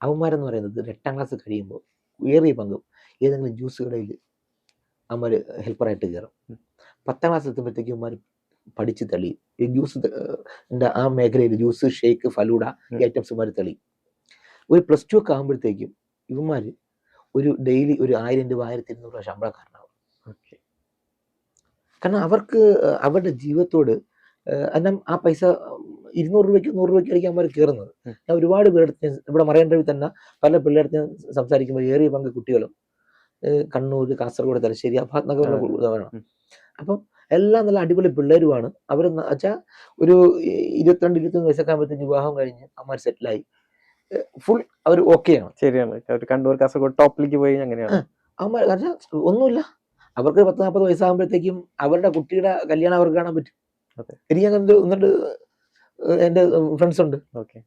അവന്മാരെന്ന് പറയുന്നത് 8ാം ക്ലാസ് കഴിയുമ്പോൾ ഏറിയ പങ്കും ഏതെങ്കിലും ജ്യൂസ് കടയിൽ അവന്മാർ ഹെൽപ്പറായിട്ട് കയറും. 10ാം ക്ലാസ് എത്തുമ്പോഴത്തേക്കും അവന്മാർ പഠിച്ച് തെളിയും. ഈ ജ്യൂസ് ആ മേഖലയിൽ ജ്യൂസ്, ഷേക്ക്, ഫലൂഡ ഈ ഐറ്റംസ് ഇവന്മാർ തെളിയും. ഒരു +2 ഒക്കെ ആകുമ്പോഴത്തേക്കും ഇവന്മാർ ഒരു ഡെയിലി ഒരു 1000 രൂപ 1200 രൂപ ശമ്പളക്കാരനാവും. കാരണം അവർക്ക് അവരുടെ ജീവിതത്തോട് എന്നാൽ ആ പൈസ 200 രൂപയ്ക്ക് 100 രൂപയ്ക്ക് ആയിരിക്കും അവന്മാർ കയറുന്നത്. ഞാൻ ഒരുപാട് പേരെടുത്ത് ഇവിടെ മറൈൻ ഡ്രൈവിൽ തന്നെ പല പിള്ളേരുടെ സംസാരിക്കുമ്പോൾ ഏറിയ പങ്ക് കുട്ടികളും കണ്ണൂർ, കാസർഗോഡ്, തലശ്ശേരി ആ ഭാഗത്തൊക്കെ. അപ്പം എല്ലാം നല്ല അടിപൊളി പിള്ളേരുമാണ്. അവർ വെച്ചാൽ ഒരു 22-23 വയസ്സൊക്കെ ആകുമ്പോഴത്തേക്ക് വിവാഹം കഴിഞ്ഞ് അമ്മമാർ സെറ്റിലായി ഫുൾ അവർ ഓക്കെയാണ്. ശരിയാണ്. കണ്ണൂർ, കാസർഗോഡ് ടോപ്പിലേക്ക് പോയി അങ്ങനെയാണ് അമ്മമാർ. കാരണം ഒന്നുമില്ല, അവർക്ക് 10-40 വയസ്സാകുമ്പോഴത്തേക്കും അവരുടെ കുട്ടിയുടെ കല്യാണം അവർക്ക് കാണാൻ പറ്റും. എനിക്ക് അങ്ങനെ എന്നിട്ട് എൻ്റെ ഫ്രണ്ട്സ് ഉണ്ട്. ഓക്കെ.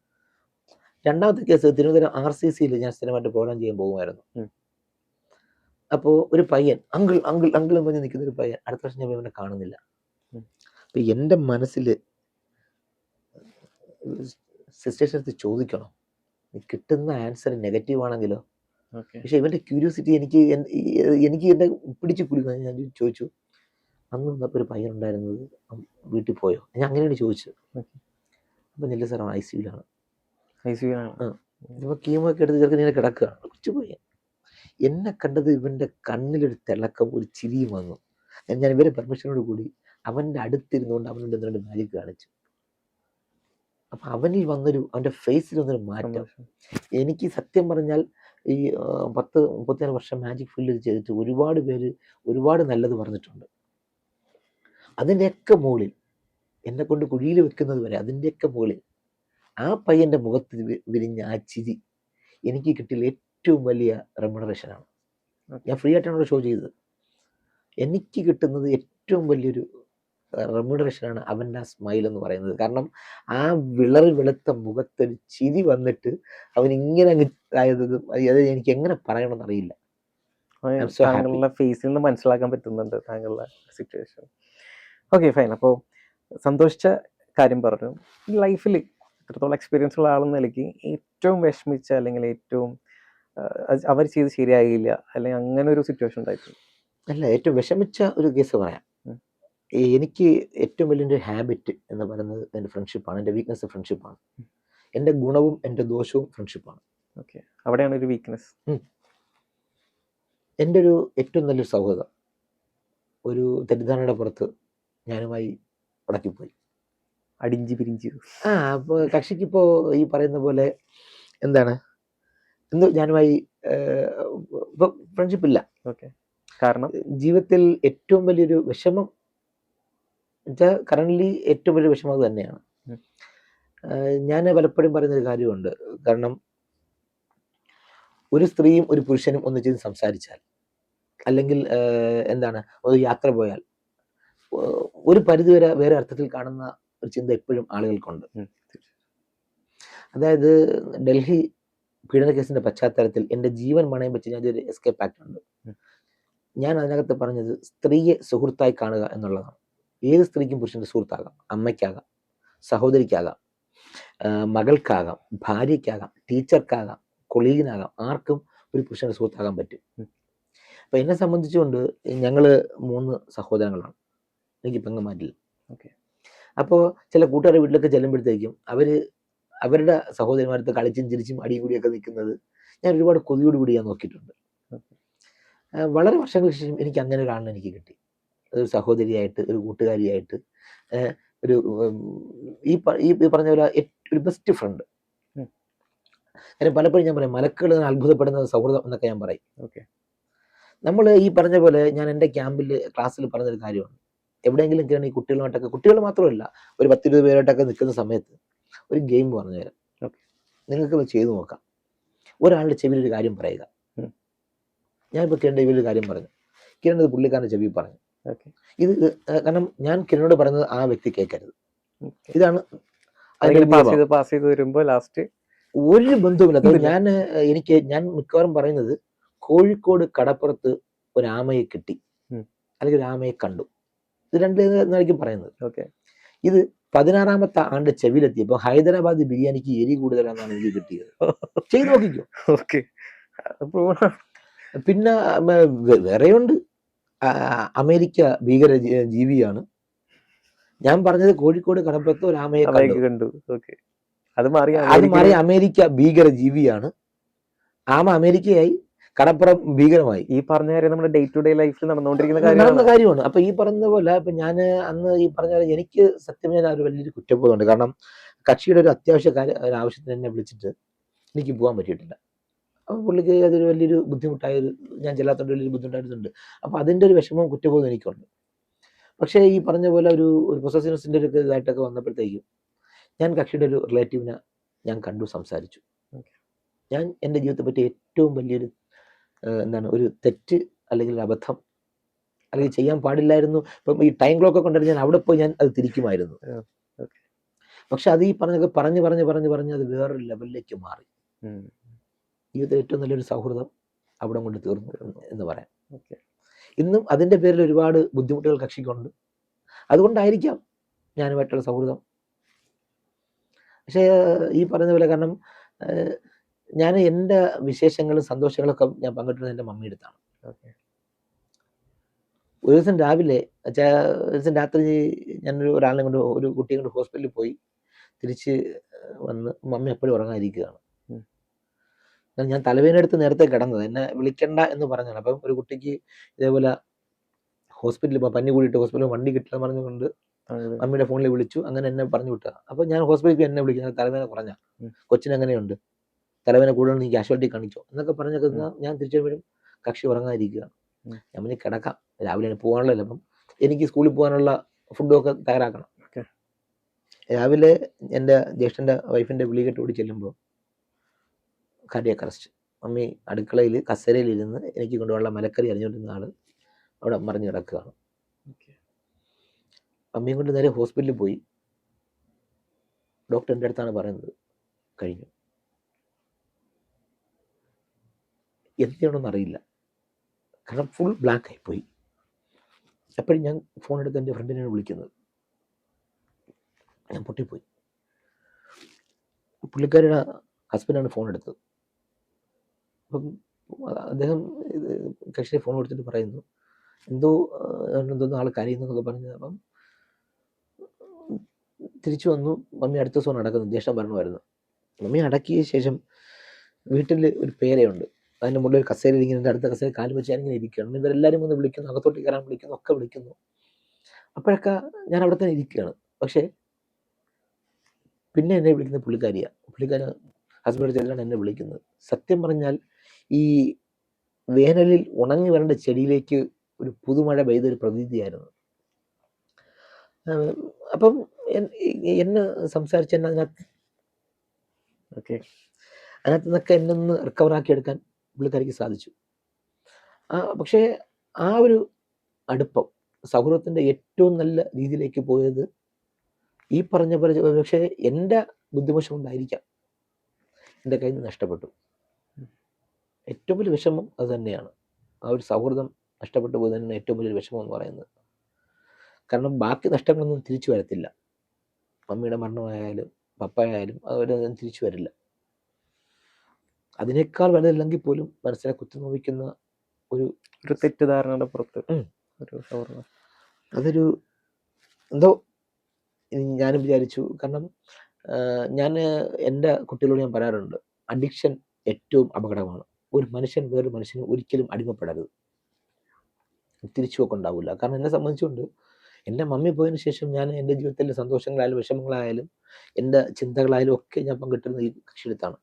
രണ്ടാമത്തെ കേസ് തിരുവനന്തപുരം RCCയിൽ ഞാൻ സ്ഥിരമായിട്ട് പ്രോഗ്രാം ചെയ്യാൻ പോകുമായിരുന്നു. അപ്പോൾ ഒരു പയ്യൻ അങ്കിൾ അങ്കിൾ അങ്കിൾ എന്ന് പറഞ്ഞ് നിൽക്കുന്ന ഒരു പയ്യൻ, അടുത്ത വർഷം ഞാൻ ഇവനെ കാണുന്നില്ല. അപ്പം എൻ്റെ മനസ്സിൽ സിസ്റ്റേഴ്സ് ചോദിക്കണം, കിട്ടുന്ന ആൻസർ നെഗറ്റീവ് ആണെങ്കിലോ. പക്ഷെ ഇവന്റെ ക്യൂരിയോസിറ്റി എനിക്ക് എന്നെ പിടിച്ചു കുടിക്കുന്നത്. ഞാൻ ചോദിച്ചു, അന്ന് വന്നപ്പോൾ ഒരു പയ്യൻ ഉണ്ടായിരുന്നത് വീട്ടിൽ പോയോ? ഞാൻ അങ്ങനെയാണ് ചോദിച്ചത്. അപ്പം നെല്ല് സാർ ICUലാണ്. ഇപ്പൊ കീമോ ഒക്കെ എടുത്ത് ചെറുക്കൻ ഇങ്ങനെ കിടക്കുകയാണ്. കൊച്ചു പയ്യൻ. എന്നെ കണ്ടത് ഇവന്റെ കണ്ണിലൊരു തിളക്കം, ഒരു ചിരിയും വന്നു. ഞാൻ ഇവരെ പെർമിഷനോട് കൂടി അവന്റെ അടുത്തിരുന്നുകൊണ്ട് അവനോട് എന്തുകൊണ്ട് മാജിക് കാണിച്ചു. അപ്പൊ അവനിൽ വന്നൊരു, അവന്റെ ഫേസിൽ വന്നൊരു മാറ്റം. എനിക്ക് സത്യം പറഞ്ഞാൽ ഈ 10-34 വർഷം മാജിക് ഫീൽഡിൽ ചെയ്തിട്ട് ഒരുപാട് പേര് ഒരുപാട് നല്ലത് പറഞ്ഞിട്ടുണ്ട്. അതിൻ്റെയൊക്കെ മുകളിൽ എന്നെ കൊണ്ട് കുഴിയിൽ വെക്കുന്നത് വരെ അതിൻ്റെയൊക്കെ മുകളിൽ ആ പയ്യന്റെ മുഖത്ത് വിരിഞ്ഞ ആ ചിരി എനിക്ക് കിട്ടിയ ഏറ്റവും വലിയ റെമ്യൂണറേഷനാണ്. ഞാൻ ഫ്രീ ആയിട്ടാണ് ഷോ ചെയ്തത്. എനിക്ക് കിട്ടുന്നത് ഏറ്റവും വലിയൊരു റെമ്യൂണറേഷനാണ് അവൻ്റെ ആ സ്മൈൽ എന്ന് പറയുന്നത്. കാരണം ആ വിളറി വെളുത്ത മുഖത്തൊരു ചിരി വന്നിട്ട് അവൻ ഇങ്ങനെ അങ്ങ് ആയത് അത് എനിക്ക് എങ്ങനെ പറയണമെന്ന് അറിയില്ല. താങ്കളുടെ ഫേസിൽ നിന്ന് മനസ്സിലാക്കാൻ പറ്റുന്നുണ്ട് താങ്കളുടെ സിറ്റുവേഷൻ. Okay, fine. അപ്പോൾ സന്തോഷിച്ച കാര്യം പറഞ്ഞു. ലൈഫിൽ ഇത്രത്തോളം എക്സ്പീരിയൻസ് ഉള്ള ആളെന്ന നിലയ്ക്ക് ഏറ്റവും വിഷമിച്ച അല്ലെങ്കിൽ ഏറ്റവും അവർ ചെയ്ത് ശരിയായില്ല അല്ലെങ്കിൽ അങ്ങനെ ഒരു സിറ്റുവേഷൻ ഉണ്ടായിട്ടുണ്ട്? അല്ല, ഏറ്റവും വിഷമിച്ച ഒരു കേസ് പറയാം. എനിക്ക് ഏറ്റവും വലിയൊരു ഹാബിറ്റ് എന്ന് പറയുന്നത് എൻ്റെ ഫ്രണ്ട്ഷിപ്പാണ്. എൻ്റെ വീക്ക്നെസ് ഫ്രണ്ട്ഷിപ്പാണ്. എൻ്റെ ഗുണവും എൻ്റെ ദോഷവും ഫ്രണ്ട്ഷിപ്പാണ്. ഓക്കെ, അവിടെയാണ് ഒരു വീക്ക്നെസ്. എൻ്റെ ഒരു ഏറ്റവും നല്ലൊരു സൗഹൃദം ഒരു തെറ്റിദ്ധാരണയുടെ പുറത്ത് ഞാനുമായി ഉടക്കിപ്പോയി, അടിഞ്ചി പിരിഞ്ചു. അപ്പോൾ കക്ഷിക്കിപ്പോൾ ഈ പറയുന്ന പോലെ എന്താണ് ഇന്ന് ഞാനുമായി ഇപ്പം ഫ്രണ്ട്ഷിപ്പില്ല. ഓക്കെ, കാരണം ജീവിതത്തിൽ ഏറ്റവും വലിയൊരു വിഷമം വെച്ചാൽ കറൻ്റ്ലി ഏറ്റവും വലിയ വിഷമം അത് തന്നെയാണ്. ഞാൻ പലപ്പോഴും പറയുന്നൊരു കാര്യമുണ്ട്. കാരണം ഒരു സ്ത്രീയും ഒരു പുരുഷനും ഒന്നിച്ച് സംസാരിച്ചാൽ അല്ലെങ്കിൽ എന്താണ് ഒരു യാത്ര പോയാൽ ഒരു പരിധിവരെ വേറെ അർത്ഥത്തിൽ കാണുന്ന ഒരു ചിന്ത എപ്പോഴും ആളുകൾക്കുണ്ട്. അതായത് ഡൽഹി പീഡന കേസിന്റെ പശ്ചാത്തലത്തിൽ എൻ്റെ ജീവൻ മണയം വെച്ച് ഞാനൊരു എസ്കേപ്പ് ആക്ട് ഉണ്ട്. ഞാൻ അതിനകത്ത് പറഞ്ഞത് സ്ത്രീയെ സുഹൃത്തായി കാണുക എന്നുള്ളതാണ്. ഏത് സ്ത്രീക്കും പുരുഷന്റെ സുഹൃത്താകാം, അമ്മയ്ക്കാകാം, സഹോദരിക്കാകാം, മകൾക്കാകാം, ഭാര്യയ്ക്കാകാം, ടീച്ചർക്കാകാം, കൊളീഗിനാകാം, ആർക്കും ഒരു പുരുഷന്റെ സുഹൃത്താകാൻ പറ്റും. അപ്പൊ എന്നെ സംബന്ധിച്ചുകൊണ്ട് ഞങ്ങള് 3 സഹോദരങ്ങളാണ്, എനിക്ക് പെങ്ങന്മാരില്ല. ഓക്കെ. അപ്പോൾ ചില കൂട്ടുകാരുടെ വീട്ടിലൊക്കെ ചെല്ലുമ്പോഴത്തേക്കും അവര് അവരുടെ സഹോദരിമാരത്ത് കളിച്ചും ചിരിച്ചും അടിയും കൂടിയൊക്കെ നിൽക്കുന്നത് ഞാൻ ഒരുപാട് കൊതിയോടുകൂടി ഞാൻ നോക്കിയിട്ടുണ്ട്. വളരെ വർഷങ്ങൾക്ക് ശേഷം എനിക്ക് അങ്ങനെ ഒരാളിനെ എനിക്ക് കിട്ടി. ഒരു സഹോദരിയായിട്ട്, ഒരു കൂട്ടുകാരിയായിട്ട്, ഒരു ഈ പറഞ്ഞ പോലെ ഒരു ബെസ്റ്റ് ഫ്രണ്ട്. കാര്യം പലപ്പോഴും ഞാൻ പറയും മലക്കുകൾ അത്ഭുതപ്പെടുന്ന സൗഹൃദം എന്നൊക്കെ ഞാൻ പറയും. ഓക്കെ. നമ്മൾ ഈ പറഞ്ഞ പോലെ ഞാൻ എൻ്റെ ക്യാമ്പിൽ ക്ലാസ്സിൽ പറഞ്ഞൊരു കാര്യമാണ്. എവിടെയെങ്കിലും കയറി ഈ കുട്ടികളുമായിട്ടൊക്കെ, കുട്ടികൾ മാത്രമല്ല, ഒരു 10-20 പേരായിട്ടൊക്കെ നിൽക്കുന്ന സമയത്ത് ഒരു ഗെയിം പറഞ്ഞുതരാം. നിങ്ങൾക്ക് ചെയ്തു നോക്കാം. ഒരാളുടെ ചെവിയിൽ ഒരു കാര്യം പറയുക. ഞാനിപ്പോൾ കിരണിന്റെ ചെവിയിൽ ഒരു കാര്യം പറഞ്ഞു, കിരൺ ഇത് പുള്ളിക്കാരൻ്റെ ചെവി പറഞ്ഞു. ഇത് കാരണം ഞാൻ കിരണിനോട് പറയുന്നത് ആ വ്യക്തി കേൾക്കരുത്. ഇതാണ് പാസ് ചെയ്ത് വരുമ്പോൾ ലാസ്റ്റ് ഒരു ബന്ധവുമില്ല. ഞാൻ മിക്കവാറും പറയുന്നത് കോഴിക്കോട് കടപ്പുറത്ത് ഒരു ആമയെ കിട്ടി, അല്ലെങ്കിൽ ഒരു ആമയെ കണ്ടു. ഇത് രണ്ടായിരിക്കും പറയുന്നത്. ഇത് 16ാമത്തെ ആണ്ട് ചെവിയിലെത്തിയപ്പോൾ ഹൈദരാബാദ് ബിരിയാണിക്ക് എരി കൂടുതലാണെന്നാണ് എനിക്ക് കിട്ടിയത്. ചെയ്ത് നോക്കിക്കോ. പിന്നെ വേറെയുണ്ട്. അമേരിക്ക ഭീകര ജീവിയാണ്. ഞാൻ പറഞ്ഞത് കോഴിക്കോട് കടപ്പുറത്ത് ഒരു ആമയെ കണ്ടു. അത് മാറി അമേരിക്ക ഭീകര ജീവിയാണ്. ആമ അമേരിക്കയായി, കടപ്പുറം ഭീകരമായി. ഈ പറഞ്ഞ കാര്യം നമ്മുടെ ഡേ ടു ഡേ ലൈഫിൽ നടന്ന കാര്യമാണ്. അപ്പൊ ഈ പറഞ്ഞ പോലെ ഇപ്പൊ ഞാൻ അന്ന് ഈ പറഞ്ഞ പോലെ എനിക്ക് സത്യം ഞാൻ ഒരു വലിയൊരു കുറ്റബോധമുണ്ട്. കാരണം കക്ഷിയുടെ ഒരു അത്യാവശ്യ ഒരു ആവശ്യത്തിന് എന്നെ വിളിച്ചിട്ട് എനിക്ക് പോകാൻ പറ്റിയിട്ടില്ല. അപ്പൊ പുള്ളിക്ക് അതൊരു വലിയൊരു ബുദ്ധിമുട്ടായൊരു, ഞാൻ ചെല്ലാത്തോണ്ട് വലിയൊരു ബുദ്ധിമുട്ടായിട്ടുണ്ട്. അപ്പൊ അതിന്റെ ഒരു വിഷമവും കുറ്റബോധം എനിക്കുണ്ട്. പക്ഷേ ഈ പറഞ്ഞ പോലെ ഒരു പൊസസീവ്നെസ്സിന്റെ ഒരു ഇതായിട്ടൊക്കെ വന്നപ്പോഴത്തേക്കും ഞാൻ കക്ഷിയുടെ ഒരു റിലേറ്റീവിനെ ഞാൻ കണ്ടു, സംസാരിച്ചു. ഞാൻ എൻ്റെ ജീവിതത്തെ പറ്റി ഏറ്റവും വലിയൊരു ഒരു തെറ്റ് അല്ലെങ്കിൽ ഒരു അബദ്ധം അല്ലെങ്കിൽ ചെയ്യാൻ പാടില്ലായിരുന്നു. ഇപ്പം ഈ ടൈം ക്ലോക്ക് കൊണ്ടുവരുന്ന ഞാൻ അവിടെ പോയി ഞാൻ അത് തിരിക്കുമായിരുന്നു. പക്ഷെ അത് ഈ പറഞ്ഞ് അത് വേറൊരു ലെവലിലേക്ക് മാറി. ജീവിതത്തിൽ ഏറ്റവും നല്ലൊരു സൗഹൃദം അവിടെ കൊണ്ട് തീർന്നു എന്ന് പറയാം. ഇന്നും അതിൻ്റെ പേരിൽ ഒരുപാട് ബുദ്ധിമുട്ടുകൾ കക്ഷിക്കുണ്ട്. അതുകൊണ്ടായിരിക്കാം ഞാനുമായിട്ടുള്ള സൗഹൃദം. പക്ഷേ ഈ പറഞ്ഞ പോലെ, കാരണം ഞാൻ എൻ്റെ വിശേഷങ്ങളും സന്തോഷങ്ങളൊക്കെ ഞാൻ പങ്കിട്ടുള്ളത് എൻ്റെ മമ്മിയുടെ അടുത്താണ്. ഒരു ദിവസം രാത്രി ഒരാളെ കൊണ്ട്, ഒരു കുട്ടിയെ കൊണ്ട് ഹോസ്പിറ്റലിൽ പോയി തിരിച്ച് വന്ന് മമ്മി എപ്പോഴും ഉറങ്ങാതിരിക്കുകയാണ്. ഞാൻ തലവേദന എടുത്ത് നേരത്തെ കിടന്നത്, എന്നെ വിളിക്കണ്ട എന്ന് പറഞ്ഞാണ്. അപ്പം ഒരു കുട്ടിക്ക് ഇതേപോലെ ഹോസ്പിറ്റലിൽ പനി കൂടിയിട്ട് ഹോസ്പിറ്റലിൽ വണ്ടി കിട്ടില്ല പറഞ്ഞുകൊണ്ട് മമ്മിയുടെ ഫോണിൽ വിളിച്ചു. അങ്ങനെ എന്നെ പറഞ്ഞു വിട്ടു. അപ്പൊ ഞാൻ ഹോസ്പിറ്റലിൽ എന്നെ വിളിക്കുന്നത് തലവേദന കുറഞ്ഞ കൊച്ചിന് എങ്ങനെയുണ്ട്, തലവേദന കൂടുതൽ നീ കാഷ്വാലിറ്റി കാണിച്ചോ എന്നൊക്കെ പറഞ്ഞൊക്കെ ഞാൻ തിരിച്ചുവരും കക്ഷി ഉറങ്ങാതിരിക്കുകയാണ്. ഞാൻ പിന്നെ കിടക്കാം, രാവിലെ പോകാനുള്ളതല്ല. അപ്പം എനിക്ക് സ്കൂളിൽ പോകാനുള്ള ഫുഡൊക്കെ തയ്യാറാക്കണം. രാവിലെ എൻ്റെ ജ്യേഷ്ഠൻ്റെ വൈഫിൻ്റെ വിളി കേട്ട് ഓടി ചെല്ലുമ്പോൾ കാർഡിയാക് അറസ്റ്റ്. മമ്മി അടുക്കളയിൽ കസേരയിലിരുന്ന് എനിക്ക് കൊണ്ടുപോകാനുള്ള മലക്കറി അറിഞ്ഞുകൊണ്ടിരുന്ന ആള് അവിടെ മറിഞ്ഞു കിടക്കുകയാണ്. അമ്മയും കൊണ്ട് നേരെ ഹോസ്പിറ്റലിൽ പോയി. ഡോക്ടർ എൻ്റെ അടുത്താണ് പറയുന്നത് കഴിഞ്ഞു. എന്ത് ചെയ്യണമെന്ന് അറിയില്ല, കാരണം ഫുൾ ബ്ലാക്ക് ആയിപ്പോയി. അപ്പോഴും ഞാൻ ഫോൺ എടുത്ത് എൻ്റെ ഫ്രണ്ടിനെയാണ് വിളിക്കുന്നത്. ഞാൻ പൊട്ടിപ്പോയി. പുള്ളിക്കാരുടെ ഹസ്ബൻഡാണ് ഫോൺ എടുത്തത്. അപ്പം അദ്ദേഹം കക്ഷിയെ ഫോൺ കൊടുത്തിട്ട് പറയുന്നു എന്തോന്ന് ആൾ കരയുന്നു എന്നൊക്കെ പറഞ്ഞത്. അപ്പം തിരിച്ചു വന്നു. മമ്മി അടുത്ത ദിവസം നടക്കുന്നു, ജ്യേഷ്ഠൻ ഭരണമായിരുന്നു. മമ്മി അടക്കിയ ശേഷം വീട്ടിൽ ഒരു പേരയുണ്ട്, അതിൻ്റെ മുകളിൽ ഒരു കസേരയിൽ ഇങ്ങനെ അടുത്ത കസേര കാല് വെച്ച് ഞാനിങ്ങനെ ഇരിക്കുകയാണ്. ഇവരെല്ലാവരും ഒന്ന് വിളിക്കുന്നു, അകത്തോട്ട് കയറാൻ വിളിക്കുന്നു, ഒക്കെ വിളിക്കുന്നു. അപ്പോഴൊക്കെ ഞാൻ അവിടെ തന്നെ ഇരിക്കുകയാണ്. പക്ഷേ പിന്നെ എന്നെ വിളിക്കുന്നത് പുള്ളിക്കാരൻ ഹസ്ബൻഡ് ചെല്ലാണ് എന്നെ വിളിക്കുന്നത്. സത്യം പറഞ്ഞാൽ ഈ വേനലിൽ ഉണങ്ങി വരേണ്ട ചെടിയിലേക്ക് ഒരു പുതുമഴ പെയ്തൊരു പ്രതീതിയായിരുന്നു. അപ്പം എന്നെ സംസാരിച്ച് എന്നെ അതിനകത്ത് നിന്നൊക്കെ എന്നെ ഒന്ന് റിക്കവറാക്കി എടുക്കാൻ പുള്ളിക്കാരിക്ക് സാധിച്ചു. പക്ഷേ ആ ഒരു അടുപ്പം സൗഹൃദത്തിൻ്റെ ഏറ്റവും നല്ല രീതിയിലേക്ക് പോയത് ഈ പറഞ്ഞ പോലെ, പക്ഷേ എൻ്റെ ബുദ്ധിമുട്ട് കൊണ്ടായിരിക്കാം എൻ്റെ കയ്യിൽ നിന്ന് നഷ്ടപ്പെട്ടു. ഏറ്റവും വലിയ വിഷമം അത് തന്നെയാണ്. ആ ഒരു സൗഹൃദം നഷ്ടപ്പെട്ടു പോയത് തന്നെ ഏറ്റവും വലിയൊരു വിഷമം എന്ന് പറയുന്നത്. കാരണം ബാക്കി നഷ്ടങ്ങളൊന്നും തിരിച്ചു വരത്തില്ല. മമ്മിയുടെ മരണമായാലും പപ്പയായാലും അവരൊന്നും തിരിച്ചു വരില്ല. അതിനേക്കാൾ വലുതല്ലെങ്കിൽ പോലും മനസ്സിനെ കുത്തിനോവിക്കുന്ന ഒരു തെറ്റിദ്ധാരണയുടെ പുറത്ത് ഒരു സൗഹൃദം, അതൊരു എന്തോ ഞാനും വിചാരിച്ചു. കാരണം ഞാൻ എൻ്റെ കുട്ടികളോട് ഞാൻ പറയാറുണ്ട്, അഡിക്ഷൻ ഏറ്റവും അപകടമാണ്. ഒരു മനുഷ്യൻ വേറൊരു മനുഷ്യന് ഒരിക്കലും അടിമപ്പെടരുത്. തിരിച്ചുപോക്ക് ഉണ്ടാവില്ല. കാരണം എന്നെ സംബന്ധിച്ചുകൊണ്ട് എൻ്റെ മമ്മി പോയതിന് ശേഷം ഞാൻ എൻ്റെ ജീവിതത്തിലെ സന്തോഷങ്ങളായാലും വിഷമങ്ങളായാലും എൻ്റെ ചിന്തകളായാലും ഒക്കെ ഞാൻ പങ്കിട്ടിരുന്നത് ഈ കൃഷിയെടുത്താണ്.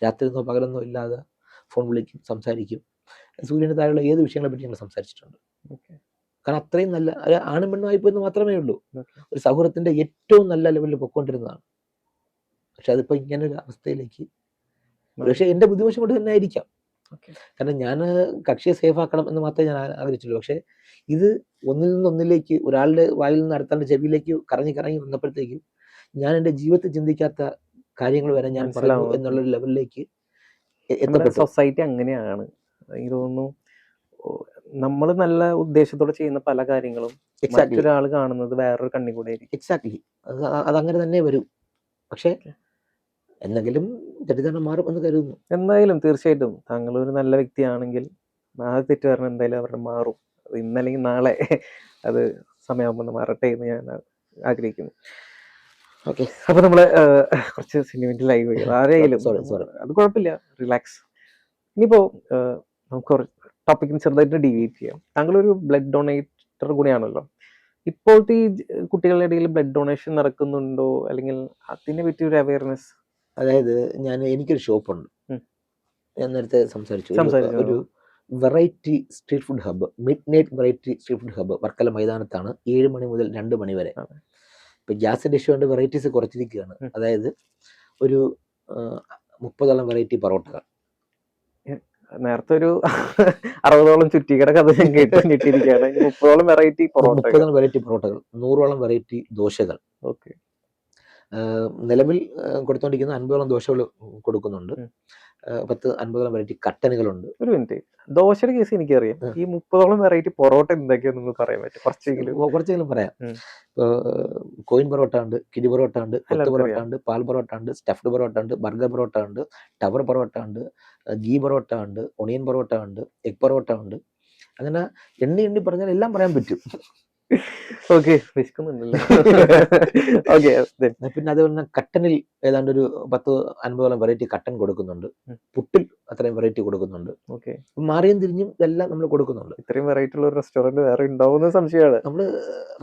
രാത്രിയെന്നോ പകലെന്നോ ഇല്ലാതെ ഫോൺ വിളിക്കും, സംസാരിക്കും. സൂര്യന് താഴെയുള്ള ഏത് വിഷയങ്ങളെ പറ്റി ഞങ്ങൾ സംസാരിച്ചിട്ടുണ്ട്. ഓക്കെ. കാരണം അത്രയും നല്ല ഒരു ആണും പെണ്ണും ആയിപ്പോയെന്ന് മാത്രമേ ഉള്ളൂ. ഓക്കെ. ഒരു സൗഹൃദത്തിൻ്റെ ഏറ്റവും നല്ല ലെവലിൽ പൊയ്ക്കൊണ്ടിരുന്നതാണ്. പക്ഷെ അതിപ്പോൾ ഇങ്ങനെ ഒരു അവസ്ഥയിലേക്ക്, പക്ഷേ എൻ്റെ ബുദ്ധിമുട്ട് കൊണ്ട് തന്നെ ആയിരിക്കാം. ഓക്കെ. കാരണം ഞാൻ കക്ഷിയെ സേഫ് ആക്കണം എന്ന് മാത്രമേ ഞാൻ ആഗ്രഹിച്ചുള്ളൂ. പക്ഷേ ഇത് ഒന്നിൽ നിന്നൊന്നിലേക്ക്, ഒരാളുടെ വായിൽ നിന്ന് അടുത്താളുടെ ചെവിയിലേക്ക് കറങ്ങി കറങ്ങി വന്നപ്പോഴത്തേക്കും ഞാൻ എൻ്റെ ജീവിതത്തിൽ ചിന്തിക്കാത്ത കാര്യങ്ങൾ വരെ ഞാൻ പറഞ്ഞു മനസ്സിലാവും. എന്നുള്ളൊരു ലെവലിലേക്ക് നമ്മുടെ എത്തപ്പെട്ടു. സൊസൈറ്റി അങ്ങനെയാണ്. എനിക്ക് തോന്നുന്നു നമ്മൾ നല്ല ഉദ്ദേശത്തോടെ ചെയ്യുന്ന പല കാര്യങ്ങളും എക്സാക്ട്ലി മറ്റൊരാൾ കാണുന്നത് വേറൊരു കണ്ണി കൂടെ ആയിരിക്കും. എക്സാക്ട്ലി അതങ്ങനെ തന്നെ വരും. പക്ഷേ എന്തെങ്കിലും തെറ്റിദ്ധാരണ മാറും എന്ന് കരുതുന്നു. എന്തായാലും തീർച്ചയായിട്ടും താങ്കൾ ഒരു നല്ല വ്യക്തിയാണെങ്കിൽ ആ തെറ്റുകാരൻ എന്തായാലും അവരുടെ മാറും. അത് ഇന്നല്ലെങ്കിൽ നാളെ അത് സമയമാകുമ്പോൾ മാറട്ടെ എന്ന് ഞാൻ ആഗ്രഹിക്കുന്നു. ഓക്കെ, അപ്പൊ നമ്മള് കുറച്ച് സെന്റിമെന്റലായി പോയി. ആരെങ്കിലും sorry. അത് കുഴപ്പമില്ല, റിലാക്സ്. ഇനിയിപ്പോ നമുക്ക് ടോപ്പിക്കിന് ചെറുതായിട്ട് ഡീവിയേറ്റ് ചെയ്യാം. താങ്കൾ ഒരു ബ്ലഡ് ഡൊണേറ്റർ കൂടിയാണല്ലോ. ഇപ്പോഴത്തെ ഈ കുട്ടികളുടെ ഇടയിൽ ബ്ലഡ് ഡൊണേഷൻ നടക്കുന്നുണ്ടോ, അല്ലെങ്കിൽ അതിനെ പറ്റി ഒരു അവയർനെസ്? അതായത് എനിക്കൊരു ഷോപ്പുണ്ട്. ഉം. ഞാൻ നേരത്തെ സംസാരിച്ചു. സംസാരിച്ചു. ഒരു variety street food hub, midnight variety street food hub Varkala മൈതാനത്താണ്. 7 മണി മുതൽ 2 മണി വരെ. അതെ. ഇപ്പൊ ഗ്യാസിന്റെ ഇഷ്യൂ കൊണ്ട് വെറൈറ്റീസ് കുറച്ചിരിക്കുകയാണ്. അതായത് ഒരു 30ഓളം വെറൈറ്റി പൊറോട്ടകൾ. നേരത്തെ ഒരു 60ഓളം ചുറ്റിക്കട കഥ ഞാൻ കേട്ട് ഞെട്ടിയിരിക്കുകയാണ്. 30ഓളം വെറൈറ്റി പൊറോട്ട. 30ഓളം വെറൈറ്റി പൊറോട്ടകൾ, 100ഓളം വെറൈറ്റി ദോശകൾ. ഓക്കെ. നിലവിൽ കൊടുത്തോണ്ടിരിക്കുന്ന 50ഓളം ദോശകൾ കൊടുക്കുന്നുണ്ട്. 50ഓളം വെറൈറ്റി കട്ടനുകളുണ്ട്. ഒരു മിനിറ്റ്, ദോശയുടെ കേസ് എനിക്കറിയാം. ഈ 30ഓളം വെറൈറ്റി പൊറോട്ട എന്തൊക്കെയാണെന്ന് പറയാൻ പറ്റും കുറച്ചെങ്കിലും പറയാം. കോയിൻ പൊറോട്ട ഉണ്ട്, കിരി പൊറോട്ട ഉണ്ട്, കൊത്ത് പൊറോട്ട ഉണ്ട്, പാൽ പൊറോട്ട ഉണ്ട്, സ്റ്റഫ്ഡ് പൊറോട്ട ഉണ്ട്, ബർഗർ പൊറോട്ട ഉണ്ട്, ടവർ പൊറോട്ട ഉണ്ട്, ഗീ പൊറോട്ട ഉണ്ട്, ഒണിയൻ പൊറോട്ട ഉണ്ട്, എഗ് പൊറോട്ട ഉണ്ട്. അങ്ങനെ എണ്ണി പറഞ്ഞാൽ എല്ലാം പറയാൻ പറ്റും. ഓക്കെ, വിശക്കുന്നുണ്ടല്ലോ. ഓക്കെ. പിന്നെ അതുപോലെ കട്ടനിൽ ഏതാണ്ട് ഒരു 10-50ഓളം വെറൈറ്റി കട്ടൻ കൊടുക്കുന്നുണ്ട്. പുട്ടിൽ അത്രയും വെറൈറ്റി കൊടുക്കുന്നുണ്ട്. ഓക്കെ. മാറിയും തിരിഞ്ഞും ഇതെല്ലാം നമ്മൾ കൊടുക്കുന്നുണ്ട്. ഇത്രയും വെറൈറ്റി ഉള്ള ഒരു റെസ്റ്റോറന്റ് വേറെ ഉണ്ടാവുന്ന സംശയമാണ്. നമ്മള്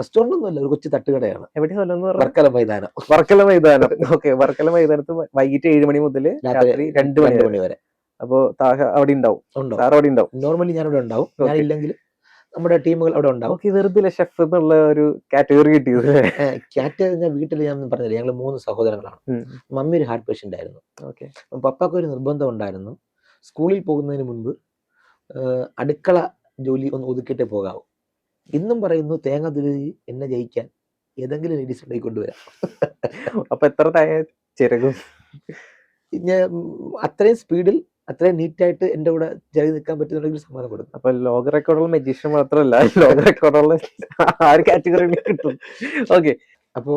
റെസ്റ്റോറന്റ് ഒന്നുമല്ല, ഒരു കൊച്ചു തട്ടുകടയാണ്. എവിടെയാ സ്ഥലം? വർക്കല മൈതാനം. വർക്കല മൈതാനം. ഓക്കെ. വർക്കല മൈതാനത്ത് വൈകിട്ട് 7 മണി മുതൽ രാത്രി 2 മണി വരെ. അപ്പൊ താഹ അവിടെ ഉണ്ടാവും. സാർ അവിടെ ഉണ്ടാവും. നോർമലി ഞാൻ ഇവിടെ ഉണ്ടാവും. ഞാനില്ലെങ്കിൽ നമ്മുടെ ടീമുകൾ അവിടെ ഉണ്ടാവും. വെറുതെ ഷെഫ് എന്നുള്ള ഒരു കാറ്റഗറി കിട്ടിയത്. ഞാൻ വീട്ടിൽ ഞാൻ പറഞ്ഞില്ല, ഞങ്ങൾ 3 സഹോദരങ്ങളാണ്. മമ്മി ഒരു ഹാർട്ട് പേഷ്യന്റ് ആയിരുന്നു. ഓക്കെ. പപ്പാക്ക് ഒരു നിർബന്ധം ഉണ്ടായിരുന്നു, സ്കൂളിൽ പോകുന്നതിന് മുൻപ് അടുക്കള ജോലി ഒന്ന് ഒതുക്കിയിട്ടേ പോകാവൂ. ഇന്നും പറയുന്നു, തേങ്ങ തുരുതി എന്നെ ജയിക്കാൻ ഏതെങ്കിലും ലേഡീസ് ഉണ്ടായി കൊണ്ടുവരാം. അപ്പൊ എത്ര തേങ്ങ ചിരകും? ഞാൻ അത്രയും സ്പീഡിൽ അത്രയും നീറ്റായിട്ട് എൻ്റെ കൂടെ ചെയ്ത് നിൽക്കാൻ പറ്റുന്നുണ്ടെങ്കിൽ സമ്മാനം കൊടുക്കും. അപ്പൊ ലോക റെക്കോർഡുള്ള മജീഷ്യൻ മാത്രമല്ല, ലോക റെക്കോർഡുള്ള ആ ഒരു കാറ്റഗറിയിൽ കിട്ടും. ഓക്കെ. അപ്പോൾ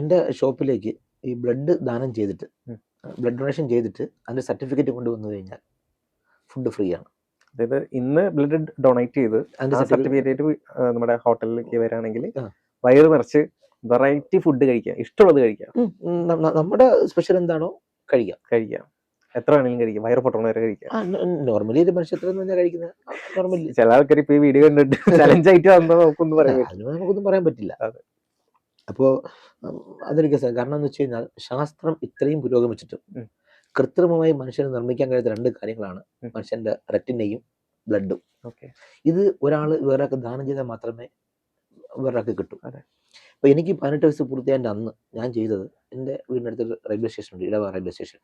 എൻ്റെ ഷോപ്പിലേക്ക് ഈ ബ്ലഡ് ദാനം ചെയ്തിട്ട്, ബ്ലഡ് ഡൊണേഷൻ ചെയ്തിട്ട് അതിന്റെ സർട്ടിഫിക്കറ്റ് കൊണ്ടുവന്നു കഴിഞ്ഞാൽ ഫുഡ് ഫ്രീ ആണ്. അതായത് ഇന്ന് ബ്ലഡ് ഡൊണേറ്റ് ചെയ്ത് സർട്ടിഫിക്കറ്റ് നമ്മുടെ ഹോട്ടലിലേക്ക് വരാണെങ്കിൽ വയറ് നിറച്ച് വെറൈറ്റി ഫുഡ് കഴിക്കാം, ഇഷ്ടമുള്ളത് കഴിക്കാം. നമ്മുടെ സ്പെഷ്യൽ എന്താണോ കഴിക്കാം. എത്ര വേണമെങ്കിലും കഴിക്കാം, വയറ് പൊട്ടണ വരെ കഴിക്കാം. നോർമലി ഒരു മനുഷ്യ എത്ര കഴിക്കുന്നത് നോർമലി. ചില ആൾക്കാർ ഇപ്പൊ ഈ വീഡിയോ കണ്ടിട്ട് ചലഞ്ച് ആയിട്ട് വന്നോ നമുക്കൊന്നും പറയാൻ പറ്റില്ല. അപ്പോൾ അതൊരു കേസാണ്. കാരണം എന്ന് വെച്ച് കഴിഞ്ഞാൽ ശാസ്ത്രം ഇത്രയും പുരോഗമിച്ചിട്ടും കൃത്രിമമായി മനുഷ്യന് നിർമ്മിക്കാൻ കഴിയുന്ന 2 കാര്യങ്ങളാണ് മനുഷ്യന്റെ റെറ്റിനയും ബ്ലഡും. ഇത് ഒരാൾ വേറൊക്കെ ദാനം ചെയ്താൽ മാത്രമേ വേറൊക്കെ കിട്ടൂ. അപ്പൊ എനിക്ക് 18 വയസ്സ് പൂർത്തിയായ അന്ന് ഞാൻ ചെയ്തത്, എൻ്റെ വീടിനടുത്തൊരു റെയിൽവേ സ്റ്റേഷൻ ഉണ്ട്, ഇടവ റെയിൽവേ സ്റ്റേഷൻ.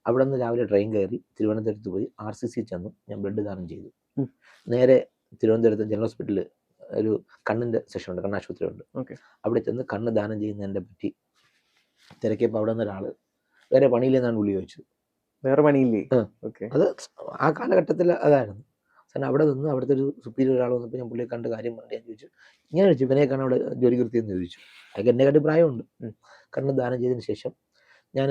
അവിടെ നിന്ന് രാവിലെ ട്രെയിൻ കയറി തിരുവനന്തപുരത്ത് പോയി RCC ചെന്നു ഞാൻ ബ്ലഡ് ദാനം ചെയ്തു. നേരെ തിരുവനന്തപുരത്ത് ജനറൽ ഹോസ്പിറ്റലിൽ ഒരു കണ്ണിന്റെ സെഷൻ ഉണ്ട്, കണ്ണാശുപത്രി ഉണ്ട്. അവിടെ ചെന്ന് കണ്ണ് ദാനം ചെയ്യുന്നതിനെ പറ്റി തിരക്കിയപ്പോൾ അവിടെ നിന്ന് ഒരാള് വേറെ പണിയില്ലെന്നാണ് വിളി ചോദിച്ചത്. വേറെ പണിയില്ലേ? അത് ആ കാലഘട്ടത്തിൽ അതായിരുന്നു. കാരണം അവിടെ നിന്ന് അവിടുത്തെ ഒരു സുപ്പീരിയർ ഒരാൾ വന്നപ്പോൾ ഞാൻ പുള്ളിയെ കണ്ട് കാര്യം പറഞ്ഞു. ഞാൻ ചോദിച്ചു, ഇങ്ങനെ ചോദിച്ചു, ഇവനെയൊക്കെയാണ് അവിടെ ജോലി കൃത്യമെന്ന് ചോദിച്ചു. അതൊക്കെ എന്നെക്കാട്ടി പ്രായമുണ്ട്. കണ്ണ് ദാനം ചെയ്തതിന് ശേഷം ഞാൻ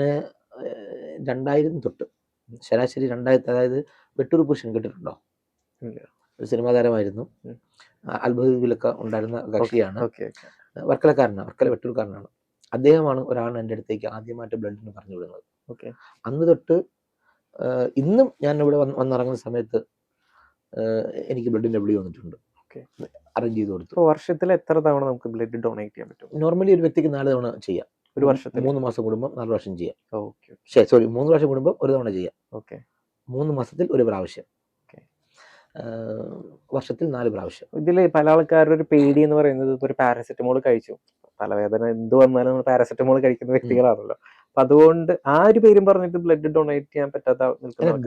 2000 തൊട്ട് ശരാശരി 2000, അതായത് വെട്ടൂർ പുരുഷൻ കേട്ടിട്ടുണ്ടോ? ഒരു സിനിമാ താരമായിരുന്നു, അത്ഭുതത്തിലൊക്കെ ഉണ്ടായിരുന്ന കക്ഷിയാണ്, വർക്കലക്കാരനാണ്, വർക്കല വെട്ടൂർക്കാരനാണ്. അദ്ദേഹമാണ് ഒരാൾ എൻ്റെ അടുത്തേക്ക് ആദ്യമായിട്ട് ബ്ലഡിന് പറഞ്ഞു വിടുന്നത്. ഓക്കെ. അന്ന് തൊട്ട് ഇന്നും ഞാൻ ഇവിടെ വന്നിറങ്ങുന്ന സമയത്ത് എനിക്ക് ബ്ലഡിൻ്റെ വിളി വന്നിട്ടുണ്ട്. ഓക്കെ. അറേഞ്ച് ചെയ്ത് കൊടുത്തു. അപ്പോൾ വർഷത്തിൽ എത്ര തവണ നമുക്ക് ബ്ലഡ് ഡൊണേറ്റ് ചെയ്യാൻ പറ്റും? നോർമലി ഒരു വ്യക്തിക്ക് 4 തവണ ചെയ്യാം. ഒരു വർഷത്തിൽ 3 മാസം കൂടുമ്പോൾ 4 പ്രാവശ്യം ചെയ്യാം. ഓക്കെ. സോറി 3 പ്രാവശ്യം കൂടുമ്പോൾ ഒരു തവണ ചെയ്യാം. ഓക്കെ. 3 മാസത്തിൽ ഒരു പ്രാവശ്യം, ഓക്കെ. വർഷത്തിൽ 4 പ്രാവശ്യം. ഇതിൽ പല ആൾക്കാരുടെ ഒരു പേടി എന്ന് പറയുന്നത് ഇപ്പോൾ ഒരു പാരസെറ്റമോൾ കഴിച്ചു, തലവേദന എന്ത് വന്നാലും നമ്മൾ പാരസെറ്റമോൾ കഴിക്കുന്ന വ്യക്തികളാണല്ലോ. അപ്പൊ അതുകൊണ്ട് ആ ഒരു പേരും പറഞ്ഞിട്ട് ബ്ലഡ് ഡൊണേറ്റ് ചെയ്യാൻ പറ്റാത്ത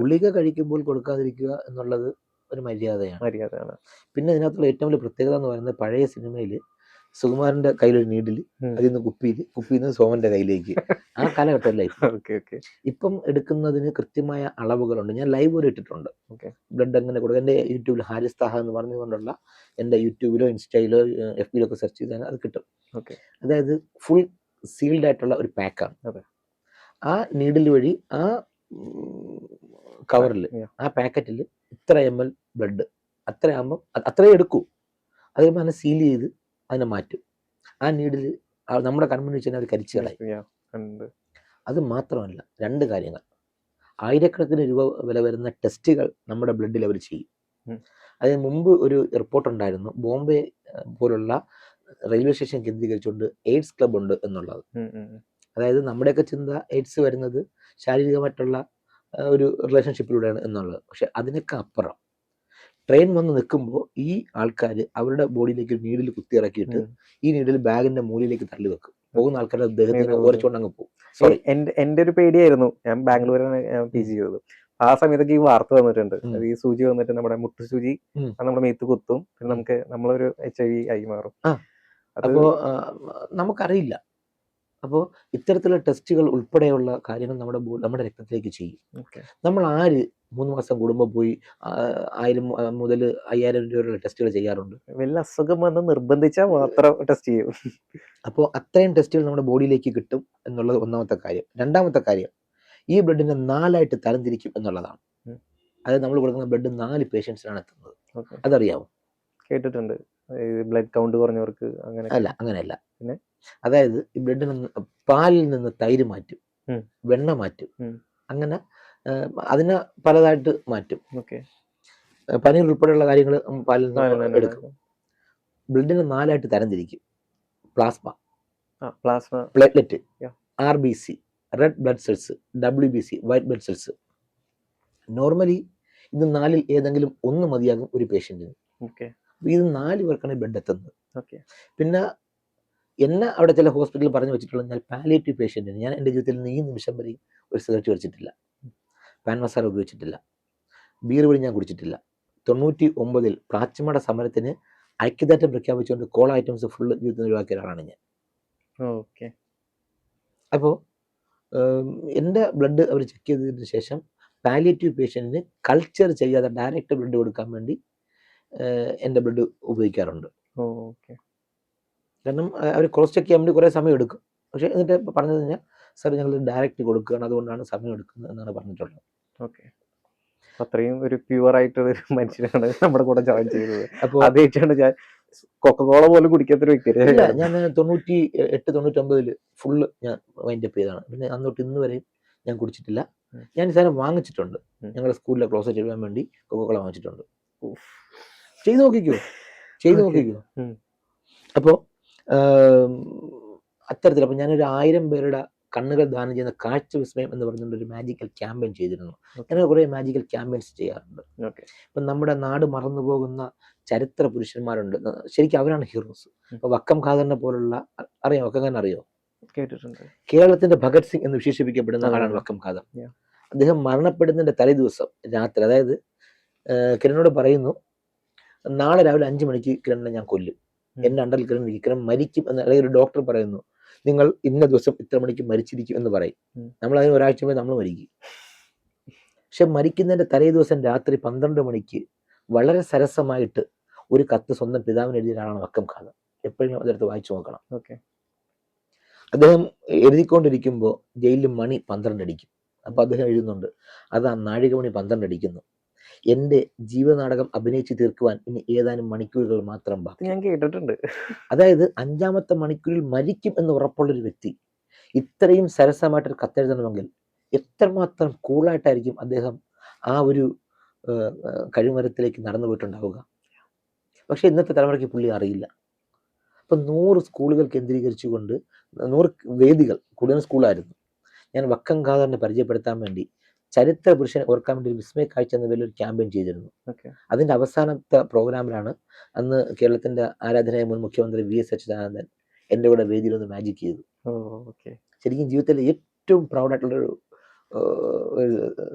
ഗുളിക കഴിക്കുമ്പോൾ കൊടുക്കാതിരിക്കുക എന്നുള്ളത് ഒരു മര്യാദയാണ്. പിന്നെ ഇതിനകത്തുള്ള ഏറ്റവും വലിയ പ്രത്യേകത എന്ന് പറയുന്നത് പഴയ സിനിമയിൽ സുകുമാരന്റെ കയ്യിലൊരു നീഡില്, അതിൽ നിന്ന് കുപ്പിയിൽ നിന്ന് സോമന്റെ കയ്യിലേക്ക്, ആ കാലഘട്ടമല്ല ഇപ്പം എടുക്കുന്നതിന് കൃത്യമായ അളവുകളുണ്ട്. ഞാൻ ലൈവ് വരെ ഇട്ടിട്ടുണ്ട് ബ്ലഡ് എങ്ങനെ കൊടുക്കുക. എൻ്റെ യൂട്യൂബിൽ ഹാരിസ് താഹ എന്ന് പറഞ്ഞുകൊണ്ടുള്ള എൻ്റെ യൂട്യൂബിലോ ഇൻസ്റ്റയിലോ FB ഒക്കെ സെർച്ച് ചെയ്താൽ അത് കിട്ടും. അതായത് ഫുൾ സീൽഡ് ആയിട്ടുള്ള ഒരു പാക്കാണ്. ആ നീഡിൽ വഴി ആ കവറിൽ ആ പാക്കറ്റിൽ ഇത്ര ml ബ്ലഡ് അത്രയാകുമ്പോൾ അത്രയും എടുക്കൂ. അത് കഴിയുമ്പോൾ അതിനെ സീൽ ചെയ്ത് അതിനെ മാറ്റും. ആ നീഡിൽ നമ്മുടെ കൺമുന്നിൽ വെച്ച് അവർ കരിച്ചു കളയും. അത് മാത്രമല്ല, 2 കാര്യങ്ങൾ. 1000കണക്കിന് രൂപ വില വരുന്ന ടെസ്റ്റുകൾ നമ്മുടെ ബ്ലഡിൽ അവർ ചെയ്യും. അതിന് മുമ്പ് ഒരു റിപ്പോർട്ട് ഉണ്ടായിരുന്നു, ബോംബെ പോലുള്ള റെയിൽവേ സ്റ്റേഷൻ കേന്ദ്രീകരിച്ചുകൊണ്ട് എയ്ഡ്സ് ക്ലബ് ഉണ്ട് എന്നുള്ളത്. അതായത് നമ്മുടെയൊക്കെ ചിന്ത എയ്ഡ്സ് വരുന്നത് ശാരീരികമായിട്ടുള്ള ഒരു റിലേഷൻഷിപ്പിലൂടെയാണ് എന്നുള്ളത്. പക്ഷെ അതിനൊക്കെ അപ്പുറം ട്രെയിൻ വന്ന് നിൽക്കുമ്പോൾ ഈ ആൾക്കാർ അവരുടെ ബോഡിയിലേക്ക് ഒരു നീഡിൽ കുത്തി ഇറക്കിയിട്ട് ഈ നീഡിൽ ബാഗിന്റെ മൂലയിലേക്ക് തള്ളി വെക്കും. പോകുന്ന ആൾക്കാരുടെ ദേഹത്തിന് ഓരച്ചുകൊണ്ട് അങ്ങ് പോകും. സോറി, എന്റെ ഒരു പേടിയായിരുന്നു. ഞാൻ ബാംഗ്ലൂരാണ് PG ചെയ്തത്. ആ സമയത്തൊക്കെ ഈ വാർത്ത വന്നിട്ടുണ്ട്. ഈ സൂചി വന്നിട്ട് നമ്മുടെ മുട്ടു സൂചി നമ്മുടെ മേത്ത് കുത്തും, പിന്നെ നമ്മളൊരു HIV ആയി മാറും. അപ്പോ നമുക്കറിയില്ല. അപ്പോൾ ഇത്തരത്തിലുള്ള ടെസ്റ്റുകൾ ഉൾപ്പെടെയുള്ള കാര്യങ്ങൾ നമ്മുടെ രക്തത്തിലേക്ക് ചെയ്യും. നമ്മൾ 3 മാസം കൂടുമ്പോൾ പോയി 1000 മുതൽ 5000 രൂപയുള്ള ടെസ്റ്റുകൾ ചെയ്യാറുണ്ട്. വല്ല അസുഖം വന്ന് നിർബന്ധിച്ചാൽ മാത്രം ടെസ്റ്റ് ചെയ്യും. അപ്പോൾ അത്രയും ടെസ്റ്റുകൾ നമ്മുടെ ബോഡിയിലേക്ക് കിട്ടും എന്നുള്ളത് ഒന്നാമത്തെ കാര്യം. രണ്ടാമത്തെ കാര്യം, ഈ ബ്ലഡിനെ 4 ആയിട്ട് തരംതിരിക്കും എന്നുള്ളതാണ്. അതായത് നമ്മൾ കൊടുക്കുന്ന ബ്ലഡ് 4 പേഷ്യൻസിനാണ് എത്തുന്നത്. അതറിയാമോ? കേട്ടിട്ടുണ്ട്. ബ്ലഡ് കൗണ്ട് കുറഞ്ഞവർക്ക് അങ്ങനെയല്ല. പിന്നെ അതായത് ഈ ബ്ലഡിൽ നിന്ന് പാലിൽ നിന്ന് തൈര് മാറ്റും, വെണ്ണ മാറ്റും, അങ്ങനെ അതിനെ പലതായിട്ട് മാറ്റും. പനീർ ഉൾപ്പെടെയുള്ള കാര്യങ്ങൾ പാലിൽ നിന്ന് എടുക്കും. ബ്ലഡിനെ 4 ആയിട്ട് തരംതിരിക്കും. Plasma, platelet, RBC red blood cells, WBC white blood cells. Normally ഇത് 4ൽ ഏതെങ്കിലും ഒന്ന് മതിയാകും ഒരു പേഷ്യന്റിന്. ഇത് 4 പേർക്കാണ് ബ്ലഡ് എത്തുന്നത്. പിന്നെ എന്നെ അവിടെ ചില ഹോസ്പിറ്റലിൽ പറഞ്ഞു വെച്ചിട്ടുള്ളത്, ഞാൻ പാലിയേറ്റീവ് പേഷ്യന്റിന്, ഞാൻ എൻ്റെ ജീവിതത്തിൽ നിന്ന് ഈ നിമിഷം വരെയും ഒരു സിഗരറ്റ് വലിച്ചിട്ടില്ല, പാൻ മസാല ഉപയോഗിച്ചിട്ടില്ല, ബീർ വഴി ഞാൻ കുടിച്ചിട്ടില്ല. 99ൽ പ്ലാച്ചിമയുടെ സമരത്തിന് ഐക്യദാർഢ്യം പ്രഖ്യാപിച്ചുകൊണ്ട് കോള ഐറ്റംസ് ഫുള്ള് ജീവിതത്തിൽ ഒഴിവാക്കിയ ഒരാളാണ് ഞാൻ. അപ്പോൾ എൻ്റെ ബ്ലഡ് അവർ ചെക്ക് ചെയ്തതിന് ശേഷം പാലിയേറ്റീവ് പേഷ്യന്റിന് കൾച്ചർ ചെയ്യാതെ ഡയറക്റ്റ് ബ്ലഡ് കൊടുക്കാൻ വേണ്ടി എൻ്റെ ബ്ലഡ് ഉപയോഗിക്കാറുണ്ട്. കാരണം അവർ ക്രോസ് ചെക്ക് ചെയ്യാൻ വേണ്ടി കുറേ സമയം എടുക്കും. പക്ഷേ എന്നിട്ട് പറഞ്ഞത് കഴിഞ്ഞാൽ, സാർ ഞങ്ങൾ ഡയറക്റ്റ് കൊടുക്കുകയാണ്, അതുകൊണ്ടാണ് സമയം എടുക്കുന്നത് എന്നാണ് പറഞ്ഞിട്ടുള്ളത്. അത്രയും ഒരു പ്യുവർ ആയിട്ടുള്ള ഒരു മനുഷ്യനാണ് നമ്മുടെ കൂടെ ജോയിൻ ചെയ്തത്. അപ്പോൾ ആദ്യമായിട്ടാണ് ഞാൻ കൊക്കക്കോള പോലും കുടിക്കാത്തൊരു വ്യക്തിയല്ല. ഞാൻ 98-99 ഫുള്ള് ഞാൻ വൈൻഡ് അപ്പ് ചെയ്തതാണ്. പിന്നെ അന്നോട്ട് ഇന്ന് വരെയും ഞാൻ കുടിച്ചിട്ടില്ല. ഞാൻ ഈ സാധനം വാങ്ങിച്ചിട്ടുണ്ട്. ഞങ്ങളുടെ സ്കൂളിലെ ക്ലോസ് ചെയ്യാൻ വേണ്ടി കൊക്കക്കോള വാങ്ങിച്ചിട്ടുണ്ട്. ചെയ്തു നോക്കിക്കോ. അപ്പോൾ അത്തരത്തിൽ അപ്പോൾ ഞാനൊരു 1000 പേരുടെ കണ്ണുകൾ ദാനം ചെയ്യുന്ന കാഴ്ച വിസ്മയം എന്ന് പറഞ്ഞുകൊണ്ട് ഒരു മാജിക്കൽ ക്യാമ്പയിൻ ചെയ്തിരുന്നു. ഞാൻ കുറേ മാജിക്കൽ ക്യാമ്പയിൻസ് ചെയ്യാറുണ്ട്. ഇപ്പം നമ്മുടെ നാട് മറന്നു പോകുന്ന ചരിത്ര പുരുഷന്മാരുണ്ട്, ശരിക്കും അവരാണ് ഹീറോസ്. ഇപ്പൊ വക്കം ഖാദറിനെ പോലുള്ള, അറിയാം വക്കം ഖാദർ അറിയോ? കേട്ടിട്ടുണ്ട്. കേരളത്തിന്റെ ഭഗത് സിംഗ് എന്ന് വിശേഷിപ്പിക്കപ്പെടുന്ന ആളാണ് വക്കം ഖാദർ. അദ്ദേഹം മരണപ്പെടുന്നതിന്റെ തലേ ദിവസം രാത്രി, അതായത് കിരണിനോട് പറയുന്നു, നാളെ രാവിലെ 5 മണിക്ക് കിരണിനെ ഞാൻ കൊല്ലും, എന്റെ അണ്ടറിൽ കിരൺ മരിക്കും എന്ന്. അല്ലെങ്കിൽ ഒരു ഡോക്ടർ പറയുന്നു, നിങ്ങൾ ഇന്ന ദിവസം ഇത്ര മണിക്ക് മരിച്ചിരിക്കും എന്ന് പറയും. നമ്മൾ അതിന് ഒരാഴ്ച മുമ്പ് നമ്മൾ മരിക്കും. പക്ഷെ മരിക്കുന്നതിന്റെ തലേ ദിവസം രാത്രി 12 മണിക്ക് വളരെ സരസമായിട്ട് ഒരു കത്ത് സ്വന്തം പിതാവിന് എഴുതിയ ഒരാളാണ് വക്കം ഖാദർ. എപ്പോഴും അതെടുത്ത് വായിച്ചു നോക്കണം. അദ്ദേഹം എഴുതിക്കൊണ്ടിരിക്കുമ്പോൾ ജയിലിൽ മണി 12 അടിക്കും. അപ്പൊ അദ്ദേഹം എഴുതുന്നുണ്ട്, അത് ആ നാഴികമണി 12 അടിക്കുന്നു. എൻ്റെ ജീവനാടകം അഭിനയിച്ച് തീർക്കുവാൻ ഇനി ഏതാനും മണിക്കൂറുകൾ മാത്രം ബാക്കി. ഞാൻ കേട്ടിട്ടുണ്ട്. അതായത് 5-ാമത്തെ മണിക്കൂറിൽ മരിക്കും എന്ന് ഉറപ്പുള്ളൊരു വ്യക്തി ഇത്രയും സരസമായിട്ടൊരു കത്തെഴുതണമെങ്കിൽ എത്രമാത്രം കൂളായിട്ടായിരിക്കും അദ്ദേഹം ആ ഒരു കഴിമരത്തിലേക്ക് നടന്നു പോയിട്ടുണ്ടാവുക. പക്ഷെ ഇന്നത്തെ തലമുറയ്ക്ക് പുള്ളി അറിയില്ല. അപ്പം 100 സ്കൂളുകൾ കേന്ദ്രീകരിച്ചുകൊണ്ട് 100 വേദികൾ, കൂടുതൽ സ്കൂളായിരുന്നു. ഞാൻ വക്കം ഖാദറിനെ പരിചയപ്പെടുത്താൻ വേണ്ടി ചരിത്ര പുരുഷനെ ഓർക്കാൻ വേണ്ടി വിസ്മയ കാഴ്ച എന്ന വലിയൊരു ക്യാമ്പയിൻ ചെയ്തിരുന്നു. അതിന്റെ അവസാനത്തെ പ്രോഗ്രാമിലാണ് അന്ന് കേരളത്തിന്റെ ആരാധനായ മുൻ മുഖ്യമന്ത്രി VS അച്യുതാനന്ദൻ എൻ്റെ കൂടെ വേദിയിൽ ഒന്ന് മാജിക് ചെയ്തു. ശരിക്കും ജീവിതത്തിലെ ഏറ്റവും പ്രൗഡായിട്ടുള്ളൊരു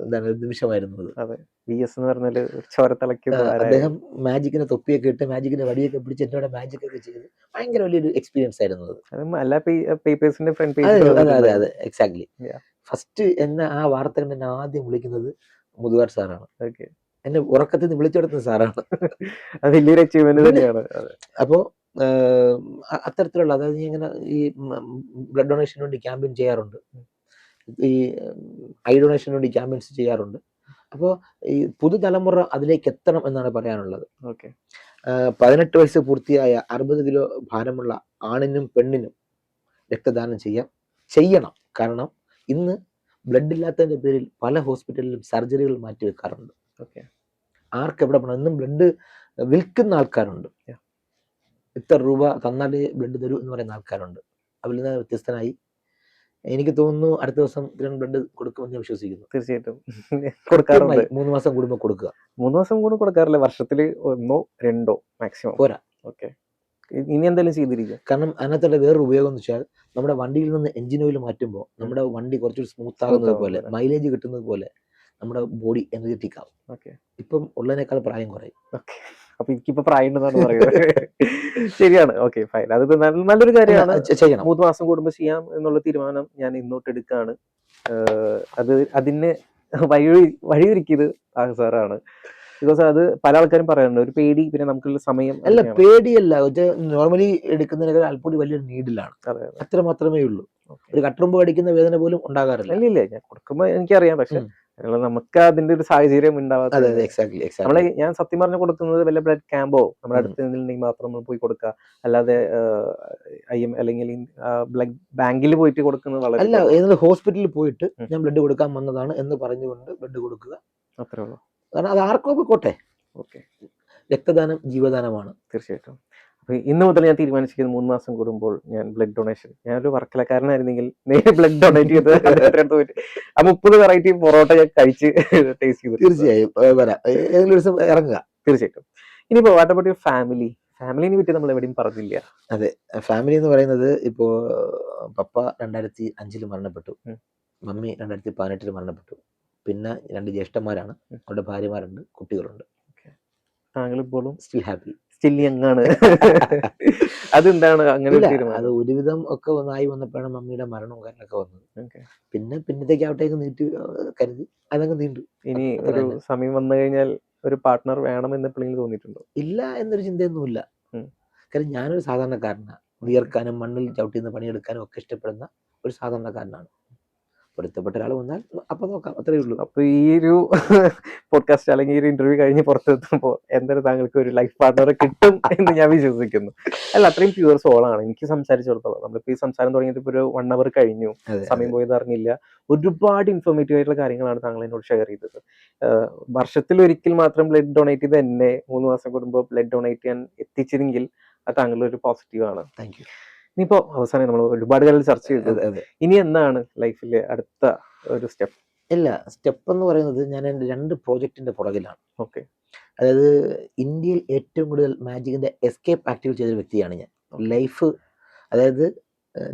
എന്താണ് നിമിഷമായിരുന്നു അത്. VS എന്ന് പറഞ്ഞാല് ചോരത്തിളയ്ക്കുന്ന അദ്ദേഹം മാജിക്കിനെ തൊപ്പിയൊക്കെ ഇട്ട് മാജിക്കിന്റെ വടിയൊക്കെ പിടിച്ച് എന്നോട് മാജിക് ഒക്കെ ചെയ്ത് ഭയങ്കര വലിയൊരു എക്സ്പീരിയൻസ് ആയിരുന്നു അത്. അതെ എക്സാക്ട്ലി. ഫസ്റ്റ് എന്നെ ആ വാർത്ത കണ്ട് എന്നെ ആദ്യം വിളിക്കുന്നത് മുതുകാർ സാറാണ്. എന്നെ ഉറക്കത്തിൽ നിന്ന് വിളിച്ചെടുത്ത സാറാണ്. വലിയൊരു അച്ചീവ്മെന്റ് തന്നെയാണ്. അപ്പോ അത്തരത്തിലുള്ള, അതായത് ഇങ്ങനെ ഈ ബ്ലഡ് ഡൊണേഷന് വേണ്ടി ക്യാമ്പയിൻ ചെയ്യാറുണ്ട്, ഈ ഐ ഡൊണേഷന് വേണ്ടി ക്യാമ്പയിൻസ് ചെയ്യാറുണ്ട്. അപ്പോൾ ഈ പുതുതലമുറ അതിലേക്ക് എത്തണം എന്നാണ് പറയാനുള്ളത്. 18 വയസ്സ് പൂർത്തിയായ 60 കിലോ ഭാരമുള്ള ആണിനും പെണ്ണിനും രക്തദാനം ചെയ്യണം. കാരണം ഇന്ന് ബ്ലഡ് ഇല്ലാത്തതിന്റെ പേരിൽ പല ഹോസ്പിറ്റലിലും സർജറികൾ മാറ്റിവെക്കാറുണ്ട്. ആർക്ക് എവിടെ പോകണം, ഇന്നും ബ്ലഡ് വിൽക്കുന്ന ആൾക്കാരുണ്ട്. ഇത്ര രൂപ തന്നാലേ ബ്ലഡ് തരൂ എന്ന് പറയുന്ന ആൾക്കാരുണ്ട്. അതിൽ നിന്ന് വ്യത്യസ്തനായി എനിക്ക് തോന്നുന്നു അടുത്ത ദിവസം ബ്ലഡ് കൊടുക്കുമെന്ന് ഞാൻ വിശ്വസിക്കുന്നു. തീർച്ചയായിട്ടും കൊടുക്കാറുണ്ട്. 3 മാസം കൂടുമ്പോൾ കൊടുക്കുക. 3 മാസം കൂടെ കൊടുക്കാറില്ല, വർഷത്തിൽ 1-2 മാക്സിമം പോരാ. ഇനി എന്തെങ്കിലും ചെയ്തിരിക്കുക. കാരണം അതിനകത്തുള്ള വേറൊരു ഉപയോഗം എന്ന് വെച്ചാൽ നമ്മുടെ വണ്ടിയിൽ നിന്ന് എഞ്ചിൻ ഓയിൽ മാറ്റുമ്പോൾ നമ്മുടെ വണ്ടി കുറച്ചുകൂടി സ്മൂത്ത് ആകുന്നത് പോലെ, മൈലേജ് കിട്ടുന്നത് പോലെ നമ്മുടെ ബോഡി എനർജറ്റിക് ആവും. ഇപ്പം ഉള്ളതിനേക്കാൾ പ്രായം കുറയും. അപ്പൊ എനിക്കിപ്പോ പ്രായം ഉണ്ടെന്നാണ് പറയുന്നത്. ശരിയാണ്. ഫൈൻ. അത് നല്ലൊരു കാര്യമാണ്. ചെയ്യണം. 3 മാസം കൂടുമ്പോൾ ചെയ്യാം എന്നുള്ള തീരുമാനം ഞാൻ ഇന്നോട്ട് എടുക്കുകയാണ്. അത് അതിന് വഴിയൊരുക്കിയത് സാറാണ്. ബിക്കോസ് അത് പല ആൾക്കാരും പറയാറുണ്ട്, ഒരു പേടി, പിന്നെ നമുക്കുള്ള സമയം. അല്ല, പേടിയല്ല, നോർമലി എടുക്കുന്നതിനേക്കാൾ അല്പം വലിയൊരു നീഡിലാണ്. അത്ര മാത്രമേ ഉള്ളൂ. ഒരു കട്ടുറുമ്പ് കടിക്കുന്ന വേദന പോലും ഉണ്ടാകാറില്ല. ഇല്ല, ഞാൻ കൊടുക്കുമ്പോ എനിക്കറിയാം. പക്ഷെ നമുക്ക് അതിന്റെ ഒരു സാഹചര്യം ഉണ്ടാവാത്ത. നമ്മളെ ഞാൻ സത്യം പറഞ്ഞു കൊടുക്കുന്നത് വല്ല ബ്ലഡ് ക്യാമ്പോ നമ്മുടെ അടുത്ത് നിന്നുണ്ടെങ്കിൽ മാത്രം നമ്മൾ പോയി കൊടുക്കുക. അല്ലാതെ IM അല്ലെങ്കിൽ ബ്ലഡ് ബാങ്കിൽ പോയിട്ട് കൊടുക്കുന്നത് വളരെ അല്ല. ഏതെങ്കിലും ഹോസ്പിറ്റലിൽ പോയിട്ട് ഞാൻ ബ്ലഡ് കൊടുക്കാൻ വന്നതാണ് എന്ന് പറഞ്ഞുകൊണ്ട് ബ്ലഡ് കൊടുക്കുക, അത്രേ ഉള്ളൂ. കാരണം അത് ആർക്കോ പോട്ടെ. രക്തദാനം ജീവദാനമാണ്. തീർച്ചയായിട്ടും. അപ്പൊ ഇന്ന് മുതൽ ഞാൻ തീരുമാനിച്ചിരിക്കുന്നത് 3 മാസം കൂടുമ്പോൾ ഞാൻ ബ്ലഡ് ഡൊണേഷൻ. ഞാനൊരു വർക്കലക്കാരനായിരുന്നെങ്കിൽ നേരെ ബ്ലഡ് ഡൊണേറ്റ് ചെയ്ത് പോയിട്ട് ആ 30 വെറൈറ്റി പൊറോട്ട ഞാൻ കഴിച്ച് ടേസ്റ്റ് ചെയ്തു. തീർച്ചയായും വരാം, ഏതെങ്കിലും ദിവസം ഇറങ്ങുക. തീർച്ചയായിട്ടും. ഇനിയിപ്പോ വാട്ട് അബൌട്ട് യുവർ ഫാമിലി? ഫാമിലിനെ പറ്റി നമ്മൾ എവിടെയും പറഞ്ഞില്ല. അതെ, ഫാമിലി എന്ന് പറയുന്നത് ഇപ്പോ പപ്പ 2005 മരണപ്പെട്ടു, മമ്മി 2018 മരണപ്പെട്ടു. പിന്നെ 2 ജ്യേഷ്ഠന്മാരാണ്, അവരുടെ ഭാര്യമാരുണ്ട്, കുട്ടികളുണ്ട്. താങ്കൾ ഇപ്പോഴും സ്റ്റിൽ ഹാപ്പി, സ്റ്റിൽ യങ് ആണ്. അതെന്താണ് അങ്ങനെ? അത് ഒരുവിധം ഒക്കെ ഒന്നായി വന്നപ്പോഴാണ് മമ്മിയുടെ മരണവും കാര്യങ്ങളൊക്കെ വന്നത്. പിന്നെ പിന്നത്തേക്കാവട്ടേക്ക് നീട്ടി കരുതി അതങ്ങ് നീണ്ടു. ഇനി ഒരു സമയം വന്നു കഴിഞ്ഞാൽ ഒരു പാർട്ട്ണർ വേണം എന്ന് എപ്പോഴെങ്കിലും തോന്നിയിട്ടുണ്ടോ? ഇല്ല എന്നൊരു ചിന്തയൊന്നുമില്ല. കാരണം ഞാനൊരു സാധാരണക്കാരനാണ്. വിയർക്കാനും മണ്ണിൽ ചവിട്ടിന്ന് പണിയെടുക്കാനും ഒക്കെ ഇഷ്ടപ്പെടുന്ന ഒരു സാധാരണക്കാരനാണ്. പൊരുത്തപ്പെട്ട ഒരാൾ വന്നാൽ അപ്പൊ നോക്കാം, അത്രയേ ഉള്ളൂ. അപ്പൊ ഈ ഒരു പോഡ്കാസ്റ്റ് അല്ലെങ്കിൽ ഈ ഒരു ഇന്റർവ്യൂ കഴിഞ്ഞ് പുറത്തെത്തുമ്പോൾ എന്തായാലും താങ്കൾക്ക് ഒരു ലൈഫ് പാർട്ണറെ കിട്ടും എന്ന് ഞാൻ വിശ്വസിക്കുന്നു. അല്ല, അത്രയും പ്യുവർ സോളാണ് എനിക്ക് സംസാരിച്ചിടത്തോളം. നമ്മളിപ്പോ ഈ സംസാരം തുടങ്ങിയിട്ട് ഇപ്പൊ ഒരു 1 hour കഴിഞ്ഞു, സമയം പോയത് അറിഞ്ഞില്ല. ഒരുപാട് ഇൻഫോർമേറ്റീവ് ആയിട്ടുള്ള കാര്യങ്ങളാണ് താങ്കൾ എന്നോട് ഷെയർ ചെയ്തത്. വർഷത്തിൽ ഒരിക്കൽ മാത്രം ബ്ലഡ് ഡൊണേറ്റ് ചെയ്ത് എന്നെ 3 മാസം കൂടുമ്പോൾ ബ്ലഡ് ഡൊണേറ്റ് ചെയ്യാൻ എത്തിച്ചെങ്കിൽ അത് താങ്കളുടെ ഒരു പോസിറ്റീവാണ്. Thank you. ഇനിയിപ്പോ അവസാനം നമ്മൾ ഒരുപാട് കാര്യം ചർച്ച ചെയ്തത്, ഇനി എന്താണ് ലൈഫിലെ അടുത്ത ഒരു സ്റ്റെപ്പ്? ഇല്ല, സ്റ്റെപ്പ് എന്ന് പറയുന്നത് ഞാൻ എൻ്റെ 2 പ്രോജക്റ്റിന്റെ പുറകിലാണ്. അതായത് ഇന്ത്യയിൽ ഏറ്റവും കൂടുതൽ മാജിക്കിന്റെ എസ്കേപ്പ് ആക്ടിവിറ്റി ചെയ്ത വ്യക്തിയാണ് ഞാൻ. ലൈഫ്, അതായത്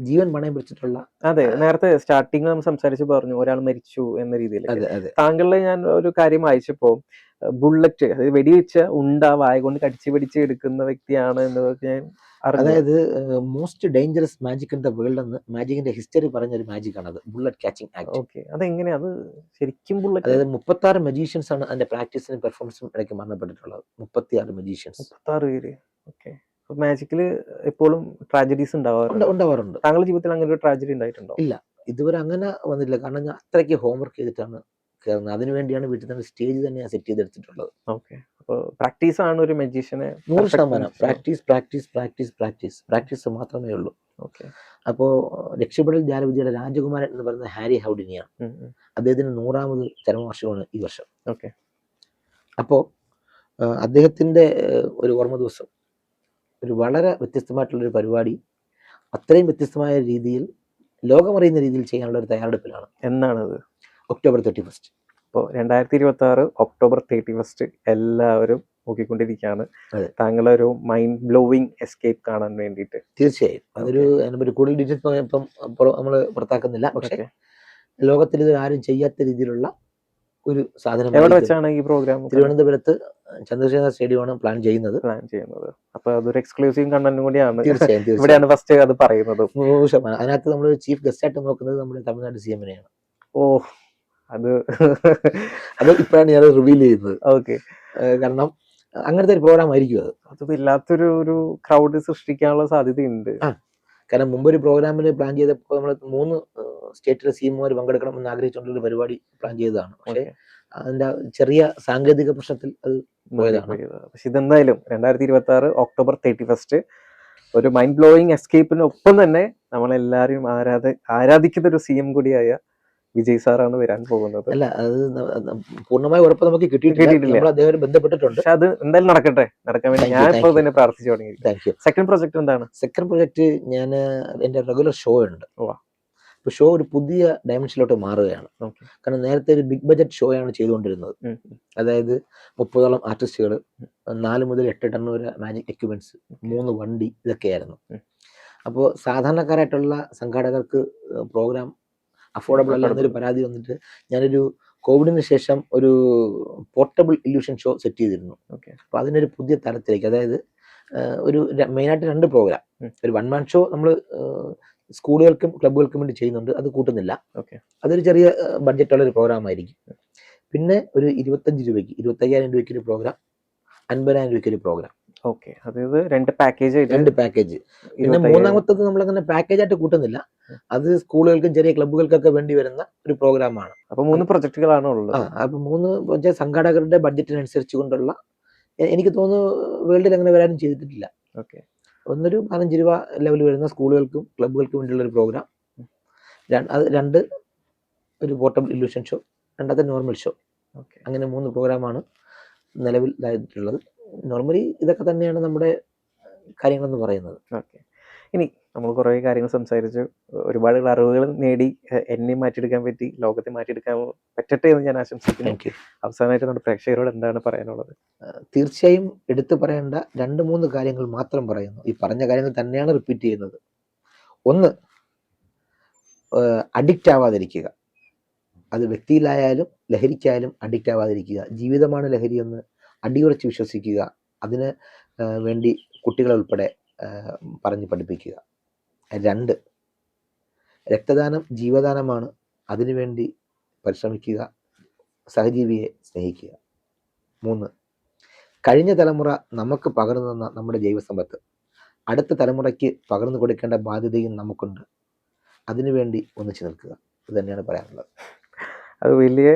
ജീവൻ പണയം പിടിച്ചിട്ടുള്ള. അതെ, നേരത്തെ സ്റ്റാർട്ടിങ് നമ്മൾ സംസാരിച്ച് പറഞ്ഞു ഒരാൾ മരിച്ചു എന്ന രീതിയിൽ. താങ്കളുടെ ഞാൻ ഒരു കാര്യം വായിച്ചപ്പോ ബുള്ളറ്റ്, അതായത് വെടിവെച്ച ഉണ്ട വായ കൊണ്ട് കടിച്ചു പിടിച്ച് എടുക്കുന്ന വ്യക്തിയാണ് എന്നതൊക്കെ ഞാൻ. അതായത് most dangerous magic in the world എന്ന് മാജിക്കിന്റെ ഹിസ്റ്ററി പറഞ്ഞൊരു മാജിക് ആണ് അത്, ബുള്ളറ്റ് ക്യാച്ചിങ് ആക്ട്. അതെങ്ങനെയാ അത് ശരിക്കും? ബുള്ളറ്റ്, അതായത് 36 മജീഷ്യൻസ് ആണ് അതിന്റെ പ്രാക്ടീസിനും പെർഫോമൻസിനും ഇടയ്ക്ക് മരണപ്പെട്ടിട്ടുള്ളത്. 36 മജീഷ്യൻസ്, 36 പേര്. മാജിക്കില് എപ്പോഴും ട്രാജഡീസ് ഉണ്ടാവാറുണ്ട്. താങ്കളുടെ ജീവിതത്തിൽ അങ്ങനെ ഒരു ട്രാജഡി ഉണ്ടായിട്ടുണ്ടോ? ഇല്ല, ഇതുവരെ അങ്ങനെ വന്നില്ല. കാരണം ഞാൻ അത്രയ്ക്ക് ഹോംവർക്ക് ചെയ്തിട്ടാണ് കയറുന്നത്. അതിനുവേണ്ടിയാണ് വീട്ടിൽ തന്നെ സ്റ്റേജ് തന്നെ ഞാൻ സെറ്റ് ചെയ്തെടുത്തിട്ടുള്ളത്. ഓക്കെ. അപ്പോൾ പ്രാക്ടീസ് ആണ് ഒരു മജീഷ്യനെ 100% പ്രാക്ടീസ് മാത്രമേ ഉള്ളൂ. ഓക്കെ. അപ്പോൾ രക്ഷപ്പെടൽ ജാലവിദ്യയുടെ രാജകുമാരൻ എന്ന് പറയുന്നത് ഹാരി ഹൗഡിനിയാണ്. അദ്ദേഹത്തിന് 100ാമത് ചരമവാർഷികമാണ് ഈ വർഷം. ഓക്കെ. അപ്പോൾ അദ്ദേഹത്തിൻ്റെ ഒരു ഓർമ്മ ദിവസം ഒരു വളരെ വ്യത്യസ്തമായിട്ടുള്ളൊരു പരിപാടി അത്രയും വ്യത്യസ്തമായ രീതിയിൽ ലോകമറിയുന്ന രീതിയിൽ ചെയ്യാനുള്ള ഒരു തയ്യാറെടുപ്പിലാണ്. എന്നാണത്? ഒക്ടോബർ 31. അപ്പോൾ 2026 ഒക്ടോബർ 31 എല്ലാവരും നോക്കിക്കൊണ്ടിരിക്കുകയാണ് താങ്കളൊരു മൈൻഡ് ബ്ലോവിങ് എസ്കേപ്പ് കാണാൻ വേണ്ടിയിട്ട്. തീർച്ചയായും അതൊരു അതിനെപ്പറ്റി കൂടുതൽ ഡീറ്റെയിൽസ് ഇപ്പം നമ്മൾ പുറത്താക്കുന്നില്ല. പക്ഷേ ലോകത്തിൽ ഇത് ആരും ചെയ്യാത്ത രീതിയിലുള്ള ഒരു സാധനം. എവിടെ വെച്ചാണ് ഈ പ്രോഗ്രാം? തിരുവനന്തപുരത്ത് ചന്ദ്രശേഖര സ്റ്റേഡിയമാണ് പ്ലാൻ ചെയ്യുന്നത്. അപ്പൊ അതൊരു എക്സ്ക്ലൂസീവ് കണ്ടന്റും കൂടിയാണ്. തീർച്ചയായും ഇവിടെയാണ് ഫസ്റ്റ് അത് പറയുന്നത്. 100%. അതിനകത്ത് നമ്മൾ ചീഫ് ഗസ്റ്റ് ആയിട്ട് നോക്കുന്നത് നമ്മുടെ തമിഴ്നാട് CM-നെയാണ്. ഓ, അത് ഇപ്പോഴാണ് ഞാൻ റിവീൽ ചെയ്യുന്നത്. ഓക്കെ. കാരണം അങ്ങനത്തെ ഒരു പ്രോഗ്രാം ആയിരിക്കും അത്. അത് ഇല്ലാത്തൊരു ക്രൗഡ് സൃഷ്ടിക്കാനുള്ള സാധ്യതയുണ്ട്. കാരണം മുമ്പൊരു പ്രോഗ്രാമിൽ പ്ലാൻ ചെയ്തപ്പോൾ നമ്മൾ 3 സ്റ്റേറ്റിലെ CM-മാർ പങ്കെടുക്കണം എന്ന് ആഗ്രഹിച്ചുകൊണ്ടൊരു പരിപാടി പ്ലാൻ ചെയ്തതാണ്. പക്ഷേ അതിന്റെ ചെറിയ സാങ്കേതിക പ്രശ്നത്തിൽ അത് പോയതാണ്. പക്ഷെ ഇതെന്തായാലും 2026 ഒക്ടോബർ 31 ഒരു മൈൻഡ് ബ്ലോയിങ് എസ്കേപ്പിനൊപ്പം തന്നെ നമ്മളെല്ലാവരും ആരാധിക്കുന്ന ഒരു CM കൂടിയായ വിജയ് സാറാണ് വരാൻ പോകുന്നത്. അല്ല, അത് പൂർണ്ണമായ ഉറപ്പ് നമുക്ക് കിട്ടിയിട്ടില്ല. അദ്ദേഹം ബന്ധപ്പെട്ടിട്ടുണ്ട്. പക്ഷെ അത് എന്തായാലും നടക്കാൻ വേണ്ടി ഞാൻ ഇപ്പോൾ തന്നെ പ്രാർത്ഥിച്ചു തുടങ്ങി. സെക്കൻഡ് പ്രൊജക്ട് എന്താണ്? സെക്കൻഡ് പ്രൊജക്ട് ഞാൻ എന്റെ റെഗുലർ ഷോ ഉണ്ട്. ഇപ്പൊ ഷോ ഒരു പുതിയ ഡയമെൻഷനിലോട്ട് മാറുകയാണ്. കാരണം നേരത്തെ ഒരു ബിഗ് ബഡ്ജറ്റ് ഷോ ആണ് ചെയ്തുകൊണ്ടിരുന്നത്. അതായത് 30ഓളം ആർട്ടിസ്റ്റുകൾ, 4 മുതൽ 8 ടൺ വരെ മാജിക് എക്യുപ്മെന്റ്സ്, 3 വണ്ടി, ഇതൊക്കെയായിരുന്നു. അപ്പോൾ സാധാരണക്കാരായിട്ടുള്ള സംഘാടകർക്ക് പ്രോഗ്രാം അഫോർഡബിൾ അല്ല എന്നൊരു പരാതി വന്നിട്ട് ഞാനൊരു കോവിഡിന് ശേഷം ഒരു പോർട്ടബിൾ ഇല്യൂഷൻ ഷോ സെറ്റ് ചെയ്തിരുന്നു. അപ്പോൾ അതിനൊരു പുതിയ തലത്തിലേക്ക്, അതായത് ഒരു മെയിനായിട്ട് 2 പ്രോഗ്രാം, ഒരു 1 മാൻ ഷോ നമ്മൾ സ്കൂളുകൾക്കും ക്ലബ്ബുകൾക്കും വേണ്ടി ചെയ്യുന്നുണ്ട്, അത് കൂട്ടുന്നില്ല. അതൊരു ചെറിയ ബഡ്ജറ്റുള്ള ഒരു പ്രോഗ്രാം ആയിരിക്കും. പിന്നെ ഒരു 25 രൂപയ്ക്ക് 25,000 രൂപയ്ക്ക് ഒരു പ്രോഗ്രാം, 50,000 രൂപയ്ക്ക് ഒരു പ്രോഗ്രാം. ഓക്കെ. അതായത് 2 പാക്കേജ്. പിന്നെ മൂന്നാമത്തത് നമ്മളങ്ങനെ പാക്കേജ് ആയിട്ട് കൂട്ടുന്നില്ല, അത് സ്കൂളുകൾക്കും ചെറിയ ക്ലബ്ബുകൾക്കൊക്കെ വേണ്ടി വരുന്ന ഒരു പ്രോഗ്രാമാണ്. അപ്പൊ 3 പ്രൊജക്ടുകളാണ് ഉള്ളത്. അപ്പൊ 3 സംഘാടകരുടെ ബഡ്ജറ്റിനനുസരിച്ച് കൊണ്ടുള്ള, എനിക്ക് തോന്നുന്നു വേൾഡിൽ അങ്ങനെ വരാനും ചെയ്തിട്ടില്ല. ഓക്കെ. ഒന്നൊരു 15 രൂപ ലെവൽ വരുന്ന സ്കൂളുകൾക്കും ക്ലബ്ബുകൾക്കും വേണ്ടിയുള്ള ഒരു പ്രോഗ്രാം, അത് 2 ഒരു portable illusion show, 2 normal show. അങ്ങനെ 3 പ്രോഗ്രാമാണ് നിലവിൽ ഇതായിട്ടുള്ളത്. നോർമലി ഇതൊക്കെ തന്നെയാണ് നമ്മുടെ കാര്യങ്ങളെന്ന് പറയുന്നത്. ഓക്കെ. ഇനി നമ്മൾ കുറേ കാര്യങ്ങൾ സംസാരിച്ചു, ഒരുപാട് അറിവുകൾ നേടി, എന്നെ മാറ്റിയെടുക്കാൻ പറ്റി, ലോകത്തെ മാറ്റിയെടുക്കാൻ പറ്റട്ടെ എന്ന് ഞാൻ ആശംസിക്കുന്നു. അവസാനമായിട്ട് നമ്മുടെ പ്രേക്ഷകരോട് എന്താണ് പറയാനുള്ളത്? തീർച്ചയായും എടുത്തു പറയേണ്ട 2-3 കാര്യങ്ങൾ മാത്രം പറയുന്നു. ഈ പറഞ്ഞ കാര്യങ്ങൾ തന്നെയാണ് റിപ്പീറ്റ് ചെയ്യുന്നത്. ഒന്ന്, അഡിക്റ്റ് ആവാതിരിക്കുക. അത് വ്യക്തിയിലായാലും ലഹരിക്കായാലും അഡിക്റ്റ് ആവാതിരിക്കുക. ജീവിതമാണ് ലഹരി എന്ന് അടിയുറച്ച് വിശ്വസിക്കുക. അതിന് വേണ്ടി കുട്ടികളെ ഉൾപ്പെടെ പറഞ്ഞ് പഠിപ്പിക്കുക. 2, രക്തദാനം ജീവദാനമാണ്, അതിനുവേണ്ടി പരിശ്രമിക്കുക, സഹജീവിയെ സ്നേഹിക്കുക. 3, കഴിഞ്ഞ തലമുറ നമുക്ക് പകർന്നു തന്ന നമ്മുടെ ജൈവസമ്പത്ത് അടുത്ത തലമുറയ്ക്ക് പകർന്നു കൊടുക്കേണ്ട ബാധ്യതയും നമുക്കുണ്ട്, അതിനുവേണ്ടി ഒന്നിച്ചു നിൽക്കുക. ഇത് തന്നെയാണ് പറയാനുള്ളത്. അത് വലിയ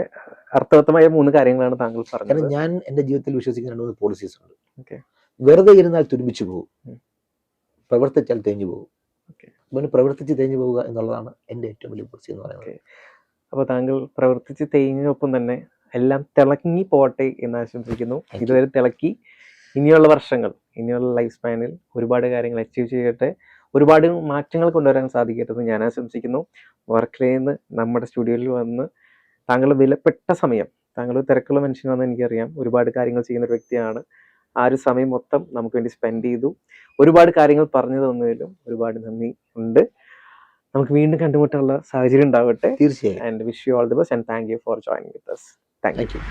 അർത്ഥവത്തമായ 3 കാര്യങ്ങളാണ് താങ്കൾ പറഞ്ഞത്. കാരണം ഞാൻ എൻ്റെ ജീവിതത്തിൽ വിശ്വസിക്കുന്ന 2-3 പോളിസീസ് ഉണ്ട്. വെറുതെ ഇരുന്നാൽ തുരുമ്പിച്ചു പോകും, പ്രവർത്തിച്ചാൽ തേഞ്ഞു പോകും. പിന്നെ പ്രവർത്തിച്ച് തേഞ്ഞു പോവുക എന്നുള്ളതാണ് എൻ്റെ ഏറ്റവും വലിയ പോളിസി എന്ന് പറയുന്നത്. അപ്പോൾ താങ്കൾ പ്രവർത്തിച്ച് തേഞ്ഞൊപ്പം തന്നെ എല്ലാം തിളങ്ങി പോട്ടെ എന്ന് ആശംസിക്കുന്നു. ഇതുവരെ തിളക്കി, ഇനിയുള്ള വർഷങ്ങൾ, ഇനിയുള്ള ലൈഫ് സ്പാനിൽ ഒരുപാട് കാര്യങ്ങൾ അച്ചീവ് ചെയ്യട്ടെ, ഒരുപാട് മാറ്റങ്ങൾ കൊണ്ടുവരാൻ സാധിക്കട്ടെ എന്ന് ഞാൻ ആശംസിക്കുന്നു. വർക്കലയിൽ നിന്ന് നമ്മുടെ സ്റ്റുഡിയോയിൽ വന്ന് താങ്കൾ വിലപ്പെട്ട സമയം, താങ്കൾ തിരക്കുള്ള മനുഷ്യനാണെന്ന് എനിക്കറിയാം, ഒരുപാട് കാര്യങ്ങൾ ചെയ്യുന്ന ഒരു വ്യക്തിയാണ്. ആ ഒരു സമയം മൊത്തം നമുക്ക് വേണ്ടി സ്പെൻഡ് ചെയ്തു, ഒരുപാട് കാര്യങ്ങൾ പറഞ്ഞു തന്നതിലും ഒരുപാട് നന്ദി ഉണ്ട്. നമുക്ക് വീണ്ടും കണ്ടുമുട്ടാനുള്ള സാഹചര്യം ഉണ്ടാവട്ടെ. തീർച്ചയായും. And wish you all the best and thank you for joining with us. Thank you.